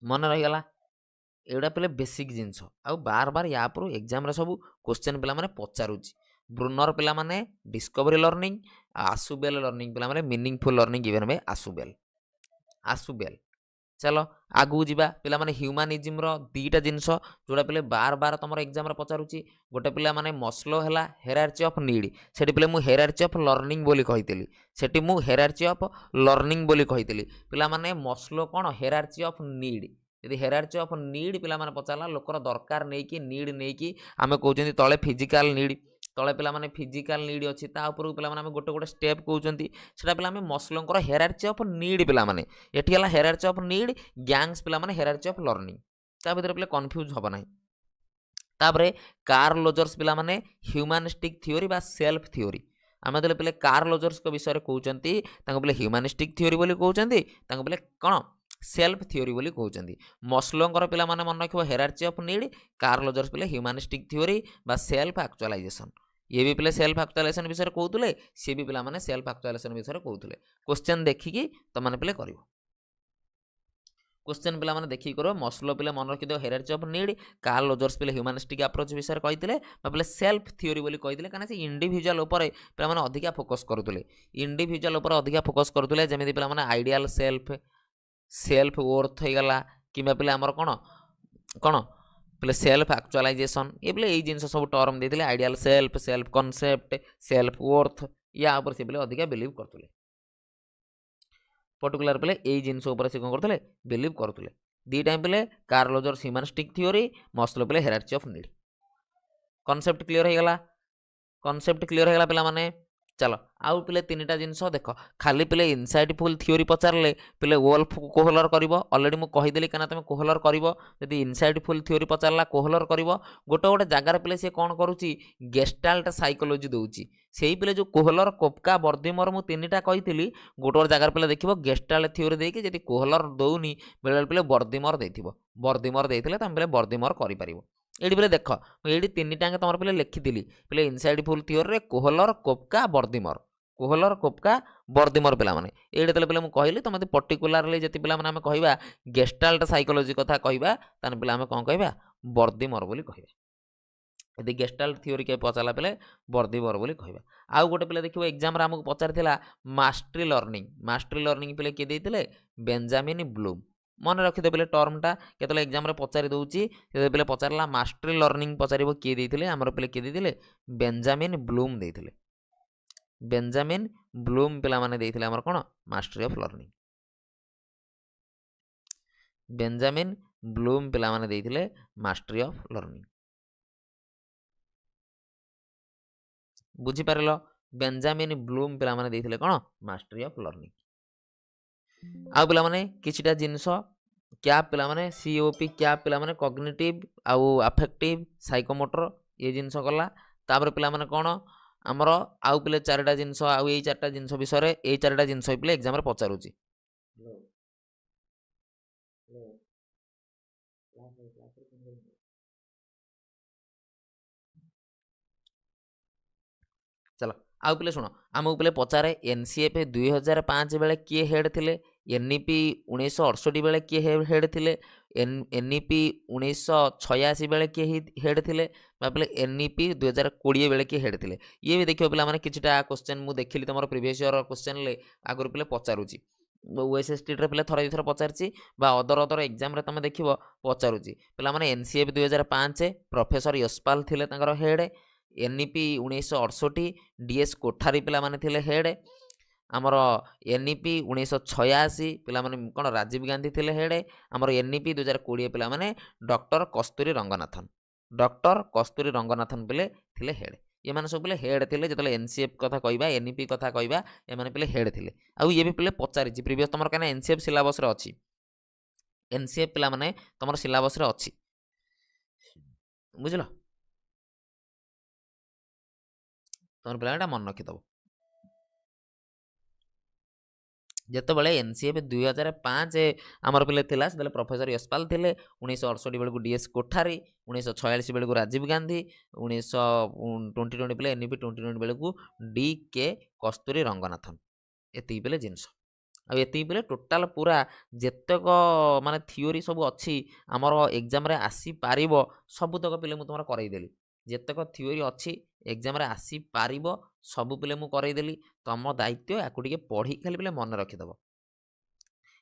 मन रही गला एटा पिले बेसिक जिनस आ बार बार या पर एग्जाम रे सब क्वेश्चन पिला माने पचारुची ब्रुनर पिला माने डिस्कवरी लर्निंग आसुबेल लर्निंग पिला माने meaningful learning given by Ausubel Ausubel चलो आगू जीवा पिला माने ह्यूमानिज्म रो दीटा जिनस जोड़ा पिले बार बार तुम एग्जाम रे पचारुची गोटे पिला माने मस्लो हैला हेरार्ची ऑफ नीड सेठी पिले मु हेरार्ची ऑफ लर्निंग बोली कहितली सेठी मु हेरार्ची ऑफ लर्निंग बोली कहितली पिला माने मस्लो कोन हेरार्ची ऑफ नीड यदि हेरार्ची ऑफ नीड पिला माने पचारला लोकर दरकार नै कि नीड नै कि आमे कहउछन्ती तळे फिजिकल नीड तळे पिला माने फिजिकल नीड अछि ता ऊपर पिला माने गोटे गोटे स्टेप कहउछन्ती सेटा पिला माने मस्लोंकर हेरार्ची ऑफ नीड पिला माने एठी हला हेरार्ची ऑफ नीड गैंग्स पिला माने हेरार्ची ऑफ लर्निंग ता भीतर पिला कंफ्यूज होबा नै तापरे कार्ल लोजर्स पिला माने ह्यूमनिस्टिक थ्योरी बा सेल्फ थ्योरी आमे देले पिले कार्ल लोजर्स को विषय रे कहउछन्ती तांको पिले ह्यूमनिस्टिक थ्योरी बोली कहउछन्ती तांको पिले कोन सेल्फ थ्योरी बोली कहउचंदी मस्लोंकर पिला माने मन रखिबो हेरार्ची ऑफ नीड कार्ल रजर्स पिले ह्यूमनिस्टिक थ्योरी बा सेल्फ एक्चुअलाइजेशन ये भी पिले सेल्फ एक्चुअलाइजेशन विषय कहउतले से भी पिला माने सेल्फ एक्चुअलाइजेशन विषय कहउतले क्वेश्चन देखिकी त माने पिले करिवो क्वेश्चन पिला माने देखिकी करो मस्लो पिले मन रखि दियो हेरार्ची ऑफ नीड कार्ल रजर्स पिले ह्यूमनिस्टिक अप्रोच विषय कहितले बा पिले सेल्फ थ्योरी बोली कहितले काना से इंडिविजुअल ऊपर पिला माने अधिका फोकस करूतले इंडिविजुअल ऊपर अधिका फोकस करूतले जेमिति पिला माने आइडियल सेल्फ वर्थ हो गला कि पिले आमर कौन कौन पिले सेल्फ एक्चुअलाइजेशन ये पिले यही जिन सब टर्म देते ideal self concept self worth या ऊपर से पिले अधिका बिलीव करते पर्टिकुलर पिले यही जिन से कौन करते बिलीव करते दी टाइम पिले कार्ल रजर्स ह्यूमनिस्टिक थ्योरी मस्लो पिले हेरार्ची ऑफ नीड कॉन्सेप्ट क्लियर हो गला कॉन्सेप्ट क्लियर हो गला पिला माने चलो आउ पिले तीनटा जिनस देख खाली पिले इनसाइटफुल थ्योरी पचारे पिले वोल्फ कोहलर कर अलरेडी मुझे कहीदेली क्या तुम कोहलर कर जदि इनसाइटफुल थ्योरी पचारा कोहलर कर गोटे गोटे जगार पिले सी कौन करुच्ची गेस्टाल्ट साइकोलोजी दूसरी से पिले जो कोहलर कोपका बर्दिमर मुझे तीनटा कही गोटे गोटे जगार पिले देख गेस्टाल्ट थ्योरी देकी जब कोहलर दौनी बेले पिले बर्दिमर देते तुम पिले बर्दिमर कर ये पिले देख ये तीन टाँग तुम पिले लिखी पिले इनसाइडफुल थ्योरी कोहलर कोपका बर्दिमर पिला माने ये पिले मुझे कहली तुम पर्टिकुलारली जी पिला आम कह गेस्टाल्ट साइकोलोजी कथा कहवा ताने पिला कौन कहवा बर्दिमर बोली कहवा यदि गेस्टाल्ट थ्योरी के पचारा पिले बर्दिमर बोली कहवा आउ गोटे पिले देखो एग्जाम आमको पचार मास्टरी लर्निंग पिले किए देते बेंजामिन ब्लूम मन रखिदे पिले टर्मटा केतले एग्जाम रे पचारि दउची से पिले पचारला मास्टरी लर्निंग पचारिबो किए देथिले हमर पिले किए देथिले बेंजामिन ब्लूम देथिले बेंजामिन ब्लूम पिला माने देथिले हमर कोन mastery of learning Benjamin Bloom पिला माने देथिले मास्टरी ऑफ लर्निंग बुझी पारलो बेंजामिन ब्लूम पिला माने देथिले कोन मास्टरी ऑफ लर्निंग आउ पिला माने किछिटा जिनस क्या पिला माने सीओपी क्या पिला माने कॉग्निटिव आउ अफेक्टिव साइकोमोटर ये जिनस गला तापर पिला माने कोन आमर आउ पिले चारटा जिनस आउ एई चारटा जिनस विषय रे एई चारटा जिनस पिले एग्जाम रे पचारुची चलो आउ पिले शुण आमको पिले पचारे एनसीएफ 2005 बेले किए हेड थिले एनईपी 1968 बेले किए हेड थिले एनईपी 1986 बेले किए हेड थिले पिले एनईपी 2020 बेले किए हेड थिले ये भी देखियो पिला माने किछटा क्वेश्चन मु देखिली तमर प्रीवियस ईयर क्वेश्चन ले आगुर पिले पचारुची ओएसएसटी रे पिले थरा थरा पचारची बा अदर एग्जाम रे तमे देखिबो पचारुची पिला माने एनसीएफ 2005 प्रोफेसर यशपाल थिले तांकर हेड एनईपी 1968 डीएस कोठारी पिला माने थिले हेड आमर एनईपी 1986 पिला माने कोन राजीव गांधी थिले हेड आमर एनईपी 2020 पिला माने डॉक्टर कस्तूरी रंगनाथन पिले थिले हेड ये माने सब पिले हेड थिले जतले एनसीएफ कथा कहबा एनईपी कथा कहबा ए माने पिले हेड थिले आउ ये भी पिले पचारिची प्रीवियस तमर काना एनसीएफ सिलेबस रे अछि एनसीएफ पिला माने तमर सिलेबस रे अछि बुझलो तमर पिला एटा मन रखिदबो जितेबाला एनसीएफ 2005 आमर पिले थिला से प्रोफेसर यशपाल थिले 1968 बेलू डीएस कोठारी 1946 बेलू राजीव गांधी 2020 पिले एनईपी 2020 बेलू डी के कस्तूरी रंगनाथन एति पिले जिनस आ एति पिले टोटाल पूरा जेतक माने थ्योरी सब अच्छी आमर एग्जाम रे आसी पारिबो सबतक पिले मु तुमरा करई देली जेतक थ्योरी अच्छी एग्जाम रे आसी पारिबो सब पिले मु करई देली तम दायित्व याकू टिके पढ़ी खाली पिले मन रखिदब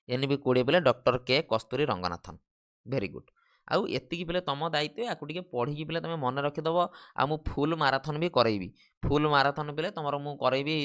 एनबी 20 पिले डॉक्टर के कस्तूरी रंगनाथन वेरी गुड आउ एतिकी पिले तम दायित्व याकू टिके पढ़ी पिले तुम मन रखिदब आ मु फुल माराथन भी करैबी फुल माराथन पिले तुमर मु करैबी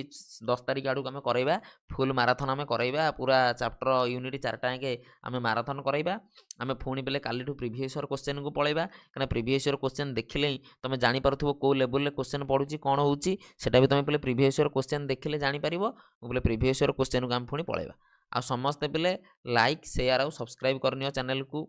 10 तारिख आडू आमे करैबा फुल माराथन आमे करैबा पूरा चैप्टर यूनिट 4टा के आमे माराथन करैबा आमे पुणी पिले कालीठू प्रीवियस ईयर क्वेश्चन को पळैबा कना प्रीवियस ईयर क्वेश्चन देखिले तुम जानि पारुथबो को लेवल रे क्वेश्चन पढुची कोन होउची सेटा भी तुम पिले प्रीवियस ईयर क्वेश्चन देखिले जानि पारिबो पिले प्रीवियस ईयर क्वेश्चन को आमे पुणी पळैबा आ समस्त पिले लाइक शेयर और सब्सक्राइब करनियो चैनल को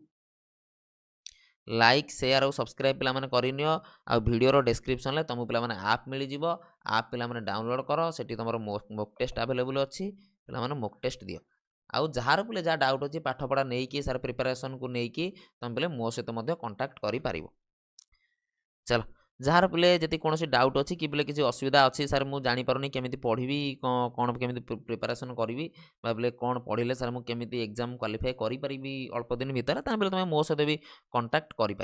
लाइक शेयर और सब्सक्राइब पिला माने करिनियो आ वीडियो रो डिस्क्रिप्शन ले तुम पिला माने ऐप मिली जिवो ऐप पिला माने डाउनलोड करो सेठी तुमरो मॉक टेस्ट अवेलेबल अछि पिला माने मॉक टेस्ट दियो आउ जार पिले जहाँ डाउट अच्छी पाठपढ़ा नहीं कि सार प्रिपेरेसन को लेकिन तुम पे मो सहित कंटाक्ट कर चलो जार पिले जब कौन डाउट अच्छी कि बोले किसी असुविधा अच्छी सार मुझे जापारे केमी पढ़ी कौन केमी प्रिपेरेसन करी बोले कौन पढ़ले सार मुझे एग्जाम क्वालिफाई करी अल्प दिन भितर तुम मो सहित भी कंटाक्ट कर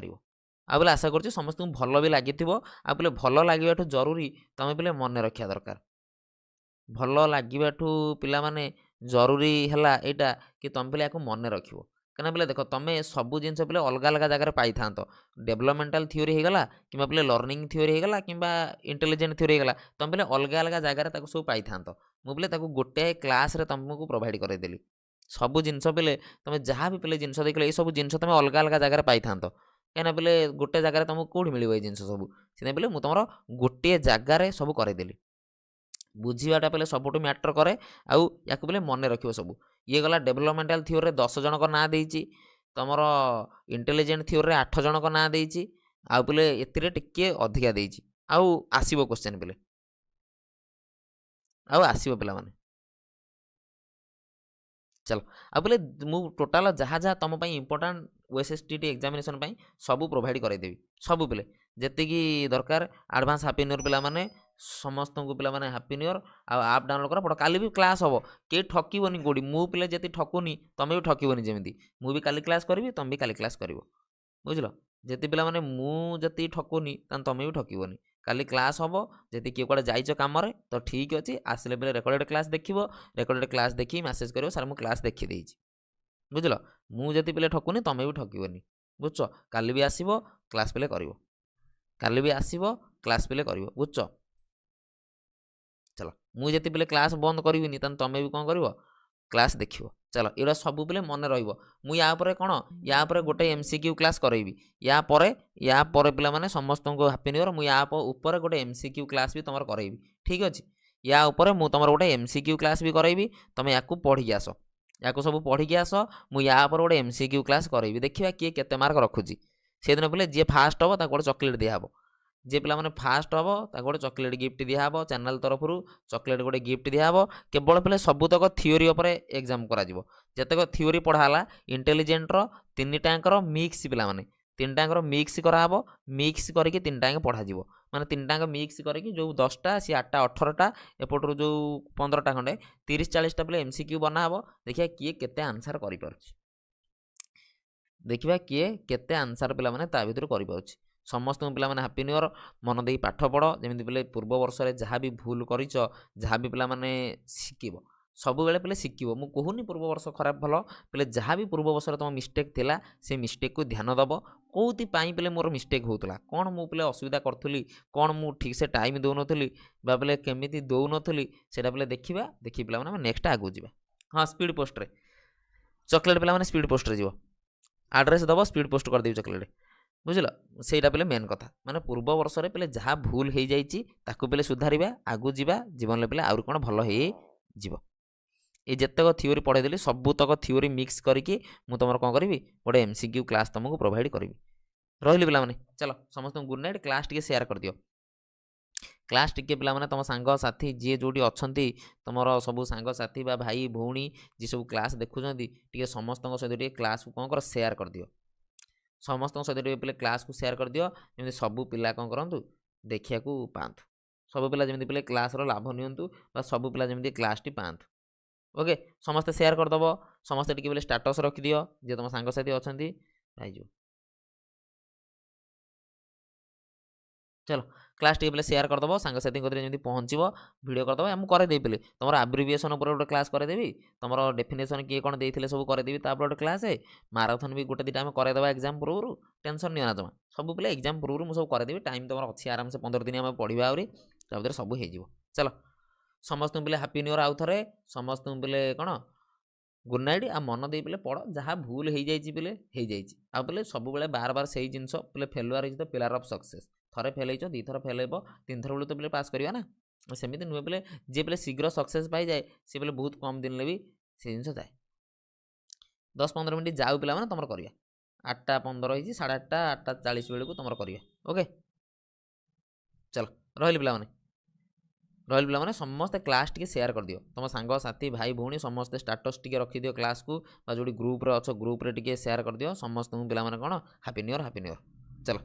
आ बोले आशा करुँ समस्त भल भी लगी आ बोले भल लगे जरूरी तुम बोले मन रखा दरकार भल लगे पिला माने जरूरी है यहाँ कि तुम पे मन रख कहीं बोले देख तुम सब जिन बोले अलग अलग जगह पाई था डेभलपमेंटाल थ्योरी होगला कि बोले लर्निंग थ्योरी होगला कि इंटेलिजेंट थ्योरी होगला तुम बोले अलग अलग जगह सब पाई था मुझे गोटे क्लास रे तुमको प्रोवाइड करदेली सब जिन बोले तुम जहाँ भी पे जिन देख सब जिन तुम अलग अलग जगह पाई था कहीं बोले गोटे जगह तुमको कौट मिल ये जिन सब से बोले मुझे तुम गोटे जगार सब करदेली बुझाटा पे सबुठ मैटर कै आउ या बोले मन रखियो सब ये गला डेभलपमेंटाल थ्योरी 10 जन ना देती तुम इंटेलिजेंट थ्योरी 8 जन ना देती आउ बोले टिके अधिका देती आउ आसो क्वेश्चन बोले आउ आसो पे माने चलो आ बोले मु टोटाल जहाँ जहाँ तुम इंपोर्टाट ओएसएसटीटी एग्जामिनेशन सब प्रोवाइड करदेवी सब बोले जी दरकार एडवांस हैप्पी न्यू ईयर पे समस्त को पे हैप्पी न्यू ईयर आप डाउनलोड कर पड़ काली भी क्लास हम किए ठकबनी कौटी मु पे जी ठकुनी तुम भी ठकबनी जमी मुझे काली क्लास करी तुम भी काली क्लास कर बुझल जी पे मुझे ठकुनी तुम भी ठकबनी काली क्लास हम जी किए कड़े जाइच कम तो ठीक अच्छे आसले बेले रेकर्डेड क्लास देख रेकर्डेड क्लास देखी मेसेज कर सर मुझे क्लास देखी बुझल मुझे पे ठकुनी तुम भी ठकबनी बुझ काली भी आसब क्लास पे कर काली भी आसब क्लास पे कर बुझ चलो मुझे पे क्लास बंद करी तुम भी कौन कर क्लास देख चलो ये सब पे मन रुपर कौन या गोटे एमसीक्यू क्लास करेबी या पर पे समस्त को हैप्पी न्यू ईयर मुझे गोटे एमसीक्यू क्लास भी तुम करेबी ठीक अच्छे या मुझे तुम गोटे एमसीक्यू क्लास भी करेबी तुम या पढ़ी आस या सब पढ़ी आस मुझे गोटे एमसीक्यू क्लास करेबी देखा किए केते मार्क रखुची से दिन पे जी फास्ट हम गोटे चॉकलेट दिहब जे पे मैंने फास्ट हम गोटे चॉकलेट गिफ्ट दिहब चैनल तरफ चॉकलेट गोटे गिफ्ट दिहब केवल पे सबुतक थ्योरी एग्जाम करतेक थ्योरी पढ़ाला इंटेलिजेंटर तीन टाँकर मिक्स पिला माने तीन टाँकर मिक्स कराब मिक्स करके तीन टाँग पढ़ा माने तीन टाँग मिक्स करके जो 10टा सी 8टा 18टा एपटर जो 15टा खंडे 30-40टा पे एमसीक्यू बनाब देखिए किए केते आंसर कर देखा किए केते आंसर पिला माने ता भीतर कर समस्त पिला माने हैप्पी न्यू ईयर मन दे पाठ पढ़ जमी पे पूर्व वर्ष जहाँ भी भूल कर जहाँ भी पिला माने शिखब सब बेले पे शिखब मु कहूनी पूर्व वर्ष खराब भल पे जहाँ भी पूर्व वर्ष तुम मिस्टेक थिला से मिस्टेक को ध्यान दब कौथि पे मोर मिस्टेक होता कौन मु पे असुविधा करी कौन मु ठीक से टाइम दौनी पे केमी दौनी से पे देखा देखी पे नेक्स्ट आगू जा हाँ स्पीड पोस्ट चॉकलेट पे स्पीड पोस्ट जी आड्रेस दब स्पीड पोस्ट करदेवी चॉकलेट बुझल से मेन कथा माने पूर्व वर्ष पे जहाँ भूल हो जाए सुधारिबा आगू जावा जीवन पे आउर कौन भल हो ये जितक थ्योरी पढ़ेदेली सबुतक थ्योरी मिक्स करके मुझ तुम कौन करी गोटे एमसीक्यू क्लास तुमको प्रोवाइड करी रही पे चलो समस्त good night class T share कर दियो क्लास टिके पिला माने तुम सांग साथी जी जोटी अच्छा तुम सब सांग साथी भाई भौणी जी सब क्लास देखुं समस्त सहित क्लास को कौन कर सेयार कर दियो समस्त सहित पे क्लास को सेयार कर दियो जमी सब पिला कौन करूँ देखा पातु सब पिला जमी पे क्लास लाभ नियंतु सब पिला जमी क्लास टी पातु ओके समस्ते सेयार करदेव समस्ते टिके बोले स्टाटस रखिदियो जे तुम सांग साथी अच्छा भाई चलो क्लास टी पे सेयार करदेव सांग साथी जमी पहुँचो वीडियो करदेव मुझे करदे पे तुम आब्रिविएसन गोटे क्लास करदेवी तुम डेफिनेसन किए कौन देते सब करदेवी गोटे क्लास माराथन भी गोटे दुटा करदेवा एग्जाम पूर्व टेंशन निना जमा सब पे एग्जाम पूर्व मुझे सब करदेवी टाइम तुम अच्छी आराम से 15 दिन आम पढ़ा आहरी सब हो चलो समस्त पे हैप्पी न्यू ईयर आउ थे समस्त पे कौन गुड नाइट आ मन दे पे पढ़ जहाँ भूल हो जाए आ पे सब बार बार से जिन पे failure is the pillar of success थरे फेल हो दी थर फेल हो 3 थर तो पे पास करवा ना सेमती नुहे पे जी पे शीघ्र सक्सेस पाई जाए सी पे बहुत कम दिन भी से जिन जाए 10-15 मिनट जाऊ पे तुम करवा 8:15 हो 8:30 8:40 बेलू तुम करवा ओके चलो रही पे ରହିଲି ପିଲାମାନେ ସମସ୍ତେ କ୍ଲାସ୍ ଟିକେ ସେୟାର କରିଦିଅ ତୁମ ସାଙ୍ଗସାଥି ଭାଇ ଭଉଣୀ ସମସ୍ତେ ଷ୍ଟାଟସ୍ ଟିକେ ରଖିଦିଅ କ୍ଲାସ୍କୁ ବା ଯେଉଁଠି ଗ୍ରୁପ୍ରେ ଅଛ ଗ୍ରୁପ୍ରେ ଟିକେ ସେୟାର କରିଦିଅ ସମସ୍ତଙ୍କୁ ପିଲାମାନେ କ'ଣ ହାପି ନ୍ୟୁ ଇୟର୍ ଚାଲ।